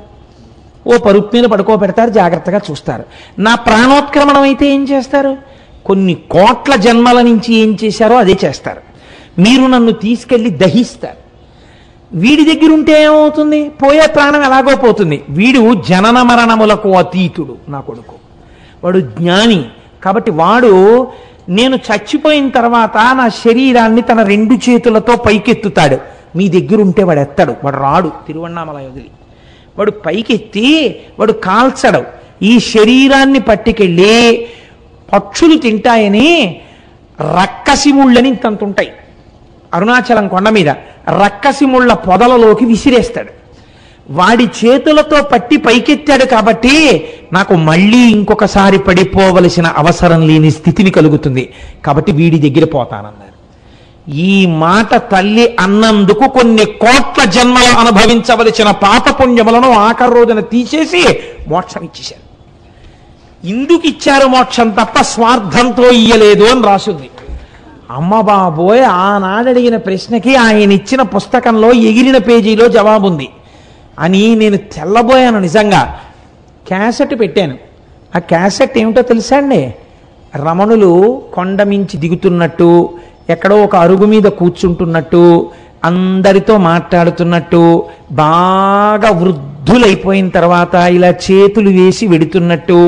ఓ పరుపు మీద పడుకోబెడతారు, జాగ్రత్తగా చూస్తారు. నా ప్రాణోత్క్రమణం అయితే ఏం చేస్తారు, కొన్ని కోట్ల జన్మల నుంచి ఏం చేశారో అదే చేస్తారు. మీరు నన్ను తీసుకెళ్ళి దహిస్తారు. వీడి దగ్గర ఉంటే ఏమవుతుంది, పోయే ప్రాణం ఎలాగో పోతుంది. వీడు జనన మరణములకు అతీతుడు నా కొడుకు, వాడు జ్ఞాని. కాబట్టి వాడు నేను చచ్చిపోయిన తర్వాత నా శరీరాన్ని తన 2 చేతులతో పైకెత్తుతాడు. మీ దగ్గర ఉంటే వాడు ఎత్తాడు, వాడు రాడు తిరువణ్ణామలై వదిలి, వాడు పైకెత్తి వాడు కాల్చడు. ఈ శరీరాన్ని పట్టుకెళ్ళి పక్షులు తింటాయని రక్కసిముళ్ళని ఇంతంత ఉంటాయి అరుణాచలం కొండ మీద, రక్కసిముళ్ళ పొదలలోకి విసిరేస్తాడు. వాడి చేతులతో పట్టి పైకెత్తాడు కాబట్టి నాకు మళ్ళీ ఇంకొకసారి పడిపోవలసిన అవసరం లేని స్థితిని కలుగుతుంది, కాబట్టి వీడి దగ్గర పోతానన్నారు. ఈ మాట తల్లి అన్నందుకు కొన్ని కోట్ల జన్మలు అనుభవించవలసిన పాపపుణ్యములను ఆఖరి రోజున తీసేసి మోక్షం ఇచ్చేశారు. ఇందుకు ఇచ్చారు మోక్షం తప్ప స్వార్థంతో ఇయ్యలేదు అని రాసుంది. అమ్మ బాబోయ్, ఆనాడు అడిగిన ప్రశ్నకి ఆయన ఇచ్చిన పుస్తకంలో ఎగిరిన పేజీలో జవాబుంది అని నేను తెల్లబోయాను. నిజంగా క్యాసెట్ పెట్టాను. ఆ క్యాసెట్ ఏమిటో తెలుసా అండి, రమణులు కొండ మించి దిగుతున్నట్టు, ఎక్కడో ఒక అరుగు మీద కూర్చుంటున్నట్టు, అందరితో మాట్లాడుతున్నట్టు, బాగా వృద్ధులైపోయిన తర్వాత ఇలా చేతులు వేసి వెడుతున్నట్టు,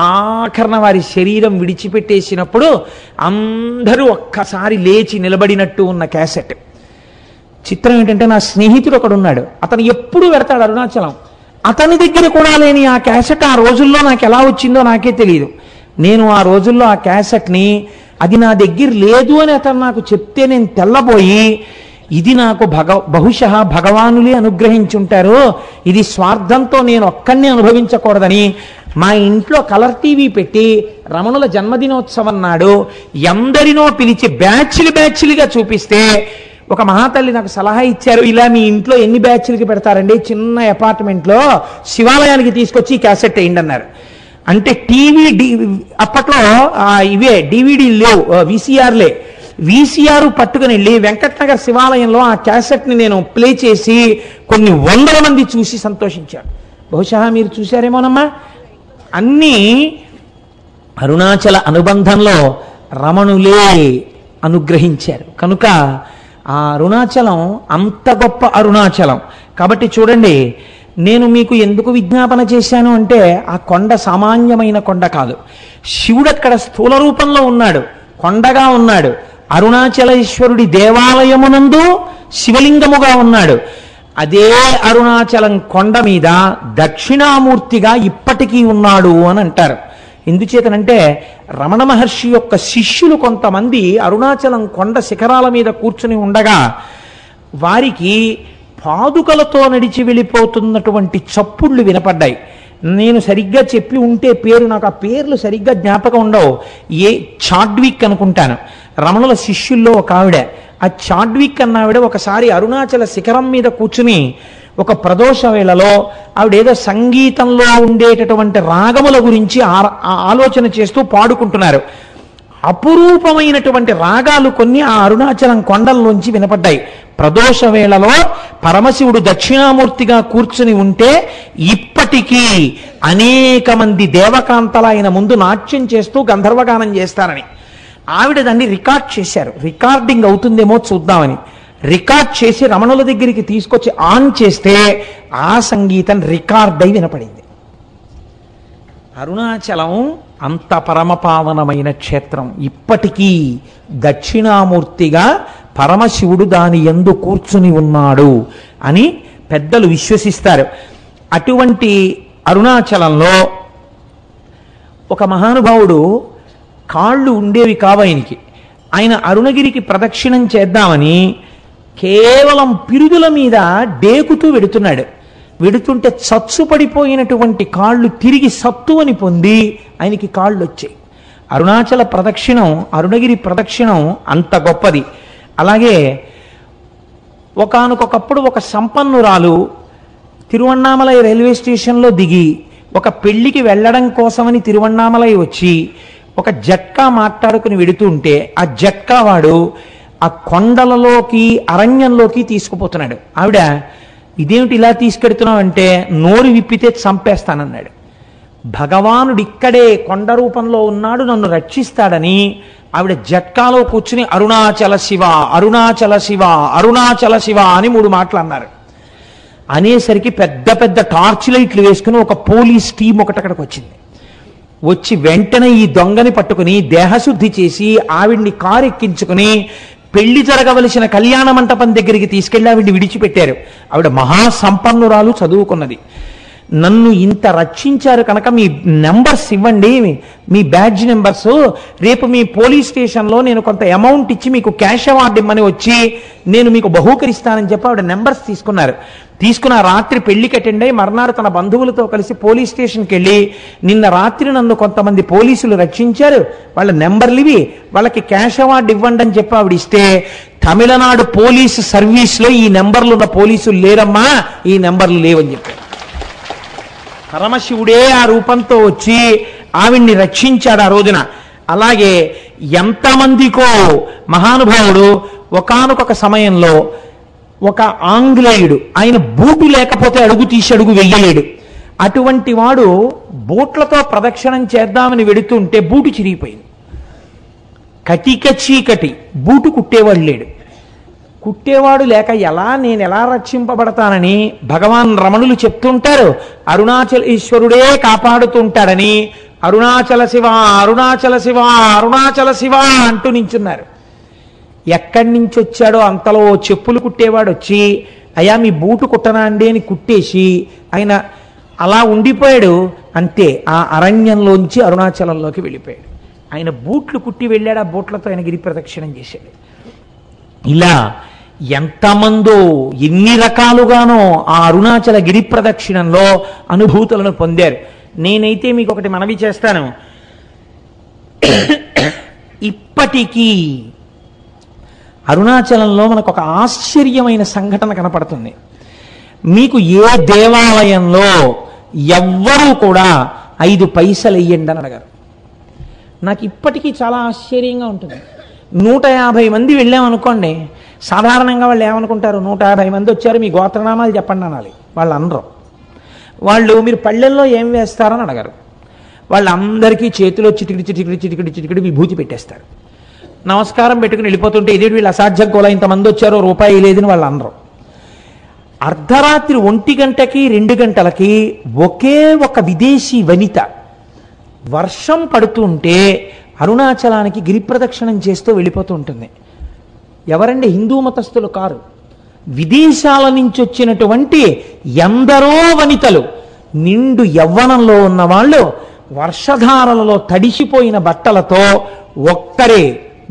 ఆఖరణ వారి శరీరం విడిచిపెట్టేసినప్పుడు అందరూ ఒక్కసారి లేచి నిలబడినట్టు ఉన్న క్యాసెట్. చిత్రం ఏంటంటే నా స్నేహితుడు ఒకడు ఉన్నాడు, అతను ఎప్పుడు పెడతాడు అరుణాచలం, అతని దగ్గర కూడా లేని ఆ క్యాసెట్ ఆ రోజుల్లో నాకు ఎలా వచ్చిందో నాకే తెలియదు. నేను ఆ రోజుల్లో ఆ క్యాసెట్ని అది నా దగ్గర లేదు అని అతను నాకు చెప్తే నేను తెల్లబోయి ఇది నాకు బహుశः భగవానులే అనుగ్రహించుంటారు, ఇది స్వార్థంతో నేను ఒక్కడిని అనుభవించకూడదని మా ఇంట్లో కలర్ టీవీ పెట్టి రమణుల జన్మదినోత్సవం నాడు ఎందరినో పిలిచి బ్యాచ్లుగా చూపిస్తే ఒక మహాతల్లి నాకు సలహా ఇచ్చారు, ఇలా మీ ఇంట్లో ఎన్ని బ్యాచ్లకి పెడతారండి, చిన్న అపార్ట్మెంట్లో శివాలయానికి తీసుకొచ్చి క్యాసెట్ వేయండి అన్నారు. అంటే టీవీ అప్పట్లో ఇవే డివిడీలు లేవు, వీసీఆర్లే. వీసీఆర్ పట్టుకుని వెళ్ళి వెంకటనగర్ శివాలయంలో ఆ క్యాసెట్ని నేను ప్లే చేసి కొన్ని వందల మంది చూసి సంతోషించారు. బహుశా మీరు చూశారేమోనమ్మా. అన్నీ అరుణాచల అనుబంధంలో రమణులే అనుగ్రహించారు కనుక ఆ అరుణాచలం అంత గొప్ప అరుణాచలం. కాబట్టి చూడండి, నేను మీకు ఎందుకు విజ్ఞాపన చేశాను అంటే ఆ కొండ సామాన్యమైన కొండ కాదు. శివుడు అక్కడ స్థూల రూపంలో ఉన్నాడు, కొండగా ఉన్నాడు. అరుణాచలేశ్వరుడి దేవాలయమునందు శివలింగముగా ఉన్నాడు. అదే అరుణాచలం కొండ మీద దక్షిణామూర్తిగా ఇప్పటికీ ఉన్నాడు అని అంటారు. ఎందుచేతనంటే రమణ మహర్షి యొక్క శిష్యులు కొంతమంది అరుణాచలం కొండ శిఖరాల మీద కూర్చుని ఉండగా వారికి పాదుకలతో నడిచి వెళ్ళిపోతున్నటువంటి చప్పుళ్ళు వినపడ్డాయి. నేను సరిగ్గా చెప్పి ఉంటే పేరు, నాకు ఆ పేర్లు సరిగ్గా జ్ఞాపకం ఉండవు. చాడ్విక్ అనుకుంటాను, రమణుల శిష్యుల్లో ఒక ఆవిడ. ఆ చాడ్విక్ అన్నావిడ ఒకసారి అరుణాచల శిఖరం మీద కూర్చుని ఒక ప్రదోష వేళలో ఆవిడ ఏదో సంగీతంలో ఉండేటటువంటి రాగముల గురించి ఆలోచన చేస్తూ పాడుకుంటున్నారు. అపురూపమైనటువంటి రాగాలు కొన్ని ఆ అరుణాచలం కొండల్లోంచి వినపడ్డాయి. ప్రదోష వేళలో పరమశివుడు దక్షిణామూర్తిగా కూర్చుని ఉంటే ఇప్పటికీ అనేక మంది దేవకాంతల ఆయన ముందు నాట్యం చేస్తూ గంధర్వగానం చేస్తారని ఆవిడ దాన్ని రికార్డ్ చేశారు. రికార్డింగ్ అవుతుందేమో చూద్దామని రికార్డ్ చేసి రమణుల దగ్గరికి తీసుకొచ్చి ఆన్ చేస్తే ఆ సంగీతం రికార్డ్ అయి వినపడింది. అరుణాచలం అంత పరమపావనమైన క్షేత్రం. ఇప్పటికీ దక్షిణామూర్తిగా పరమశివుడు దాని యందు కూర్చుని ఉన్నాడు అని పెద్దలు విశ్వసిస్తారు. అటువంటి అరుణాచలంలో ఒక మహానుభావుడు కాళ్ళు ఉండేవి కావు ఆయనకి. ఆయన అరుణగిరికి ప్రదక్షిణం చేద్దామని కేవలం పిరుదుల మీద డేకుతూ వెడుతున్నాడు. వెడుతుంటే చచ్చు పడిపోయినటువంటి కాళ్ళు తిరిగి సత్తువని పొంది ఆయనకి కాళ్ళు వచ్చాయి. అరుణాచల ప్రదక్షిణం, అరుణగిరి ప్రదక్షిణం అంత గొప్పది. అలాగే ఒకానొకప్పుడు ఒక సంపన్నురాలు తిరువణ్ణామలై రైల్వే స్టేషన్లో దిగి ఒక పెళ్లికి వెళ్ళడం కోసమని తిరువణ్ణామలై వచ్చి ఒక జట్కా మాట్లాడుకుని వెడుతూ ఉంటే ఆ జట్కా వాడు ఆ కొండలలోకి అరణ్యంలోకి తీసుకుపోతున్నాడు. ఆవిడ ఇదేమిటి ఇలా తీసుకెడుతున్నావు అంటే నోరు విప్పితే చంపేస్తానన్నాడు. భగవానుడు ఇక్కడే కొండ రూపంలో ఉన్నాడు, నన్ను రక్షిస్తాడని ఆవిడ జట్కాలో కూర్చుని అరుణాచల శివ, అరుణాచల శివ, అరుణాచల శివ అని 3 మాటలు అన్నారు. అనేసరికి పెద్ద పెద్ద టార్చ్ లైట్లు వేసుకుని ఒక పోలీస్ టీం ఒకటి అక్కడికి వచ్చింది. వచ్చి వెంటనే ఈ దొంగని పట్టుకుని దేహశుద్ధి చేసి ఆవిడ్ని కారు ఎక్కించుకుని పెళ్లి జరగవలసిన కళ్యాణ మంటపం దగ్గరికి తీసుకెళ్లి ఆవిడ్ని విడిచిపెట్టారు. ఆవిడ మహాసంపన్నురాలు, చదువుకున్నది. నన్ను ఇంత రక్షించారు కనుక మీ నెంబర్స్ ఇవ్వండి, మీ బ్యాడ్జ్ నెంబర్స్, రేపు మీ పోలీస్ స్టేషన్లో నేను కొంత అమౌంట్ ఇచ్చి మీకు క్యాష్ అవార్డు ఇమ్మని వచ్చి నేను మీకు బహూకరిస్తానని చెప్పి ఆవిడ నెంబర్స్ తీసుకున్నారు. తీసుకున్న రాత్రి పెళ్లికి అటెండ్ అయ్యి మర్నాడు తన బంధువులతో కలిసి పోలీస్ స్టేషన్కి వెళ్ళి నిన్న రాత్రి నన్ను కొంతమంది పోలీసులు రక్షించారు, వాళ్ళ నెంబర్లు ఇవి, వాళ్ళకి క్యాష్ అవార్డు ఇవ్వండి అని చెప్పి ఆవిడ ఇస్తే తమిళనాడు పోలీసు సర్వీస్లో ఈ నెంబర్లు ఉన్న పోలీసులు లేరమ్మా, ఈ నెంబర్లు లేవని చెప్పారు. పరమశివుడే ఆ రూపంతో వచ్చి ఆవిడ్ని రక్షించాడు ఆ రోజున. అలాగే ఎంతమందికో మహానుభావుడు ఒకానొక సమయంలో ఒక ఆంగ్లేయుడు, ఆయన బూటు లేకపోతే అడుగు తీసి అడుగు వెయ్యలేడు. అటువంటి వాడు బూట్లతో ప్రదక్షిణం చేద్దామని వెడుతుంటే బూటు చిరిగిపోయింది. కటిక చీకటి, బూటు కుట్టేవాడు లేడు. కుట్టేవాడు లేక నేను ఎలా రక్షింపబడతానని భగవాన్ రమణులు చెప్తుంటారు. అరుణాచలేశ్వరుడే కాపాడుతుంటాడని అరుణాచల శివ, అరుణాచల శివ, అరుణాచల శివ అంటూ నించున్నారు. ఎక్కడి నుంచి వచ్చాడో అంతలో చెప్పులు కుట్టేవాడు వచ్చి అయ్యా మీ బూటు కుట్టనా అండి అని కుట్టేసి ఆయన అలా ఉండిపోయాడు. అంతే, ఆ అరణ్యంలోంచి అరుణాచలంలోకి వెళ్ళిపోయాడు. ఆయన బూట్లు కుట్టి వెళ్ళాడు, ఆ బూట్లతో ఆయన గిరి ప్రదక్షిణం చేశాడు. ఇలా ఎంతమందో ఎన్ని రకాలుగానో ఆ అరుణాచల గిరి ప్రదక్షిణంలో అనుభూతులను పొందారు. నేనైతే మీకు ఒకటి మనవి చేస్తాను. ఇప్పటికీ అరుణాచలంలో మనకు ఒక ఆశ్చర్యమైన సంఘటన కనపడుతుంది. మీకు ఏ దేవాలయంలో ఎవ్వరూ కూడా 5 పైసలు వెయ్యండి అని అడగారు. నాకు ఇప్పటికీ చాలా ఆశ్చర్యంగా ఉంటుంది. 150 మంది వెళ్ళామనుకోండి, సాధారణంగా వాళ్ళు ఏమనుకుంటారు, 150 మంది వచ్చారు మీ గోత్రనామాలు చెప్పండి అనాలి. వాళ్ళు అనరు. వాళ్ళు మీరు పళ్ళెల్లో ఏం వేస్తారని అడగరు. వాళ్ళందరికీ చేతిలో చిటికిడి చిటికిడి చిటికిడి చిటికిడి విభూతి పెట్టేస్తారు. నమస్కారం పెట్టుకుని వెళ్ళిపోతుంటే ఇదేంటి వీళ్ళు అసాధ్యం కూడా ఇంతమంది వచ్చారో రూపాయి లేదని వాళ్ళు అనరు. అర్ధరాత్రి 1 గంటకి 2 గంటలకి ఒకే ఒక విదేశీ వనిత వర్షం పడుతుంటే అరుణాచలానికి గిరి ప్రదక్షిణం చేస్తూ వెళ్ళిపోతూ ఉంటుంది. ఎవరండి? హిందూ మతస్థులు కారు, విదేశాల నుంచి వచ్చినటువంటి ఎందరో వనితలు, నిండు యవ్వనంలో ఉన్నవాళ్ళు వర్షధారలలో తడిసిపోయిన బట్టలతో ఒక్కరే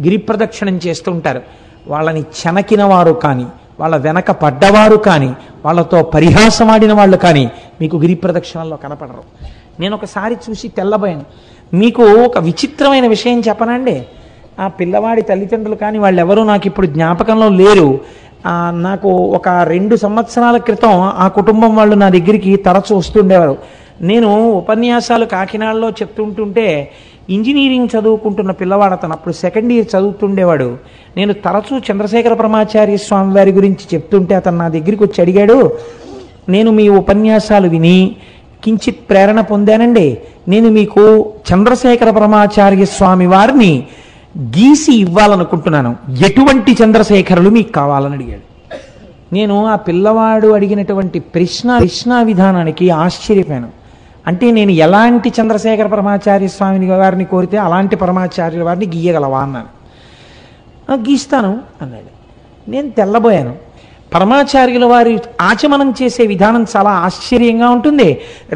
గిరి ప్రదక్షిణం చేస్తూ ఉంటారు. వాళ్ళని చెనకిన వారు కానీ, వాళ్ళ వెనక పడ్డవారు కానీ, వాళ్ళతో పరిహాసమాడిన వాళ్ళు కానీ మీకు గిరి ప్రదక్షిణంలో కనపడరు. నేను ఒకసారి చూసి తెల్లబోయాను. మీకు ఒక విచిత్రమైన విషయం చెప్పనండి. ఆ పిల్లవాడి తల్లిదండ్రులు కానీ వాళ్ళెవరూ నాకు ఇప్పుడు జ్ఞాపకంలో లేరు. నాకు ఒక 2 సంవత్సరాల క్రితం ఆ కుటుంబం వాళ్ళు నా దగ్గరికి తరచూ వస్తుండేవారు. నేను ఉపన్యాసాలు కాకినాడలో చెప్తుంటుంటే ఇంజనీరింగ్ చదువుకుంటున్న పిల్లవాడు అతను, అప్పుడు 2nd ఇయర్ చదువుతుండేవాడు. నేను తరచూ చంద్రశేఖర పరమాచార్య స్వామి వారి గురించి చెప్తుంటే అతను నా దగ్గరికి వచ్చి అడిగాడు, నేను మీ ఉపన్యాసాలు విని కించిత్ ప్రేరణ పొందానండి, నేను మీకు చంద్రశేఖర పరమాచార్య స్వామి వారిని గీసి ఇవ్వాలనుకుంటున్నాను, ఎటువంటి చంద్రశేఖరులు మీకు కావాలని అడిగాడు. నేను ఆ పిల్లవాడు అడిగినటువంటి ప్రశ్న విధానానికి ఆశ్చర్యపోయాను. అంటే నేను ఎలాంటి చంద్రశేఖర పరమాచార్య స్వామిని వారిని కోరితే అలాంటి పరమాచార్యుల వారిని గీయగలవా అన్నాను. గీస్తాను అన్నాడు. నేను తెల్లబోయాను. పరమాచార్యుల వారి ఆచమనం చేసే విధానం చాలా ఆశ్చర్యంగా ఉంటుంది.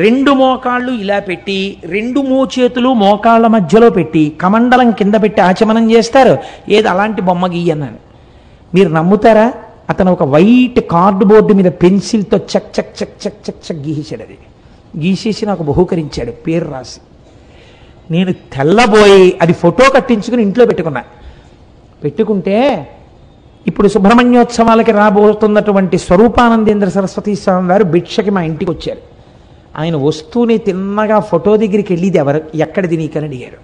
2 మోకాళ్ళు ఇలా పెట్టి 2 మోచేతులు మోకాళ్ళ మధ్యలో పెట్టి కమండలం కింద పెట్టి ఆచమనం చేస్తారు. ఏది అలాంటి బొమ్మ గీయన్నాను. మీరు నమ్ముతారా? అతను ఒక వైట్ కార్డ్బోర్డు మీద పెన్సిల్తో చక్ చక్ చక్ చక్ చక్ చక్ గీసాడు. అది గీసేసి నాకు బహూకరించాడు, పేరు రాసి. నేను తెల్లబోయి అది ఫోటో కట్టించుకుని ఇంట్లో పెట్టుకుంటే ఇప్పుడు సుబ్రహ్మణ్యోత్సవాలకి రాబోతున్నటువంటి స్వరూపానందేంద్ర సరస్వతి స్వామి వారు భిక్షకి మా ఇంటికి వచ్చారు. ఆయన వస్తూనే తిన్నగా ఫోటో దగ్గరికి వెళ్ళిది ఎక్కడిది నీకని అడిగారు.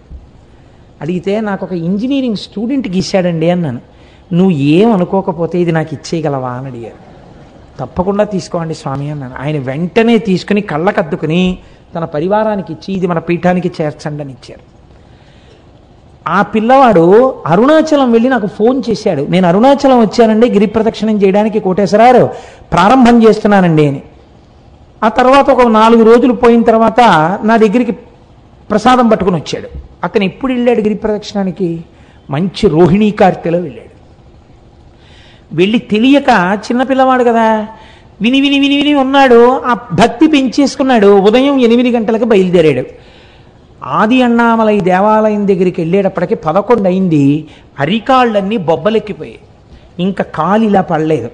అడిగితే నాకు ఒక ఇంజనీరింగ్ స్టూడెంట్ గీశాడండి అన్నాను. నువ్వు ఏం అనుకోకపోతే ఇది నాకు ఇచ్చేయగలవా అని అడిగారు. తప్పకుండా తీసుకోండి స్వామి అన్నాను. ఆయన వెంటనే తీసుకుని కళ్ళకద్దుకుని తన పరివారానికి ఇచ్చి ఇది మన పీఠానికి చేర్చండి అని ఇచ్చారు. ఆ పిల్లవాడు అరుణాచలం వెళ్ళి నాకు ఫోన్ చేశాడు, నేను అరుణాచలం వచ్చానండి గిరి ప్రదక్షిణం చేయడానికి కోటేశ్వరారు, ప్రారంభం చేస్తున్నానండి అని. ఆ తర్వాత ఒక 4 రోజులు పోయిన తర్వాత నా దగ్గరికి ప్రసాదం పట్టుకుని వచ్చాడు. అతను ఎప్పుడు వెళ్ళాడు గిరి ప్రదక్షిణానికి? మంచి రోహిణీ కార్తెలో వెళ్ళాడు. వెళ్ళి తెలియక చిన్నపిల్లవాడు కదా, విని విని విని విని ఉన్నాడు. ఆ భక్తి పెంచేసుకున్నాడు. ఉదయం 8 గంటలకు బయలుదేరాడు. ఆది అన్నామలై దేవాలయం దగ్గరికి వెళ్ళేటప్పటికి 11 అయింది. అరికాళ్ళన్నీ బొబ్బలెక్కిపోయాయి. ఇంకా కాలు ఇలా పడలేదు.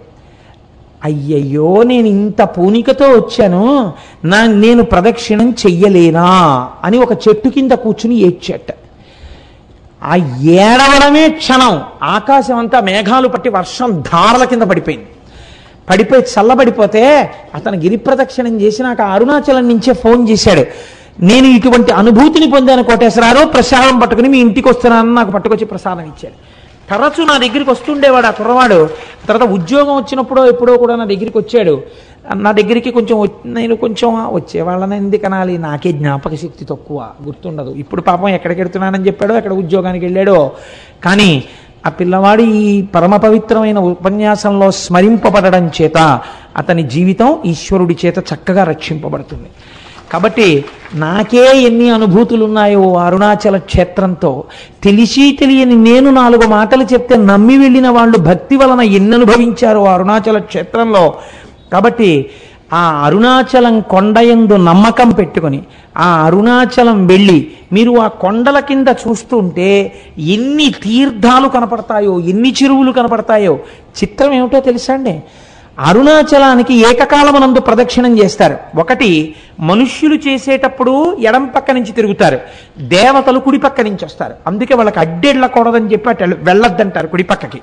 అయ్యయ్యో, నేను ఇంత పూనికతో వచ్చాను, నేను ప్రదక్షిణం చెయ్యలేనా అని ఒక చెట్టు కింద కూర్చుని ఏడ్చేట. ఆ ఏడవడమే క్షణం ఆకాశం అంతా మేఘాలు పట్టి వర్షం ధారల కింద పడిపోయి చల్లబడిపోతే అతను గిరి ప్రదక్షిణం చేసి నాకు అరుణాచలం నుంచే ఫోన్ చేశాడు, నేను ఇటువంటి అనుభూతిని పొందాను కోటేశ్వరారు, ప్రసాదం పట్టుకుని మీ ఇంటికి వస్తున్నానని నాకు పట్టుకొచ్చి ప్రసాదం ఇచ్చాడు. తరచూ నా దగ్గరికి వస్తుండేవాడు ఆ కుర్రవాడు. తర్వాత ఉద్యోగం వచ్చినప్పుడో ఎప్పుడో కూడా నా దగ్గరికి వచ్చాడు. నా దగ్గరికి నేను కొంచెం వచ్చేవాళ్ళని ఎందుకు అనాలి, నాకే జ్ఞాపక శక్తి తక్కువ, గుర్తుండదు. ఇప్పుడు పాపం ఎక్కడికి వెళ్తున్నానని చెప్పాడో, ఎక్కడ ఉద్యోగానికి వెళ్ళాడో. కానీ ఆ పిల్లవాడు ఈ పరమ పవిత్రమైన ఉపన్యాసంలో స్మరింపబడడం చేత అతని జీవితం ఈశ్వరుడి చేత చక్కగా రక్షింపబడుతుంది. కాబట్టి నాకే ఎన్ని అనుభూతులు ఉన్నాయో అరుణాచల క్షేత్రంతో, తెలిసి తెలియని నేను 4 మాటలు చెప్తే నమ్మి వెళ్ళిన వాళ్ళు భక్తి వలన ఎన్ని అనుభవించారో అరుణాచల క్షేత్రంలో. కాబట్టి ఆ అరుణాచలం కొండయందు నమ్మకం పెట్టుకొని ఆ అరుణాచలం వెళ్ళి మీరు ఆ కొండల కింద చూస్తుంటే ఎన్ని తీర్థాలు కనపడతాయో, ఎన్ని చెరువులు కనపడతాయో. చిత్రం ఏమిటో తెలుసా అండి? అరుణాచలానికి ఏకకాలమునందు ప్రదక్షిణం చేస్తారు. ఒకటి మనుష్యులు చేసేటప్పుడు ఎడం పక్క నుంచి తిరుగుతారు, దేవతలు కుడి పక్క నుంచి వస్తారు. అందుకే వాళ్ళకి అడ్డెళ్ళకూడదని చెప్పి అటు వెళ్ళొద్దంటారు కుడి పక్కకి.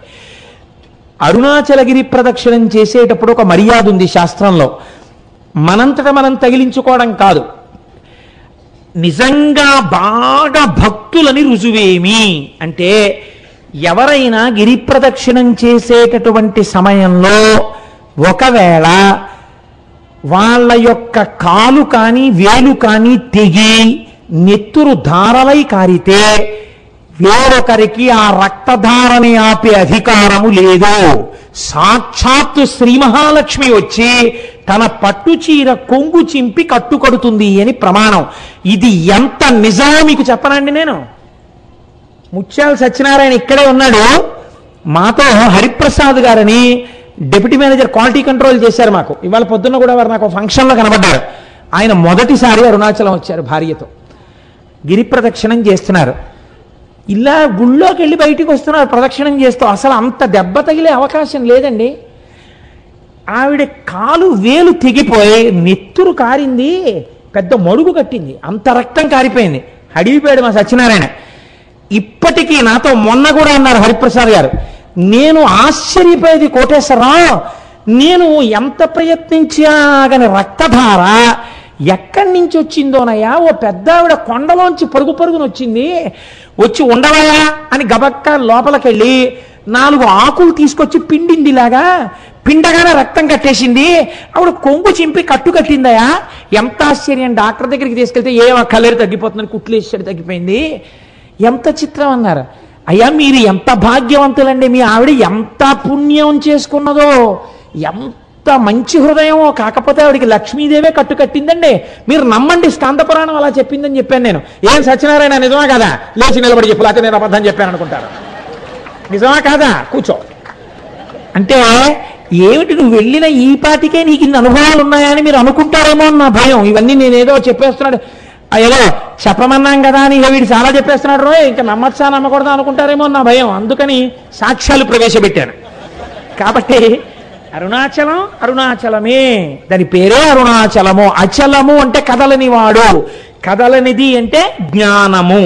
అరుణాచలగిరి ప్రదక్షిణం చేసేటప్పుడు ఒక మర్యాద ఉంది శాస్త్రంలో. మనంతట మనం తగిలించుకోవడం కాదు, నిజంగా బాగా భక్తులని రుజువేమి అంటే ఎవరైనా గిరి ప్రదక్షిణం చేసేటటువంటి సమయంలో ఒకవేళ వాళ్ళ యొక్క కాలు కానీ వేలు కానీ తెగి నెత్తురు ధారలై కారితే వేరొకరికి ఆ రక్తధారని ఆపే అధికారము లేదు. సాక్షాత్తు శ్రీ మహాలక్ష్మి వచ్చి తన పట్టు చీర కొంగు చింపి కట్టుకడుతుంది అని ప్రమాణం. ఇది ఎంత నిజమో మీకు చెప్పనండి. నేను ముత్యాల సత్యనారాయణ ఇక్కడే ఉన్నాడు, మాతో హరిప్రసాద్ గారని డిప్యూటీ మేనేజర్ క్వాలిటీ కంట్రోల్ చేశారు మాకు. ఇవాళ పొద్దున్న కూడా వారు నాకు ఫంక్షన్లో కనబడ్డారు. ఆయన మొదటిసారి అరుణాచలం వచ్చారు భార్యతో, గిరి ప్రదక్షిణం చేస్తున్నారు. ఇలా గుళ్ళోకి వెళ్ళి బయటికి వస్తున్నారు ప్రదక్షిణం చేస్తూ. అసలు అంత దెబ్బ తగిలే అవకాశం లేదండి. ఆవిడ కాలు వేలు తెగిపోయి నెత్తురు కారింది, పెద్ద మడుగు కట్టింది, అంత రక్తం కారిపోయింది. అడిగిపోయాడు మా సత్యనారాయణ. ఇప్పటికీ నాతో మొన్న కూడా అన్నారు హరిప్రసాద్ గారు, నేను ఆశ్చర్యపోయేది కోటేశ్వరరావు, నేను ఎంత ప్రయత్నించా కానీ రక్తధార ఎక్కడి నుంచి వచ్చిందోనయ్యా. ఓ పెద్ద ఆవిడ కొండలోంచి పరుగు పరుగున వచ్చింది, వచ్చి ఉండవయా అని గబక్క లోపలికెళ్ళి 4 ఆకులు తీసుకొచ్చి పిండిందిలాగా, పిండగానే రక్తం కట్టేసింది. ఆవిడ కొంగు చింపి కట్టు కట్టిందయా. ఎంత ఆశ్చర్యం. డాక్టర్ దగ్గరికి తీసుకెళ్తే ఏం కలర్ తగ్గిపోతుందని కుట్లేసాడు, తగ్గిపోయింది. ఎంత చిత్రం అన్నారు. అయ్యా మీరు ఎంత భాగ్యవంతులండి, మీ ఆవిడ ఎంత పుణ్యం చేసుకున్నదో, ఎంత మంచి హృదయమో. కాకపోతే ఆవిడికి లక్ష్మీదేవే కట్టు కట్టిందండి. మీరు నమ్మండి, స్కాంద పురాణం అలా చెప్పిందని చెప్పాను నేను. ఏం సత్యనారాయణ నిజమా కదా? లేచి నిలబడి చెప్పు, లేకపోతే నేను అబద్ధం చెప్పాను అనుకుంటారు. నిజమా కాదా? కూర్చో అంటే ఏమిటి, నువ్వు వెళ్ళిన ఈ పాటికే నీకు ఇన్ని అనుభవాలు ఉన్నాయని మీరు అనుకుంటారేమో అన్న భయం. ఇవన్నీ నేనేదో చెప్పేస్తున్నాడు, ఏదో చెప్పమన్నాం కదా అని వీడు చాలా చెప్పేస్తున్నాడు రో, ఇంకా నమ్మచ్చా నమ్మకూడదా అనుకుంటారేమో నా భయం. అందుకని సాక్ష్యాలు ప్రవేశపెట్టాను. కాబట్టి అరుణాచలం అరుణాచలమే, దాని పేరే అరుణాచలము. అచలము అంటే కదలని వాడు, కదలనిది అంటే జ్ఞానము.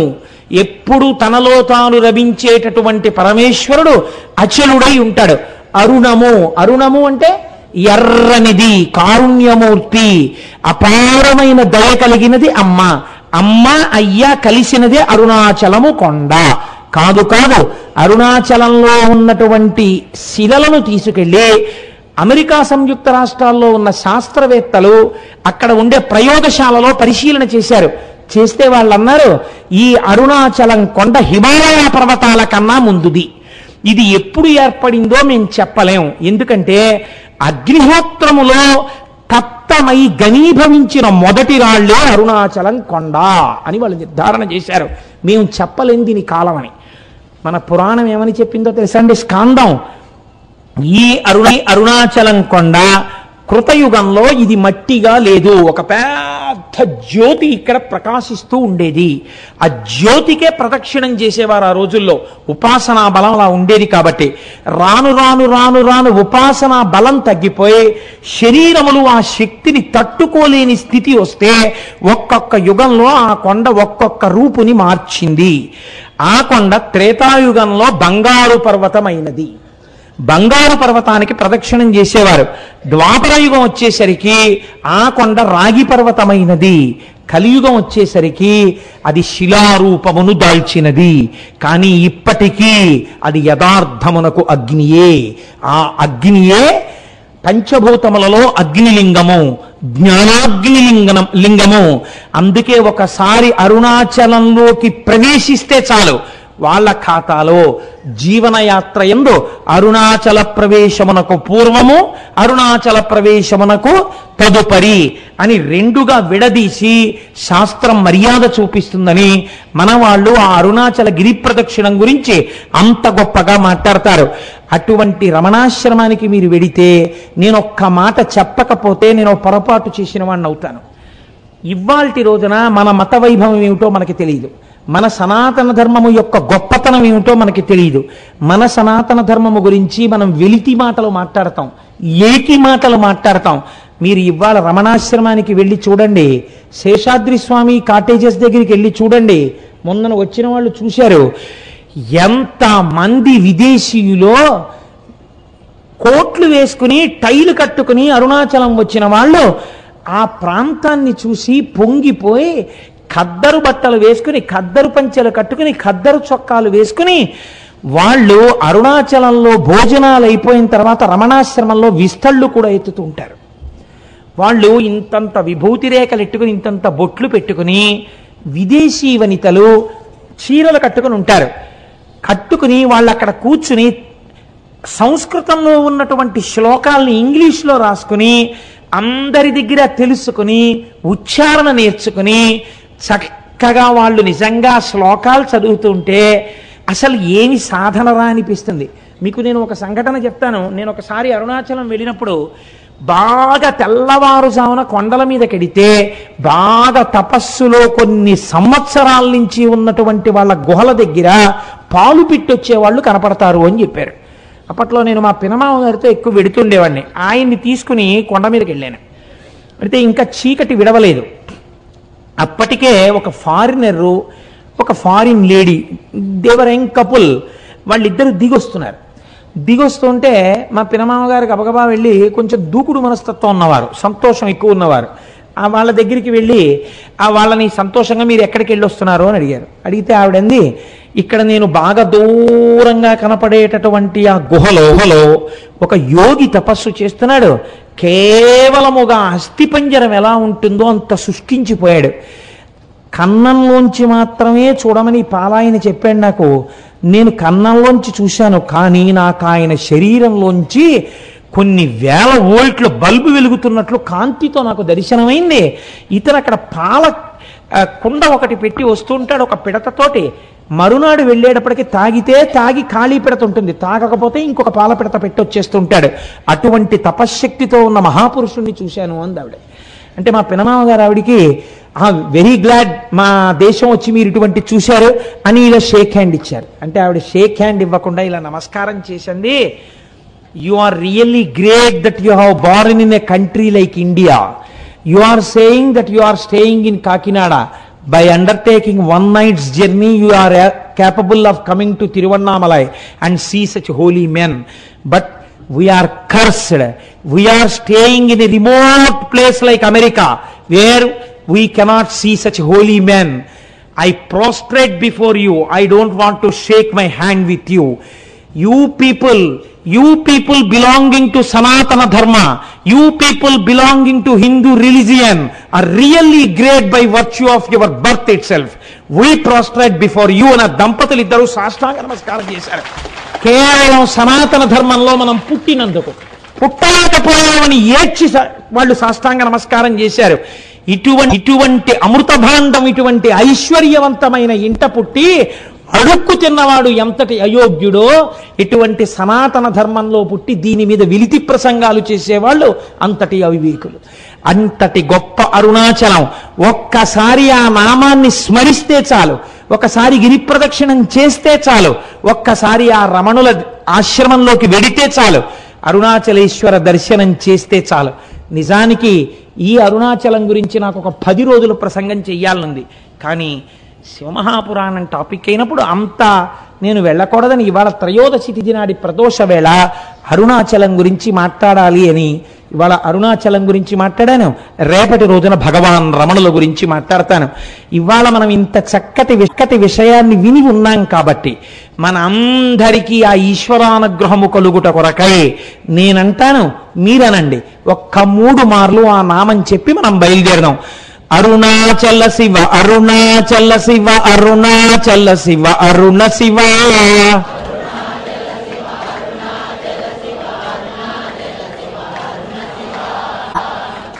ఎప్పుడు తనలో తాను రవించేటటువంటి పరమేశ్వరుడు అచలుడై ఉంటాడు. అరుణము, అరుణము అంటే ఎర్రనిది, కారుణ్యమూర్తి, అపారమైన దయ కలిగినది అమ్మ. అమ్మ అయ్య కలిసినదే అరుణాచలము కొండ. కాదు కాదు, అరుణాచలంలో ఉన్నటువంటి శిలలను తీసుకెళ్ళి అమెరికా సంయుక్త రాష్ట్రాల్లో ఉన్న శాస్త్రవేత్తలు అక్కడ ఉండే ప్రయోగశాలలో పరిశీలన చేశారు. చేస్తే వాళ్ళు అన్నారు, ఈ అరుణాచలం కొండ హిమాలయ పర్వతాల కన్నా ముందుది. ఇది ఎప్పుడు ఏర్పడిందో మేము చెప్పలేం. ఎందుకంటే అగ్నిహోత్రములో తప్తమై ఘనీభవించిన మొదటి రాళ్లే అరుణాచలం కొండ అని వాళ్ళు నిర్ధారణ చేశారు. మేము చెప్పలేం దీని కాలం అని. మన పురాణం ఏమని చెప్పిందో తెలుసా అండి? స్కాందం. ఈ అరుణాచలం కొండ కృతయుగంలో ఇది మట్టిగా లేదు, ఒక పెద్ద జ్యోతి ఇక్కడ ప్రకాశిస్తూ ఉండేది. ఆ జ్యోతికే ప్రదక్షిణం చేసేవారు ఆ రోజుల్లో. ఉపాసనా బలం అలా ఉండేది. కాబట్టి రాను రాను రాను రాను ఉపాసనా బలం తగ్గిపోయి శరీరములు ఆ శక్తిని తట్టుకోలేని స్థితి వస్తే ఒక్కొక్క యుగంలో ఆ కొండ ఒక్కొక్క రూపుని మార్చింది. ఆ కొండ త్రేతాయుగంలో బంగారు పర్వతమైనది. బంగారు పర్వతానికి ప్రదక్షిణం చేసేవారు. ద్వాపర యుగం వచ్చేసరికి ఆ కొండ రాగి పర్వతమైనది. కలియుగం వచ్చేసరికి అది శిలారూపమును దాల్చినది. కానీ ఇప్పటికీ అది యథార్థమునకు అగ్నియే. ఆ అగ్నియే పంచభూతములలో అగ్నిలింగము, లింగము. అందుకే ఒకసారి అరుణాచలంలోకి ప్రవేశిస్తే చాలు వాళ్ళ ఖాతాలో జీవనయాత్ర యందు అరుణాచల ప్రవేశమునకు పూర్వము, అరుణాచల ప్రవేశమునకు తదుపరి అని రెండుగా విడదీసి శాస్త్రం మర్యాద చూపిస్తుందని మన వాళ్ళు ఆ అరుణాచల గిరి ప్రదక్షిణం గురించి అంత గొప్పగా మాట్లాడతారు. అటువంటి రమణాశ్రమానికి మీరు వెడితే నేను ఒక్క మాట చెప్పకపోతే నేను పొరపాటు చేసిన వాడిని అవుతాను. ఇవాల్టి రోజున మన మత వైభవం ఏమిటో మనకి తెలియదు, మన సనాతన ధర్మము యొక్క గొప్పతనం ఏమిటో మనకి తెలియదు. మన సనాతన ధర్మము గురించి మనం వెలితి మాటలు మాట్లాడతాం, ఏకి మాటలు మాట్లాడతాం. మీరు ఇవాళ రమణాశ్రమానికి వెళ్ళి చూడండి, శేషాద్రి స్వామి కాటేజెస్ దగ్గరికి వెళ్ళి చూడండి. మొన్న వచ్చిన వాళ్ళు చూశారు, ఎంతమంది విదేశీయులో కోట్లు వేసుకుని టైలు కట్టుకుని అరుణాచలం వచ్చిన వాళ్ళు ఆ ప్రాంతాన్ని చూసి పొంగిపోయి ఖద్దరు బట్టలు వేసుకుని, ఖద్దరు పంచెలు కట్టుకుని, ఖద్దరు చొక్కాలు వేసుకుని వాళ్ళు అరుణాచలంలో భోజనాలు అయిపోయిన తర్వాత రమణాశ్రమంలో విస్తళ్ళు కూడా ఎత్తుతూ ఉంటారు. వాళ్ళు ఇంతంత విభూతి రేఖలు ఎట్టుకుని, ఇంతంత బొట్లు పెట్టుకుని, విదేశీ వనితలు చీరలు కట్టుకుని ఉంటారు. కట్టుకుని వాళ్ళు అక్కడ కూర్చుని సంస్కృతంలో ఉన్నటువంటి శ్లోకాలని ఇంగ్లీష్లో రాసుకుని అందరి దగ్గర తెలుసుకుని ఉచ్చారణ నేర్చుకుని చక్కగా వాళ్ళు నిజంగా శ్లోకాలు చదువుతుంటే అసలు ఏమి సాధనరా అనిపిస్తుంది. మీకు నేను ఒక సంఘటన చెప్తాను. నేను ఒకసారి అరుణాచలం వెళ్ళినప్పుడు బాగా తెల్లవారుజామున కొండల మీద కెడితే బాగా తపస్సులో కొన్ని సంవత్సరాల నుంచి ఉన్నటువంటి వాళ్ళ గుహల దగ్గర పాలు పిట్టొచ్చే వాళ్ళు కనపడతారు అని చెప్పారు. అప్పట్లో నేను మా పినమామ గారితో ఎక్కువ వెడుతుండేవాడిని. ఆయన్ని తీసుకుని కొండ మీదకి వెళ్ళాను. అయితే ఇంకా చీకటి విడవలేదు. అప్పటికే ఒక ఫారినరు, ఒక ఫారిన్ లేడీ, దేవర్ యంగ్ కపుల్, వాళ్ళిద్దరు దిగొస్తున్నారు. దిగొస్తుంటే మా పినమామ గారికి గబగబా వెళ్ళి, కొంచెం దూకుడు మనస్తత్వం ఉన్నవారు, సంతోషం ఎక్కువ ఉన్నవారు, వాళ్ళ దగ్గరికి వెళ్ళి వాళ్ళని సంతోషంగా మీరు ఎక్కడికి వెళ్ళి వస్తున్నారు అని అడిగారు. అడిగితే ఆవిడంది, ఇక్కడ నేను బాగా దూరంగా కనపడేటటువంటి ఆ గుహలో ఒక యోగి తపస్సు చేస్తున్నాడు. కేవలముగా అస్థిపంజరం ఎలా ఉంటుందో అంత శుష్కించిపోయాడు. కన్నంలోంచి మాత్రమే చూడమని పాలాయన చెప్పాడు నాకు. నేను కన్నంలోంచి చూశాను, కానీ నాకు ఆయన శరీరంలోంచి కొన్ని వేల వోల్ట్ల బల్బు వెలుగుతున్నట్లు కాంతితో నాకు దర్శనమైంది. ఇతను అక్కడ పాల కుండ ఒకటి పెట్టి వస్తుంటాడు ఒక పిడతతోటి. మరునాడు వెళ్ళేటప్పటికి తాగి ఖాళీ పిడత ఉంటుంది, తాగకపోతే ఇంకొక పాల పిడత పెట్టి వచ్చేస్తుంటాడు. అటువంటి తపశ్శక్తితో ఉన్న మహాపురుషుణ్ణి చూశాను అంది ఆవిడ. అంటే మా పినమామ గారు ఆవిడికి వెరీ గ్లాడ్ మా దేశం వచ్చి మీరు ఇటువంటి చూశారు అని ఇలా షేక్ హ్యాండ్ ఇచ్చారు. అంటే ఆవిడ షేక్ హ్యాండ్ ఇవ్వకుండా ఇలా నమస్కారం చేసింది. You are really great that you have born in a country like India. You are saying that you are staying in Kakinada. By undertaking one night's journey, you are capable of coming to Tiruvannamalai and see such holy men. But we are cursed. We are staying in a remote place like America, where we cannot see such holy men. I prostrate before you. I don't want to shake my hand with you. You people belonging to Sanatana Dharma, you people belonging to Hindu religion are really great by virtue of your birth itself. We prostrate before you. అన్న దంపతులు ఇద్దరు సాష్టాంగ నమస్కారం చేశారు. కేవలం సనాతన ధర్మంలో మనం పుట్టినందుకు, పుట్టలేకపోయామని ఏడ్చి వాళ్ళు సాష్టాంగ నమస్కారం చేశారు. ఇటువంటి అమృత భాండం, ఇటువంటి ఐశ్వర్యవంతమైన ఇంట పుట్టి అడుక్కు తిన్నవాడు ఎంతటి అయోగ్యుడో, ఇటువంటి సనాతన ధర్మంలో పుట్టి దీని మీద విలితి ప్రసంగాలు చేసేవాళ్ళు అంతటి అవివేకులు. అంతటి గొప్ప అరుణాచలం. ఒక్కసారి ఆ నామాన్ని స్మరిస్తే చాలు, ఒకసారి గిరి ప్రదక్షిణం చేస్తే చాలు, ఒక్కసారి ఆ రమణుల ఆశ్రమంలోకి వెడితే చాలు, అరుణాచలేశ్వర దర్శనం చేస్తే చాలు. నిజానికి ఈ అరుణాచలం గురించి నాకు ఒక 10 రోజులు ప్రసంగం చెయ్యాలనుంది. కానీ శివమహాపురాణం టాపిక్ అయినప్పుడు అంతా నేను వెళ్ళకూడదని ఇవాళ త్రయోదశి తిథి నాడి ప్రదోష వేళ అరుణాచలం గురించి మాట్లాడాలి అని ఇవాళ అరుణాచలం గురించి మాట్లాడాను. రేపటి రోజున భగవాన్ రమణుల గురించి మాట్లాడతాను. ఇవాళ మనం ఇంత చక్కటి విషయాన్ని విని ఉన్నాం కాబట్టి మన అందరికీ ఆ ఈశ్వరానుగ్రహము కలుగుట కొరకై నేనంటాను, మీరనండి, ఒక్క 3 మార్లు ఆ నామం చెప్పి మనం బయలుదేరదాం. అరుణాచల శివ అరుణాచల శివ అరుణాచల శివ అరుణ శివ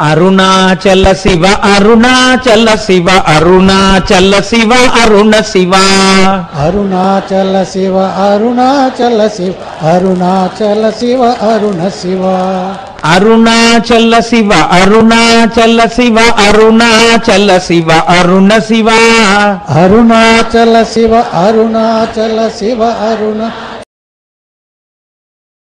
అరుణాచల శివ అరుణాచల శివ అరుణాచల శివ అరుణ శివ అరుణాచల శివ అరుణాచల శివ అరుణాచల శివ అరుణ శివ అరుణాచల శివ అరుణాచల శివ అరుణాచల శివ అరుణ శివ అరుణాచల శివ అరుణాచల శివ అరుణ